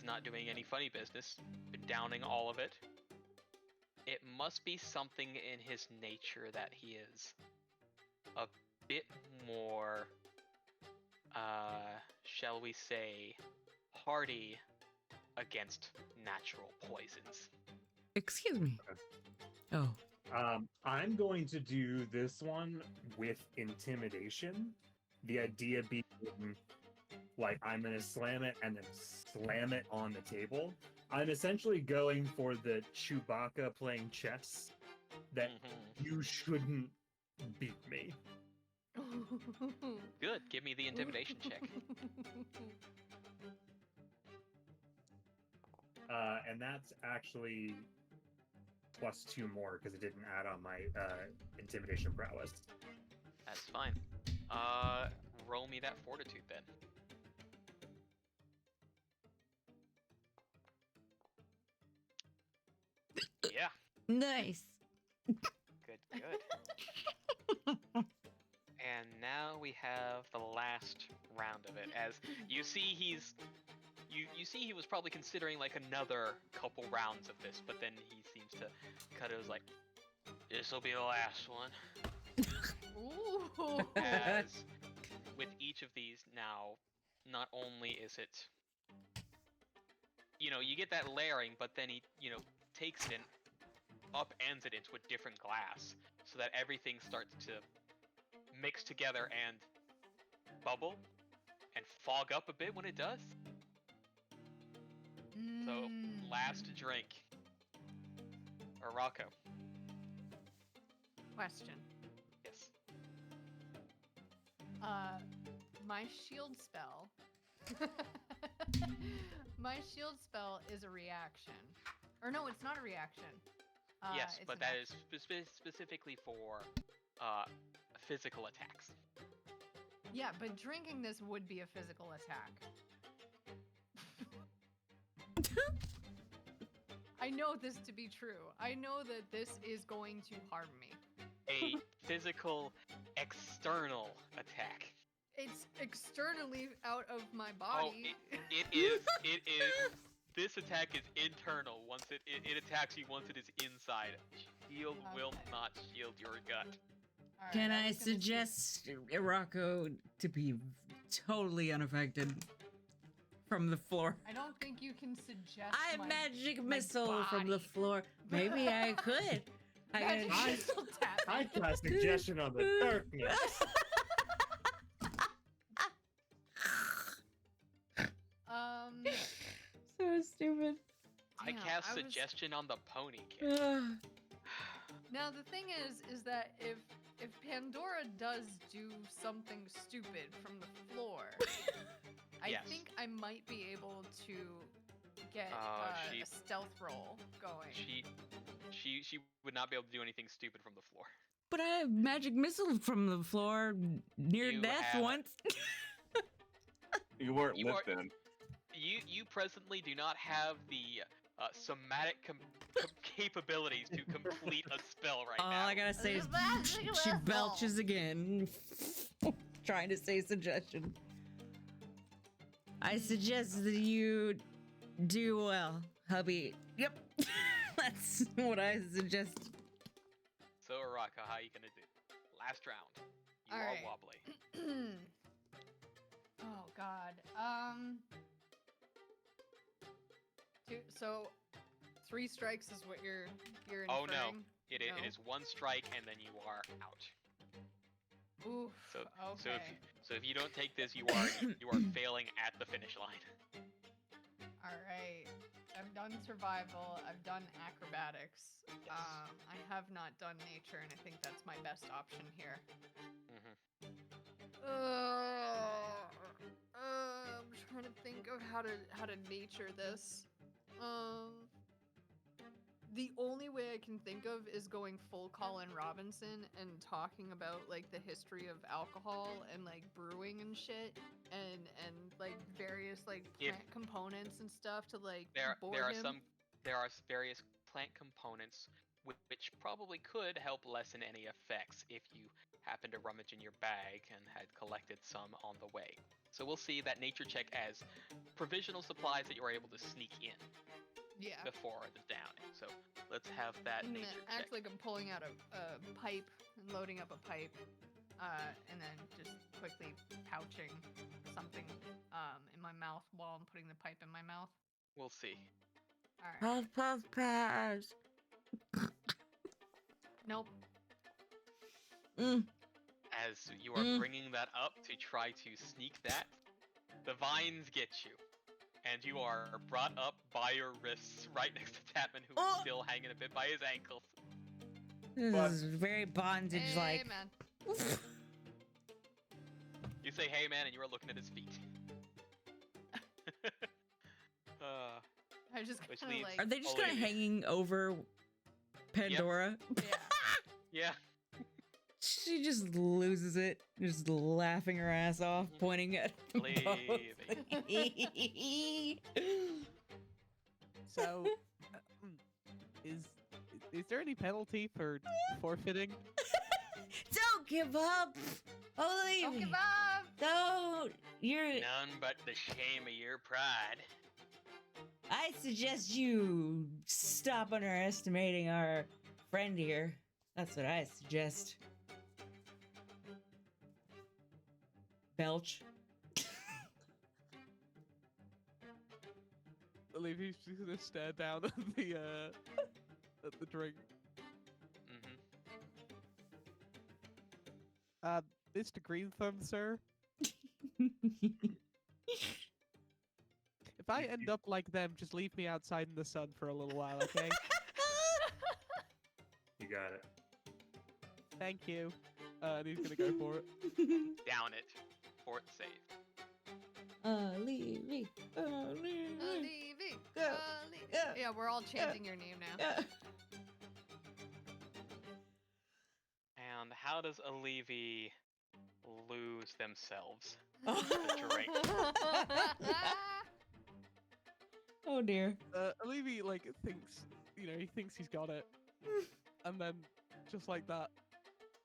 not doing any funny business. Been downing all of it. It must be something in his nature that he is a bit more, shall we say, hardy against natural poisons. Excuse me. Oh. I'm going to do this one with intimidation. The idea being, like, I'm going to slam it and then slam it on the table. I'm essentially going for the Chewbacca playing chess, that you shouldn't beat me. Good. Give me the intimidation check. And that's actually +2 more because it didn't add on my intimidation prowess. That's fine. Roll me that fortitude then. Yeah. Nice. Good, good. And now we have the last round of it. As you see, you see he was probably considering like another couple rounds of this, but then he seems to cut it. Was like, this will be the last one. Ooh. As with each of these now, not only is it, you know, you get that layering, but then he, you know, takes it and upends it into a different glass so that everything starts to mix together and bubble and fog up a bit when it does. So, last drink. Or Rocco. Question. Yes. My shield spell. My shield spell is a reaction. Or no, it's not a reaction. Yes, it's but an that action. is specifically for physical attacks. Yeah, but drinking this would be a physical attack. I know this to be true. I know that this is going to harm me. A physical external attack. It's externally out of my Oh, body. it is. This attack is internal. Once it attacks you once it is inside. Shield will Okay. not shield your gut. All Can right, I was gonna say- suggest Rocco to be totally unaffected from the floor? I don't think you can suggest. I my, magic my missile from the body. floor. Maybe I could. Magic I- missile tap. I cast suggestion on the darkness. So stupid. I Damn, cast I was- suggestion on the pony kid. Now the thing is that if Pandora does do something stupid from the floor, I Yes. think I might be able to get she- a stealth roll going. She would not be able to do anything stupid from the floor. But I have magic missile from the floor near You death have- once. You weren't You lit are- then. You presently do not have the somatic capabilities to complete a spell right All now. I gotta say is Magic she missile. belches again. Trying to say suggestion. I suggest that you do well, hubby. Yep. That's what I suggest. So, Araka, how you gonna do? Last round. You All are right. wobbly. Oh God. So 3 strikes is what you're inferring. Oh, no. It No? is 1 strike and then you are out. Oof. So Okay. so if you don't take this, you are failing at the finish line. All right. I've done survival. I've done acrobatics. Yes. I have not done nature, and I think that's my best option here. Mhm. I'm trying to think of how to nature this. The only way I can think of is going full Colin Robinson and talking about like the history of alcohol and like brewing and shit and like various like If- plant components and stuff to like There bore are him. various plant components which probably could help lessen any effects if you happen to rummage in your bag and had collected some on the way. So we'll see that nature check as provisional supplies that you are able to sneak in Yeah. before the downing. So let's have that And nature act check. like I'm pulling out a pipe and loading up a pipe, and then just quickly pouching something in my mouth while I'm putting the pipe in my mouth. We'll see. All right. Puff puff pass. Nope. As you are bringing that up to try to sneak that, the vines get you. And you are brought up by your wrists right next to Tapman, who is still hanging a bit by his ankles. This But- is very bondage Hey, like. man. You say, hey man, and you are looking at his feet. I just Which kind of leaves- like. Are they just Oh, kind of yeah. hanging over Pandora? Yeah. Yeah. She just loses it, just laughing her ass off, pointing at both. So, is there any penalty for forfeiting? Don't give up, Olivia. Don't give up. Don't. You're. None but the shame of your pride. I suggest you stop underestimating our friend here. That's what I suggest. Belch. Olivia's just gonna stare down at the drink. Mm-hmm. Mr. Green Thumb, sir. If I end up like them, just leave me outside in the sun for a little while, okay? You got it. Thank you. And he's gonna go for it. Down it. Fort save. Olivia. Olivia. Go. Olivia. Go. Yeah, we're all chanting your name now. Yeah. And how does Allevi lose themselves? Oh. Drink. Oh dear. Olivi, like, thinks, he thinks he's got it. And then, just like that,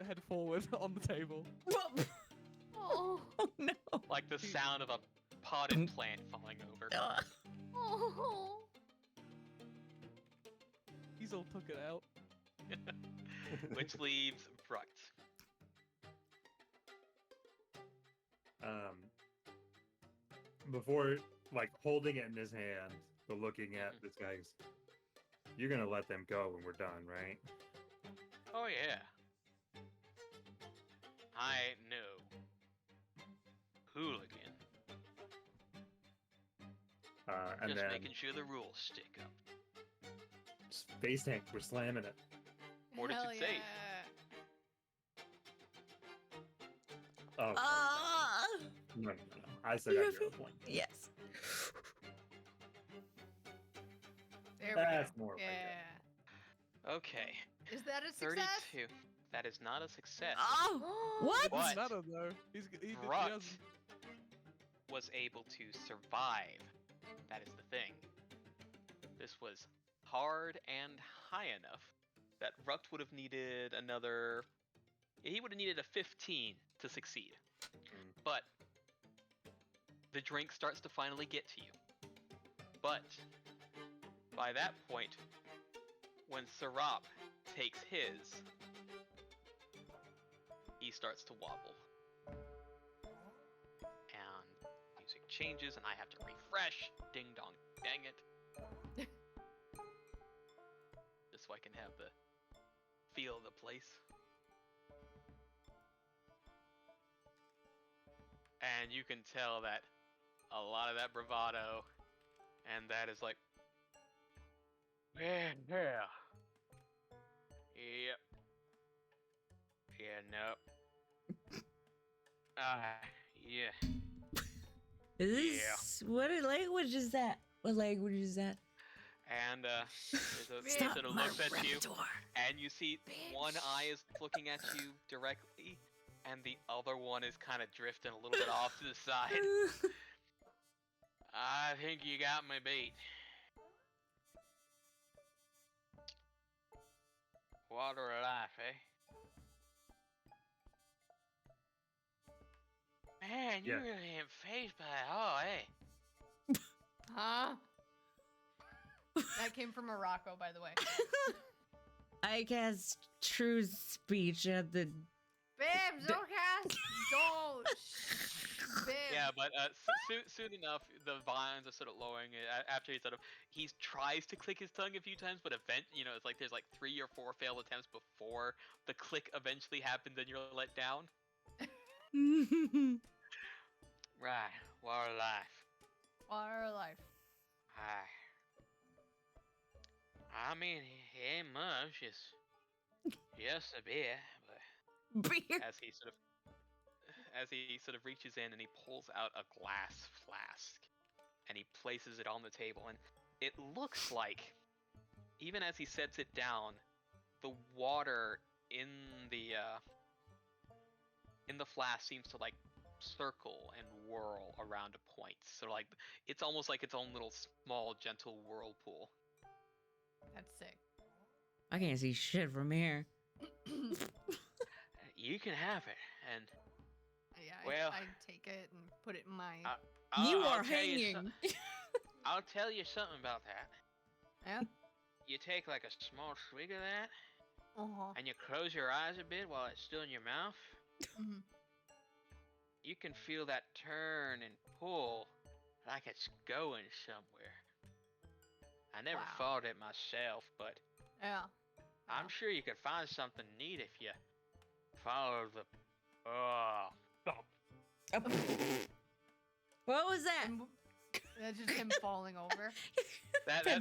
head forward on the table. Oh. Oh no. Like the sound of a potted plant falling over. Oh. He's all took it out. Which leaves Bruct. before like holding it in his hand, but looking at this guy, you're gonna let them go when we're done, right? Oh yeah. I know. Hooligan. And Just then making sure the rules stick up. space tank, we're slamming it. Fortitude Hell save. yeah. Oh, Ah, no. I still got 0 points. yes. There That's we go. more like it. Yeah. Okay. Is that a success? 32. That is not a success. Oh, what? What? Doesn't matter though. He Rut hasn't. was able to survive. That is the thing. This was hard and high enough that Rukt would have needed another. He would have needed a 15 to succeed. But the drink starts to finally get to you. But by that point, when Sarap takes his, he starts to wobble. And music changes, and I have to refresh. Ding dong, dang it. Just so I can have the feel of the place. And you can tell that a lot of that bravado, and that is like, yeah, yep, yeah, nope, yeah. Is this, what language is that? What language is that? And there's a Stop sort of my looks at you, repertoire. and you see one eye is looking at you directly, and the other one is kind of drifting a little bit off to the side. I think you got me beat. Water of life, eh? Man, you Yeah. really ain't phased by it all, eh? Huh? That came from Morocco, by the way. I cast true speech at the. Babes, don't cast. Don't. Babes. Yeah, but soon enough, the vines are sort of lowering it. After he tries to click his tongue a few times, but it's like there's like 3 or 4 failed attempts before the click eventually happens and you're let down. Right, water of life. Water of life. I mean, it ain't much. It's just a bit, but Beer. as he sort of reaches in and he pulls out a glass flask and he places it on the table, and it looks like, even as he sets it down, the water in the flask seems to like circle and whirl around a point. So like it's almost like its own little small gentle whirlpool. That's sick. I can't see shit from here. You can have it, and Yeah, Well- I take it and put it in my. You I'll are tell you hanging. I'll tell you something about that. Yeah. You take like a small swig of that, Uh-huh. and you close your eyes a bit while it's still in your mouth. Mhm. You can feel that turn and pull like it's going somewhere. I never Wow. thought it myself, but Yeah. I'm sure you could find something neat if you follow the thump. What was that? And that's just him falling over. That is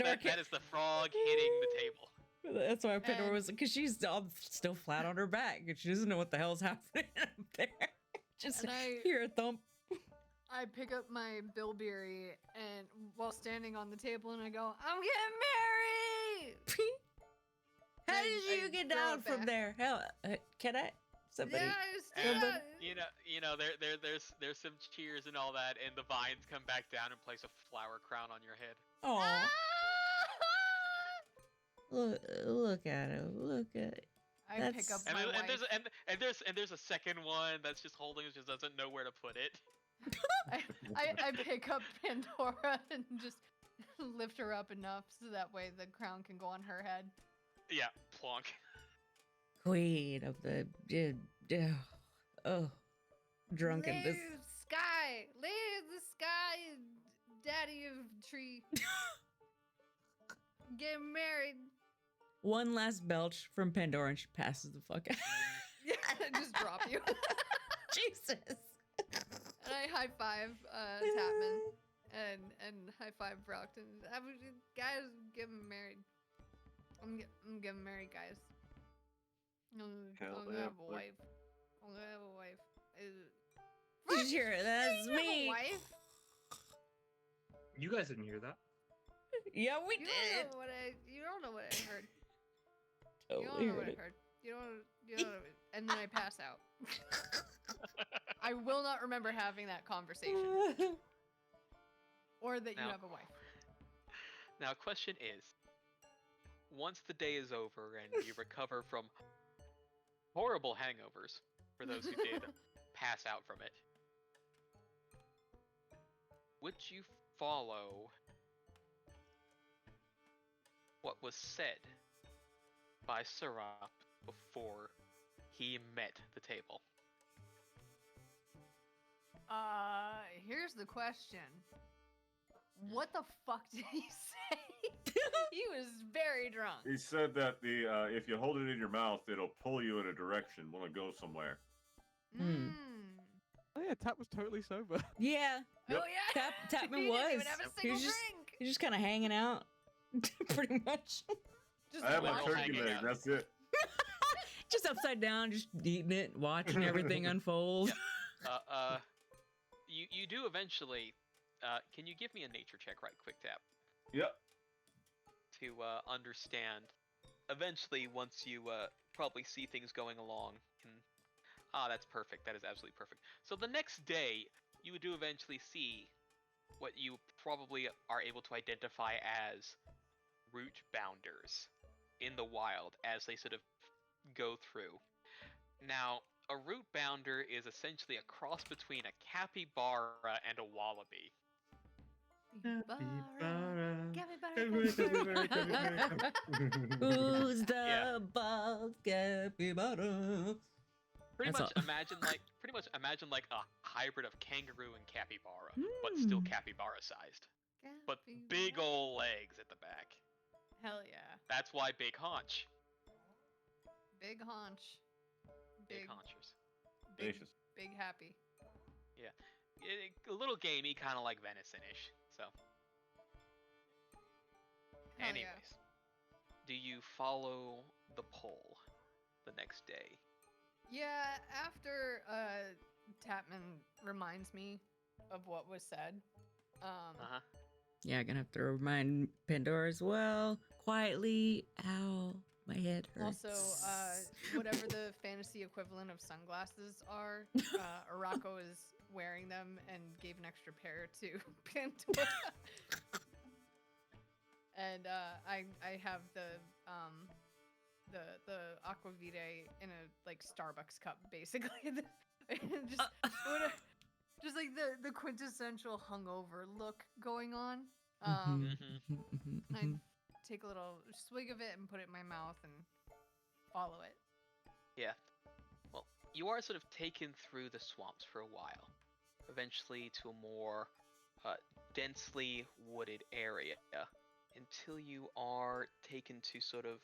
the frog hitting the table. That's why Pandora And- was, because she's all still flat on her back and she doesn't know what the hell's happening up there. Just And I- hear a thump. I pick up my bilberry and while standing on the table and I go, I'm getting married. How I- did you I get throw down it from back. there? Hell, can I? Somebody. Yes, And yeah. you know, there's some cheers and all that, and the vines come back down and place a flower crown on your head. Oh, Ah! look at him. Look at it. I pick up That's- And, my there- wife. and there's a second one that's just holding it, just doesn't know where to put it. I pick up Pandora and just lift her up enough so that way the crown can go on her head. Yeah, plonk. Queen of the. Oh, drunken. This. Blue sky. Lady of the sky, daddy of tree. Get married. One last belch from Pandora and she passes the fuck out. Just drop you. Jesus. And I high five Tapman and high five Brockton. Guys, get married. I'm getting married, guys. I'm gonna have a wife. I'm gonna have a wife. Sure, that's You have a me. wife? You guys didn't hear that. Yeah, we You did. don't know what I heard. You Totally don't know what heard I it. heard. You don't know. And then I pass out. I will not remember having that conversation or that you Now- have a wife. Now, question is, once the day is over and you recover from horrible hangovers, for those who did pass out from it, would you follow what was said by Sirap before he met the table? Here's the question. What the fuck did he say? He was very drunk. He said that if you hold it in your mouth, it'll pull you in a direction when it goes somewhere. Hmm. Oh yeah, Tap was totally sober. Yeah, Yep. Oh yeah. Tapman He didn't even was. have a He single was just- drink. he's just kind of hanging out, pretty much. Just I have my Well, turkey hanging leg. out. That's it. Just upside down, just eating it, watching everything unfold. You do eventually. Can you give me a nature check, right quick, Tap, Yep. to understand? Eventually, once you probably see things going along, that's perfect. That is absolutely perfect. So the next day, you do eventually see what you probably are able to identify as root bounders in the wild as they sort of go through. Now, a root bounder is essentially a cross between a capybara and a wallaby. Who's the Yeah. bald capybara? Pretty That's much all. imagine like a hybrid of kangaroo and capybara, but still Hmm. capybara sized. But big ol' legs at the back. Hell yeah. That's why big haunch. Big haunch. Big haunchers. Big, Delicious. big happy. A little gamey, kind of like venison-ish. So, Hell anyways, yeah. do you follow the poll the next day? Yeah, after Tapman reminds me of what was said. Uh-huh. Yeah, gonna have to remind Pandora as well. Quietly. Ow, my head hurts. Also, whatever the fantasy equivalent of sunglasses are, Arako is wearing them and gave an extra pair to Pandora. And I have the aquavite in a like Starbucks cup, basically. Just like the quintessential hungover look going on. I take a little swig of it and put it in my mouth and follow it. Yeah. Well, you are sort of taken through the swamps for a while, eventually to a more densely wooded area, until you are taken to sort of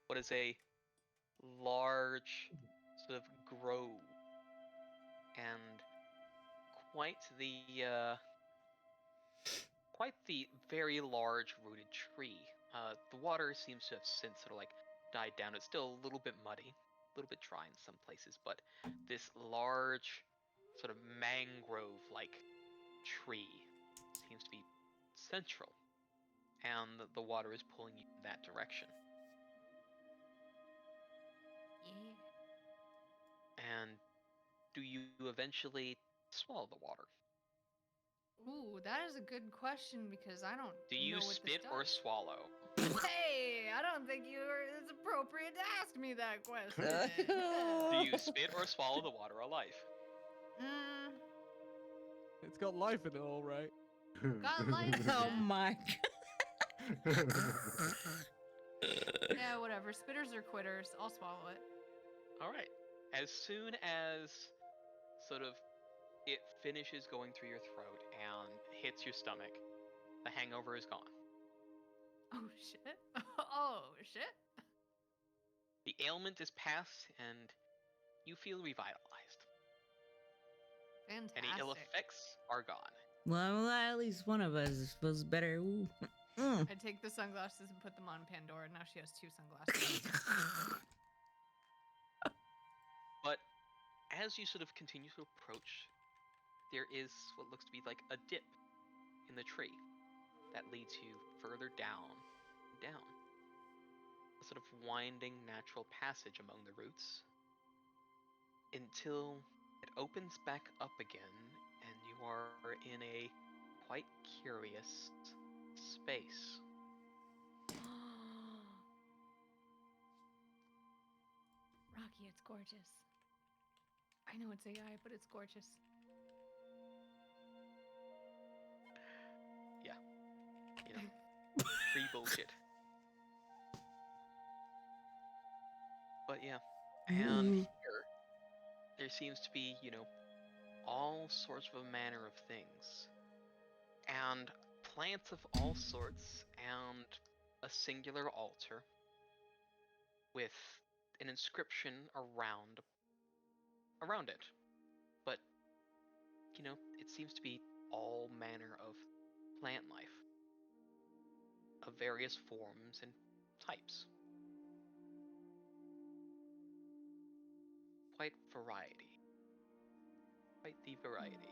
what is a large sort of grove, and quite the very large rooted tree. The water seems to have since sort of like died down. It's still a little bit muddy, a little bit dry in some places, but this large sort of mangrove-like tree seems to be central, and the water is pulling you in that direction. Yeah. And do you eventually swallow the water? Ooh, that is a good question because I don't. Do you know what spit this or does. swallow? Hey, I don't think it's appropriate to ask me that question. Do you spit or swallow the water of life? It's got life in it, all right. Got life in Oh it. my Yeah, whatever. Spitters are quitters. I'll swallow it. All right. As soon as sort of it finishes going through your throat and hits your stomach. The hangover is gone. Oh shit. Oh shit. The ailment is past, and you feel revitalized. Fantastic. Any ill effects are gone. Well, at least one of us was better. Ooh. I take the sunglasses and put them on Pandora. Now she has 2 sunglasses. But as you sort of continue to approach, there is what looks to be like a dip in the tree that leads you further down, down. A sort of winding natural passage among the roots until it opens back up again and you are in a quite curious space. Rocky, it's gorgeous. I know it's AI, but it's gorgeous. Yeah. You know, free bullshit. But yeah, and Ooh. here there seems to be, all sorts of a manner of things. And plants of all sorts, and a singular altar with an inscription around it. But it seems to be all manner of plant life of various forms and types. Quite variety. Quite the variety.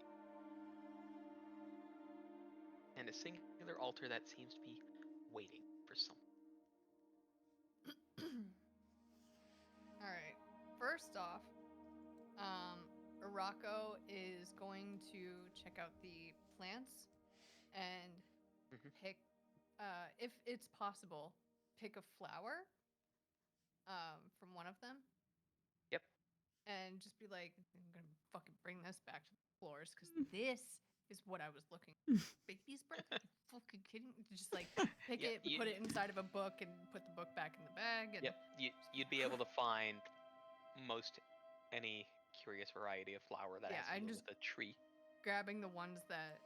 And a singular altar that seems to be waiting for someone. All right. First off, Rocco is going to check out the plants and Mhm. pick, if it's possible, pick a flower from one of them. Yep. And just be like, I'm gonna fucking bring this back to the floors because this is what I was looking for. Baby's breath? Are you fucking kidding? Just like pick Yeah, it, put it inside of a book, and put the book back in the bag. And Yep. You'd be able to find most any curious variety of flower that Yeah, has to I'm do just- with a tree. grabbing the ones that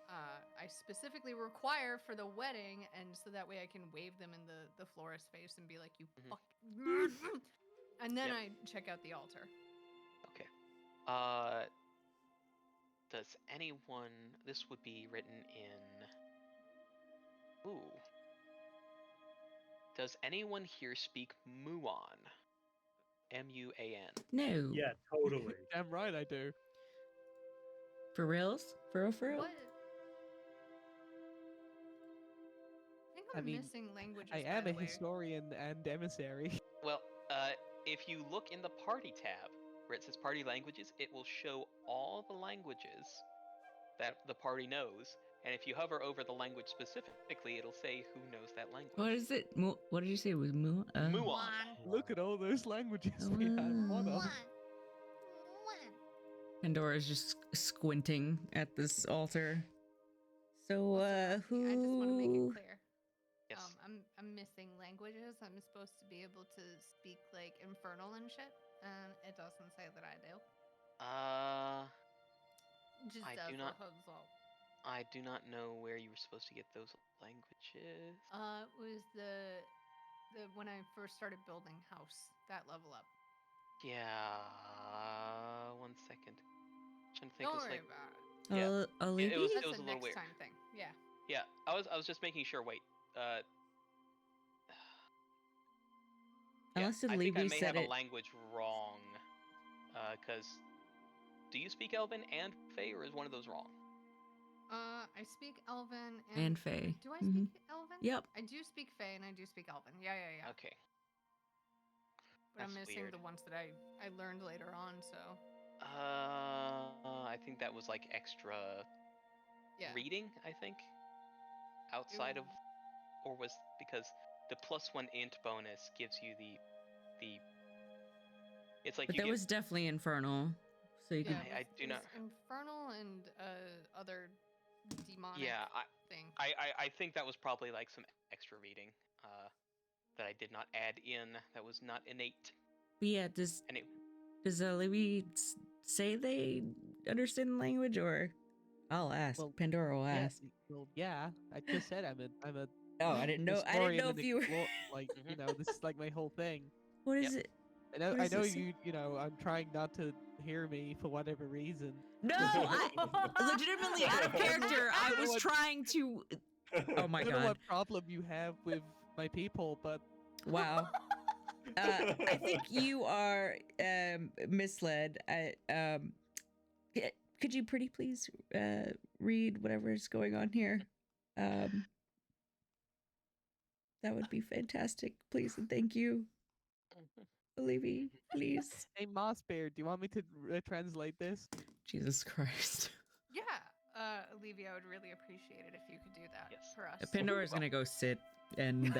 I specifically require for the wedding, and so that way I can wave them in the florist's face and be like, "You Mhm. fuck," and then Yep. I check out the altar. Okay. Does anyone? This would be written in. Ooh. Does anyone here speak Muon? Muan. No. Yeah, totally. Damn right I do. For reals? For real, for real? What? I think I I'm mean, missing languages. I by am the a way. historian and emissary. Well, if you look in the party tab where it says party languages, it will show all the languages that the party knows. And if you hover over the language specifically, it'll say who knows that language. What is it? What did you say it was Mu? Muon. Look at all those languages we have. What Wow. a... Pandora's just squinting at this altar. So, Also, who? Rocky, I just want to make it clear. Yes. I'm missing languages. I'm supposed to be able to speak like infernal and shit, and it doesn't say that I do. Just I as do a not- heads up. I do not know where you were supposed to get those languages. It was the when I first started building house, that level up. Yeah. 1 second. Trying to think. Don't It was worry like. about it. Yeah. Olivia? It was That's a a little next weird. time thing. Yeah. Yeah. I was just making sure. Wait. Yeah, Unless I think I Olivia may said have it. a language wrong. Because do you speak Elven and Fey, or is one of those wrong? I speak Elven And Fey. Do I Mhm. speak Elven? Yep. I do speak Fey and I do speak Elven. Yeah. Okay. But I'm That's missing weird. the ones that I learned later on. So I think that was like extra yeah. reading. I think outside of, or was because the +1 int bonus gives you the. It's like But you that get. was definitely infernal. So you Yeah, could. I it do was not- infernal and other demonic Yeah, thing. I think that was probably like some extra reading that I did not add in. That was not innate. But yeah, And it, does Olivia say they understand the language, or I'll ask. Well, Pandora will Yeah, ask. well, yeah. I just said I'm a Oh, I didn't know. I didn't historian know and if you were. like Mhm. this is like my whole thing. What is Yep. it? I What I does know it say? you know I'm trying not to hear me for whatever reason. No, I legitimately out of character. I was What- trying to. Oh my I don't know god! what problem you have with my people, but Wow. I think you are misled. Could you pretty please read whatever is going on here? Um, that would be fantastic, please and thank you, Olivia, please. hey Mossbear, do you want me to translate this? Jesus Christ. Yeah, Olivia, I would really appreciate it if you could do that Yes. for us. Pandora's gonna go sit and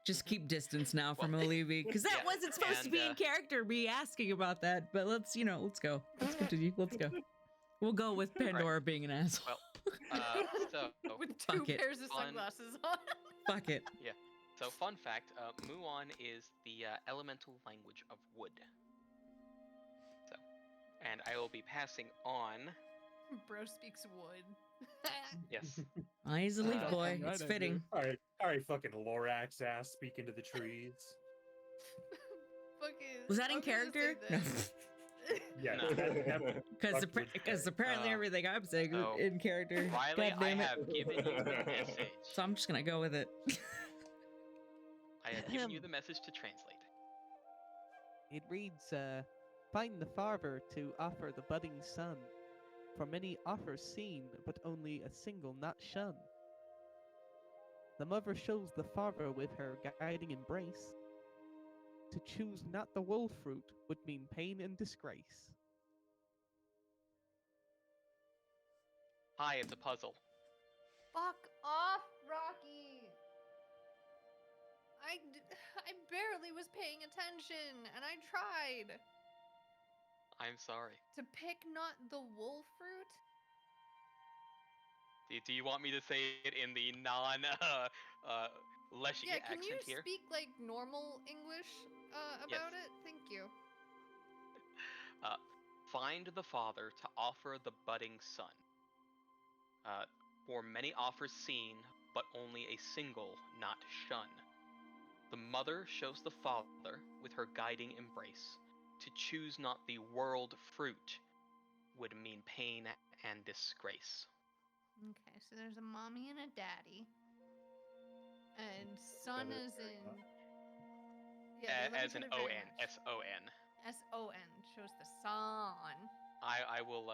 just keep distance now from Olivia, because that yeah, wasn't supposed to be in and, character, me asking about that. But let's go. Let's continue. Let's go. We'll go with Pandora being an asshole. Well, so With two Fuck it. pairs of Fun. sunglasses on. Fuck it. So fun fact, Muon is the elemental language of wood. So, and I will be passing on. Bro speaks wood. Yes. He's a leaf Uh, boy. I It's know, fitting. All right, fucking Lorax ass speaking to the trees. Fucking, Was that in I'm gonna say character? No. this. Yeah, No. Because Fuck with apparently everything I'm saying is so, in character. Riley, God I damn it. have given you the message. So I'm just gonna go with it. I have given you the message to translate. It reads, find the father to offer the budding sun. For many offers seen, but only a single not shunned. The mother shows the father with her guiding embrace. To choose not the wolf fruit would mean pain and disgrace. I am the puzzle. Fuck off, Rocky. I barely was paying attention, and I tried I'm sorry. to pick not the wolf fruit. Do you want me to say it in the non Leshy Yeah, can accent you here? speak like normal English about it? Thank you. Find the father to offer the budding son. For many offers seen, but only a single not shun. The mother shows the father with her guiding embrace. To choose not the world fruit would mean pain and disgrace. Okay, so there's a mommy and a daddy, and son Yeah, is that's very in. much. Yeah, let me As put an it very O-N, much. S-O-N. S-O-N shows the son. I will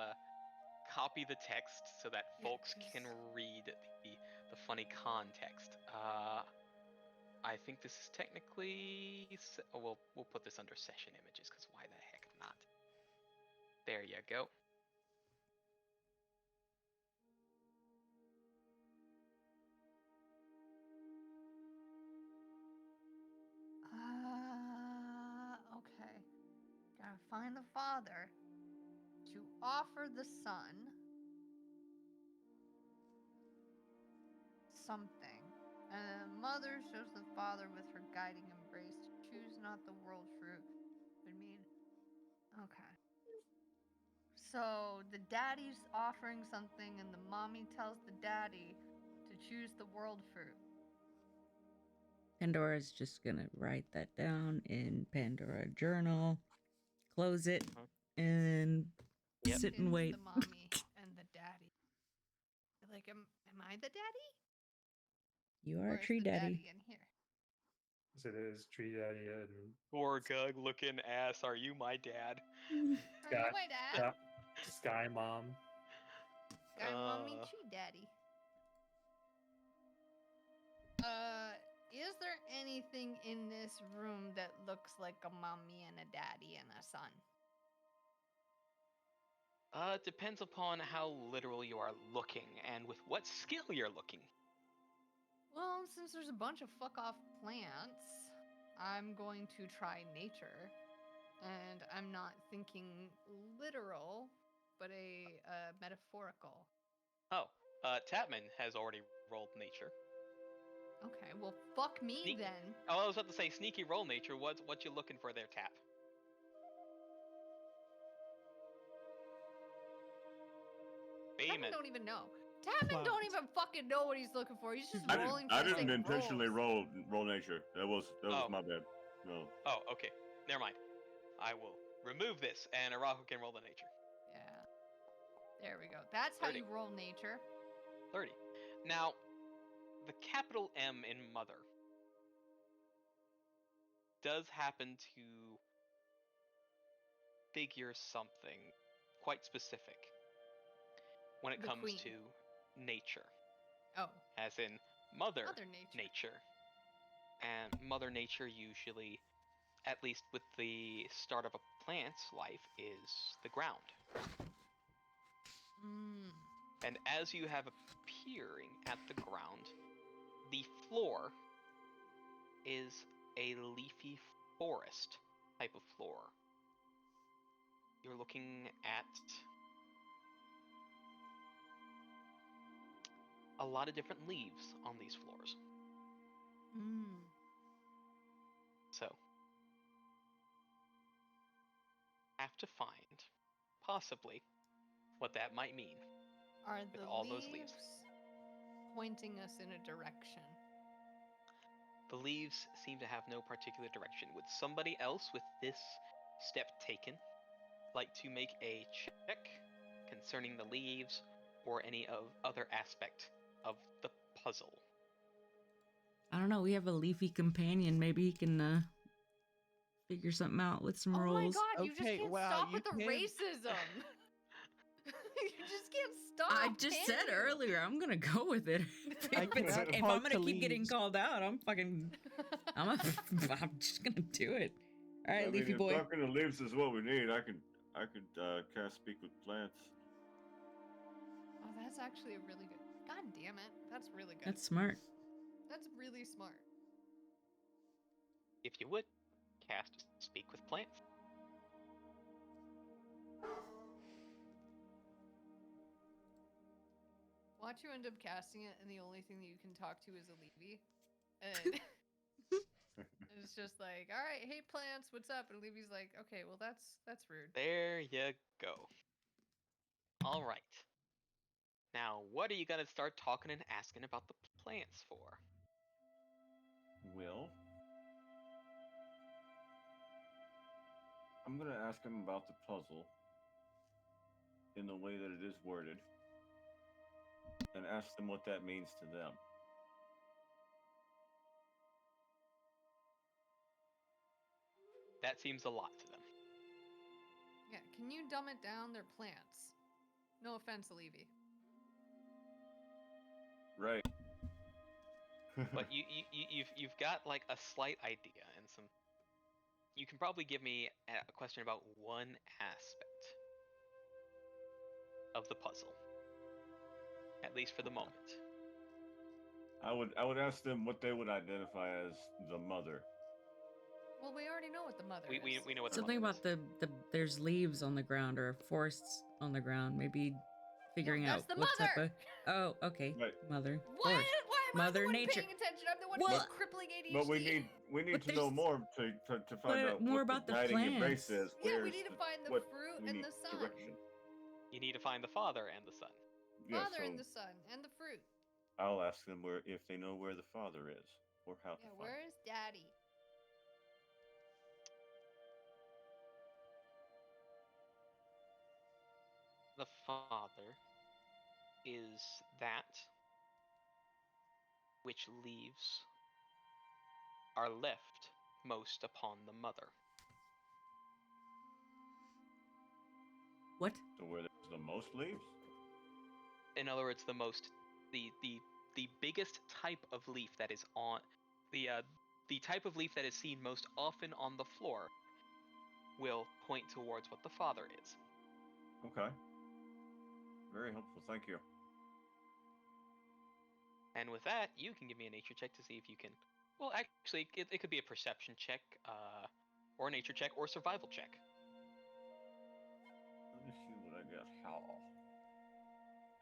copy the text so that Yeah, folks can 'cause- read the funny context. I think this is technically. We'll put this under session images because why the heck not? There you go. Okay. Gotta find the father to offer the son something. And the mother shows the father with her guiding embrace to choose not the world fruit. I mean, okay. So the daddy's offering something, and the mommy tells the daddy to choose the world fruit. Pandora's just gonna write that down in Pandora Journal, close it, and Yep. sit and Pins wait. the mommy and the daddy. Like, am I the daddy? You Or are a is tree the daddy. in here? So there's tree daddy and Poor Gug looking ass. Are you my dad? Are you Scott. my dad? Sky Mom. Guy mommy Uh. tree daddy. Is there anything in this room that looks like a mommy and a daddy and a son? It depends upon how literal you are looking and with what skill you're looking. Well, since there's a bunch of fuck off plants, I'm going to try nature. And I'm not thinking literal, but a metaphorical. Oh, Tapman has already rolled nature. Okay, well, fuck me Sneak- then. Oh, I was about to say sneaky roll nature. What you looking for there, Tap? Beeman. don't even know. Tapman don't even fucking know what he's looking for. He's just I rolling didn't, I for the sake didn't of intentionally rolls. roll nature. That was Oh. my bad. No. Oh, okay. Never mind. I will remove this, and Arahu can roll the nature. Yeah. There we go. That's how 30. you roll nature. 30. Now, the capital M in mother does happen to figure something quite specific when it The comes queen. to nature, Oh, as in mother Mother Nature. nature. And mother nature usually, at least with the start of a plant's life, is the ground. Mm. And as you have appearing at the ground, the floor is a leafy forest type of floor. You're looking at a lot of different leaves on these floors. Mm. So, have to find, possibly, what that might mean. Are With the all leaves those leaves. pointing us in a direction? The leaves seem to have no particular direction. Would somebody else with this step taken like to make a check concerning the leaves or any other aspect of the puzzle? I don't know. We have a leafy companion. Maybe he can figure something out with some Oh rolls. my god, you just Okay, can't wow, stop you with the can- racism. You just can't stop. I just can said you? earlier I'm gonna go with it. I if cannot I'm talk gonna to keep getting leaves. called out, I'm just gonna do it. All right, I mean, leafy if boy. talking to leaves is what we need, I could cast speak with plants. Oh, that's actually a really good. God damn it, that's really good. That's smart. That's really smart. If you would, cast Speak with Plants. Watch you end up casting it, and the only thing that you can talk to is a Levy. And it's just like, all right, hey plants, what's up? And Levy's like, okay, well that's rude. There you go. All right. Now, what are you gonna start talking and asking about the plants for? Will, I'm gonna ask him about the puzzle in the way that it is worded, and ask them what that means to them. That seems a lot to them. Yeah, can you dumb it down? They're plants. No offense, Levy. Right. But you've got like a slight idea and some. You can probably give me a question about one aspect of the puzzle, at least for the moment. I would ask them what they would identify as the mother. Well, we already know what the mother We is. know what Something the mother about is. the there's leaves on the ground or forests on the ground. Maybe figuring that's out the what type mother! of. Oh, okay. Right. Mother. Why Forest. am I Mother the one Nature. paying attention? I'm the one Well, with crippling ADHD. But we need But to know there's- more to find out more what about the guiding embrace plants. is. Yeah, we Where's need to find the what fruit we and need the sun. direction. You need to find the father and the son. Yeah, Father so and the sun and the fruit. I'll ask them if they know where the father is or how to Yeah, find. where is Daddy? The father is that which leaves are left most upon the mother. What? So where there's the most leaves. In other words, the biggest type of leaf that is on the type of leaf that is seen most often on the floor will point towards what the father is. Okay. Very helpful. Thank you. And with that, you can give me a nature check to see if you can. Well, actually, it could be a perception check, or a nature check, or survival check. Let me see what I got. How?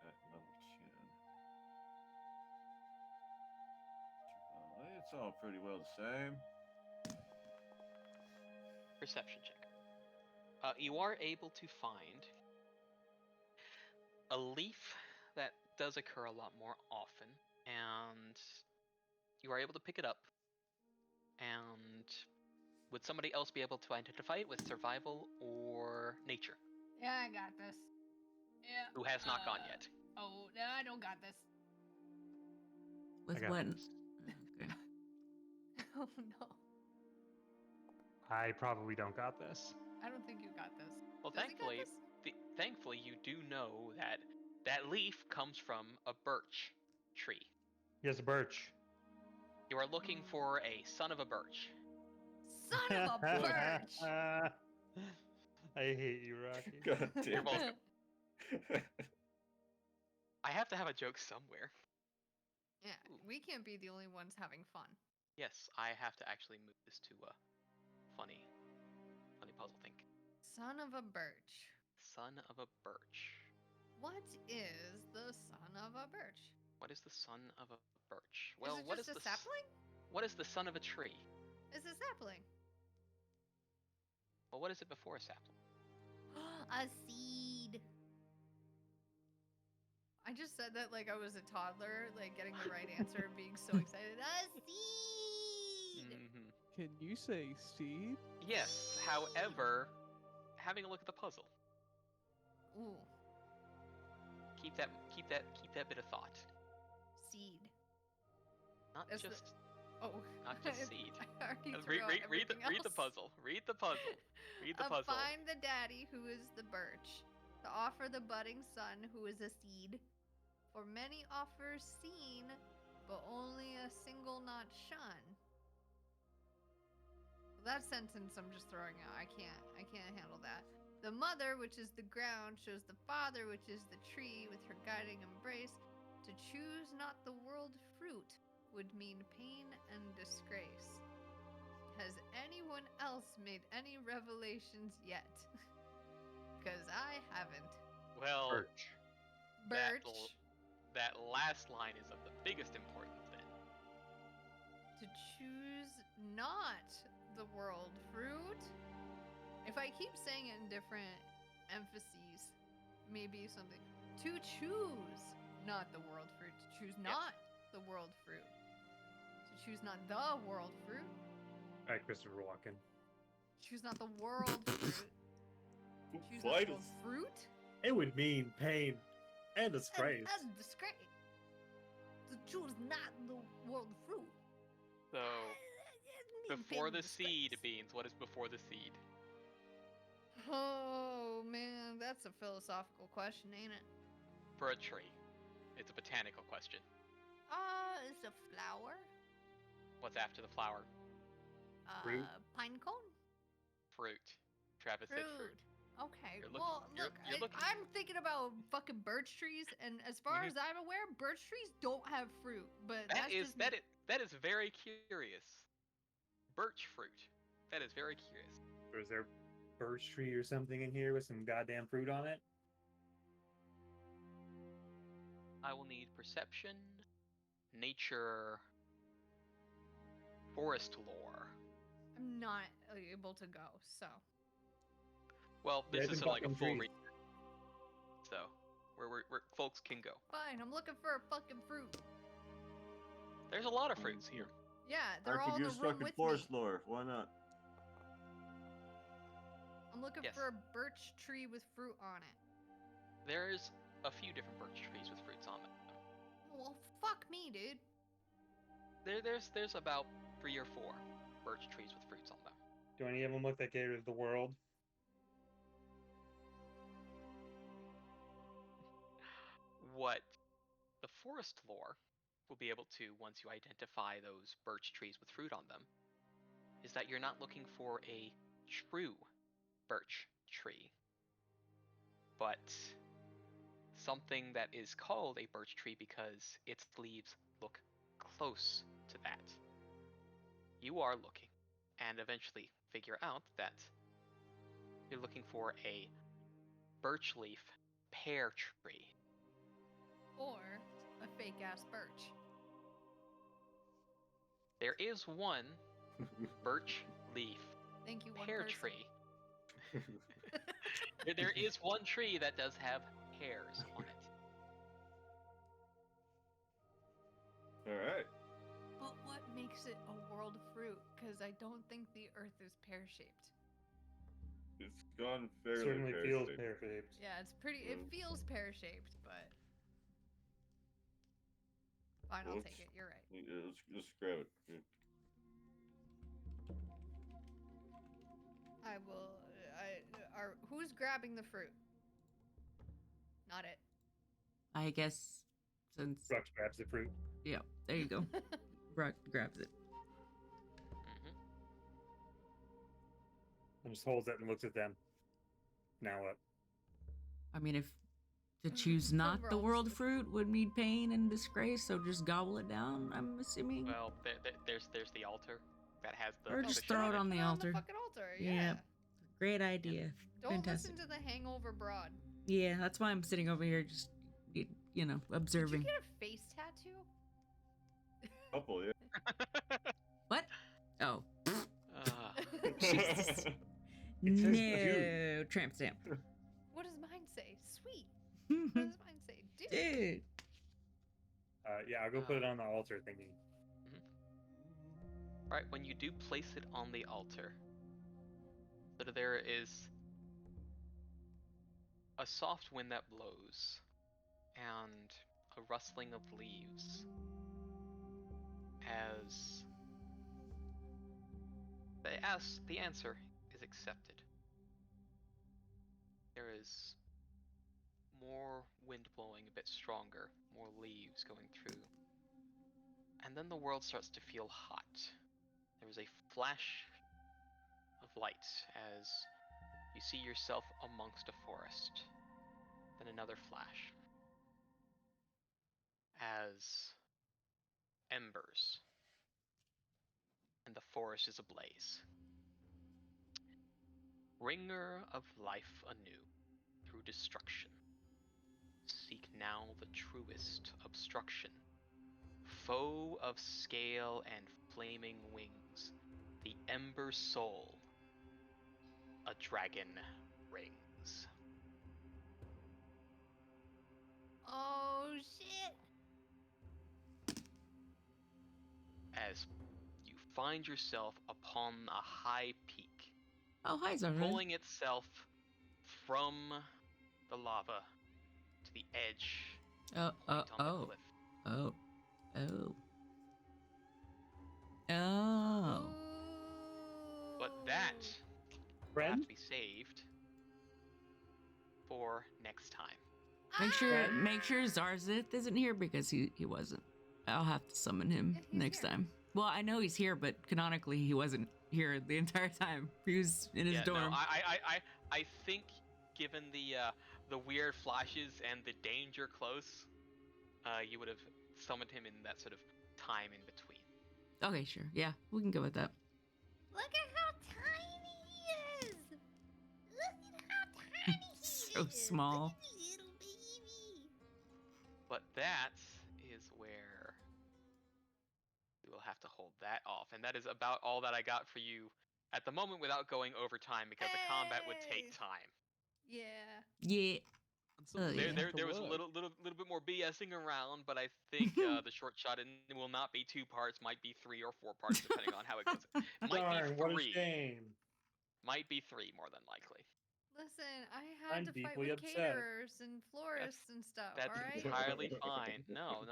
At level 10. It's all pretty well the same. Perception check. You are able to find a leaf that does occur a lot more often, and you are able to pick it up. And would somebody else be able to identify it with survival or nature? Yeah, I got this. Yeah. Who has not gone yet? Oh, no, I don't got this. With got what? this. Okay. Oh no, I probably don't got this. I don't think you got this. Well, Does he got thankfully, this? thankfully, you do know that that leaf comes from a birch tree. Yes, birch. You are looking for a son of a birch. Son of a birch! I hate you, Rocky. God damn You're it. welcome. I have to have a joke somewhere. Yeah, we can't be the only ones having fun. Yes, I have to actually move this to a funny puzzle think. Son of a birch. Son of a birch. What is the son of a birch? What is the son of a birch? Is Well, it what just is a the sapling? what is the son of a tree? It's a sapling. Well, what is it before a sapling? A seed. I just said that like I was a toddler, like getting the right answer and being so excited. A seed! Mm-hmm. Can you say seed? Yes. However, having a look at the puzzle. Ooh, Keep that bit of thought. seed. Not That's the- just Oh, not just seed. I already Read, threw out read the everything else. puzzle. Read the puzzle. Read the puzzle. Find the daddy who is the birch. To offer the budding son who is a seed. For many offers seen, but only a single not shun. That sentence I'm just throwing out. I can't handle that. The mother, which is the ground, shows the father, which is the tree, with her guiding embrace. To choose not the world fruit would mean pain and disgrace. Has anyone else made any revelations yet? Because I haven't. Well, Birch. Birch. that last line is of the biggest importance then. To choose not the world fruit. If I keep saying it in different emphases, maybe something. To choose not the world fruit. To choose not the world fruit. To choose not the world fruit. All right, Christopher Walken. Choose not the world fruit. Choose not the Vitals. world fruit. It would mean pain and disgrace. And disgrace. To choose not the world fruit. So It means before pain the and seed, disgrace. Beans, what is before the seed? Oh man, that's a philosophical question, ain't it? For a tree. It's a botanical question. It's a flower. What's after the flower? Fruit? Pine cone. Fruit. Travis said Fruit. fruit. Okay. You're Well, you're look, looking- I'm thinking about fucking birch trees, and as far Mhm. as I'm aware, birch trees don't have fruit. But That that's is just me. that is very curious. Birch fruit. That is very curious. Or is there a birch tree or something in here with some goddamn fruit on it? I will need perception, nature, forest lore. I'm not able to go, so. Well, Yeah, this it's is in like a fucking full trees. read. So, where folks can go. Fine, I'm looking for a fucking fruit. There's a lot of fruits here. Yeah, they're I all could in the use room fucking with forest me. lore. Why not? I'm looking Yes. for a birch tree with fruit on it. There's a few different birch trees with fruits on them. Well, fuck me, dude. There's about 3 or 4 birch trees with fruits on them. Do any of them look like they're the world? What the forest lore will be able to, once you identify those birch trees with fruit on them, is that you're not looking for a true birch tree, but something that is called a birch tree because its leaves look close to that. You are looking, and eventually figure out that you're looking for a birch leaf pear tree. Or a fake ass birch. There is one birch leaf Thank you, one pear person. tree. There is one tree that does have pears on it. All right. But what makes it a world fruit? Because I don't think the Earth is pear-shaped. It's gone fairly Certainly feels pear-shaped. pear-shaped. Yeah, it's pretty. It Mm. feels pear-shaped, but fine, I'll Well, take it. You're right. Yeah, let's grab it. Yeah. I will. Who's grabbing the fruit? Not it. I guess since Brooks grabs the fruit. yeah, there you go. Brock grabs it. Hmm. And just holds it and looks at them. Now what? I mean, if to choose not the Overall, world just- fruit would mean pain and disgrace, so just gobble it down. I'm assuming. Well, there's the altar that has the. Or the just fish throw on it on the Put altar. fucking altar. Yeah. Yeah. Great idea. Don't Fantastic. listen to the hangover broad. Yeah, that's why I'm sitting over here, just you know, observing. Did you get a face tattoo? Couple, yeah. What? Oh, Jesus. It says No, tramp stamp. What does mine say? Sweet. What does mine say? Dude. Dude. Yeah, I'll go put it on the altar thingy. Right, when you do place it on the altar, so there is a soft wind that blows, and a rustling of leaves as the answer is accepted. There is more wind blowing, a bit stronger, more leaves going through. And then the world starts to feel hot. There is a flash of light as you see yourself amongst a forest. Then another flash as embers and the forest is ablaze. Bringer of life anew through destruction. Seek now the truest obstruction. Foe of scale and flaming wings, the ember soul, a dragon rings. Oh shit. As you find yourself upon a high peak, Oh, hi, Zara. pulling itself from the lava to the edge Oh, point on the cliff. oh, oh. But that will Friend? have to be saved for next time. Make sure Zarzith isn't here because he wasn't. I'll have to summon him Yeah, he's next here. time. Well, I know he's here, but canonically he wasn't here the entire time. He was in his Yeah, dorm. no, I think given the weird flashes and the danger close, you would have summoned him in that sort of time in between. Okay, sure. Yeah, we can go with that. Look at how tiny he is. Look at how tiny he So is. small. Look at the little baby. But that is where we will have to hold that off, and that is about all that I got for you at the moment without going over time because the combat would take Hey. time. Yeah. Yeah. And some Oh, things yeah. have to There was a work. little bit more BSing around, but I think the short shot will not be 2 parts, might be 3 or 4 parts depending on how it goes. Might Darn, be what a 3. shame. Might be 3 more than likely. Listen, I had I'm to fight deeply with upset. caterers and florists and stuff. That's all right. entirely fine. No.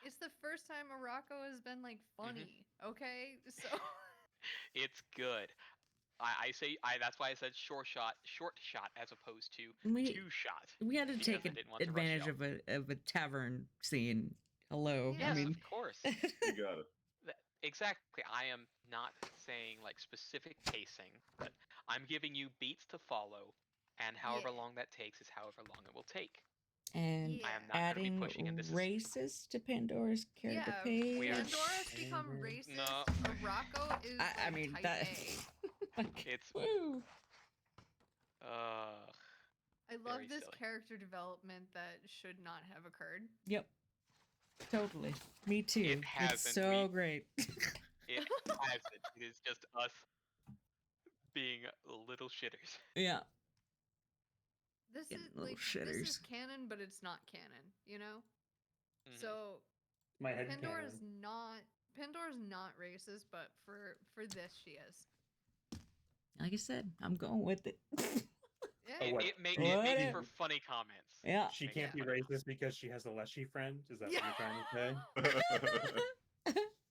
It's the first time Morocco has been like funny. Okay, so It's good. I say that's why I said short shot as opposed to We- 2 shot. We had to Because take I didn't want to rush advantage out. of a tavern scene. Hello. Yes, I Yes, mean, of course. You got it. Exactly. I am not saying like specific pacing, but I'm giving you beats to follow, and however Yeah. long that takes is however long it will take. and Yeah. I am not going to be adding pushing, and this is racist to Pandora's character yeah, page. We are- Pandora's become Mhm. racist. No. Morocco is I like mean type that. A. Like, It's woo. I love very this silly. character development that should not have occurred. Yep. Totally. Me too. It It's hasn't. so great. it hasn't. It is just us being little shitters. Yeah. This Getting is little like shitters. this is canon, but it's not canon. You know. Mhm. So My head Pandora's not racist, but for this she is. Like I said, I'm going with it. Yeah. what? It made What? for funny comments. Yeah. She Makes can't for be funny racist because she has a Leshy friend. Is that Yeah. what you're trying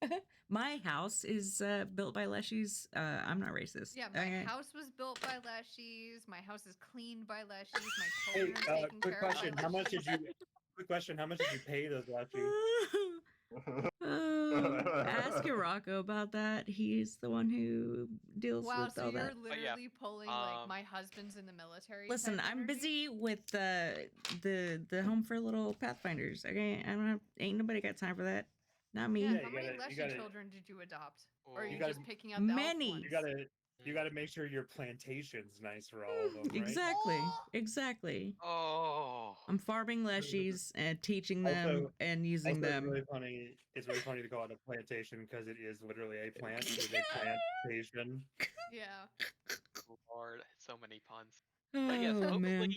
to say? My house is built by Leshies. I'm not racist. Yeah, my Okay. house was built by Leshies. My house is cleaned by Leshies. My Hey, children are taken quick care of question. by How much did Leshies. you? Quick question. How much did you pay those Leshies? Ask Irako about that. He's the one who deals Wow, with so all you're that. literally pulling like Um, my husband's in the military. Listen, type I'm energy? busy with the home for little Pathfinders. Okay, I don't have, ain't nobody got time for that. Not me. Yeah, Yeah, how you many gotta- you Leshy gotta- children did you adopt? Or are You you gotta- just picking out the elf Many. ones? You gotta make sure your plantation's nice for all of them, right? Exactly. Oh! Exactly. Oh. I'm farming Leshies and teaching them Also- and using Also, them. it's really funny to call it a plantation because it is literally a plant. It is a plantation. Yeah. Lord, so many puns. But yes, Oh man.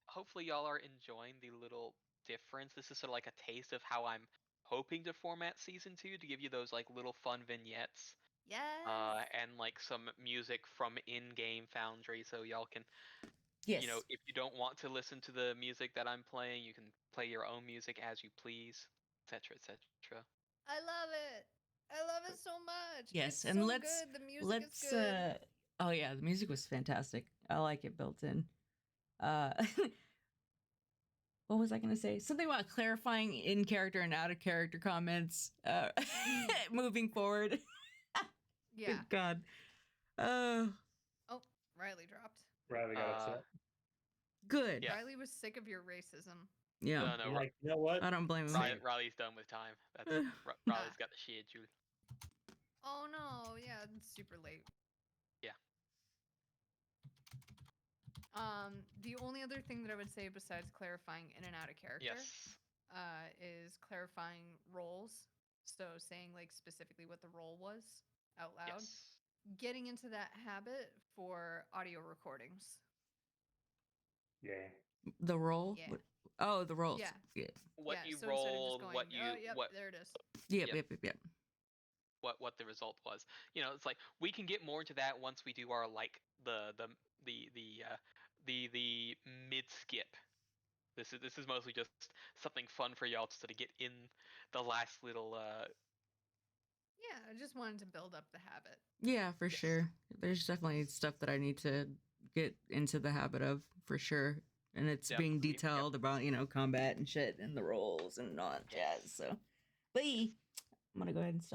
hopefully y'all are enjoying the little difference. This is sort of like a taste of how I'm hoping to format season 2 to give you those like little fun vignettes. Yes. And like some music from in-game Foundry, so y'all can, Yes. you know, if you don't want to listen to the music that I'm playing, you can play your own music as you please, etc., etc. I love it. I love it so much. Yes, It's and so let's good. The music is good. oh yeah, the music was fantastic. I like it built in. What was I gonna say? Something about clarifying in character and out of character comments moving forward. Yeah. Good God. Oh, Riley dropped. Riley got upset. Good. Yeah. Riley was sick of your racism. Yeah. No, I'm no, like, you know what? I don't blame him. Riley's done with time. That's Riley's got the schedule. Oh no, yeah, it's super late. Yeah. The only other thing that I would say besides clarifying in and out of character, Yes. is clarifying roles. So saying like specifically what the role was out loud. Yes. Getting into that habit for audio recordings. Yeah. The roll? Yeah. What- Oh, the rolls. Yeah. Yeah. What yeah, you so instead of just rolled, going, what you oh, yep, what there it is. Yep, Yep. yep. what the result was. You know, it's like we can get more into that once we do our like the mid skip. This is mostly just something fun for y'all to sort of get in the last little Yeah, I just wanted to build up the habit. Yeah, for Yes. sure. There's definitely stuff that I need to get into the habit of, for sure. And it's being Definitely, yep. detailed about, you know, combat and shit and the rolls and all that jazz. So, but I'm gonna go ahead and stop.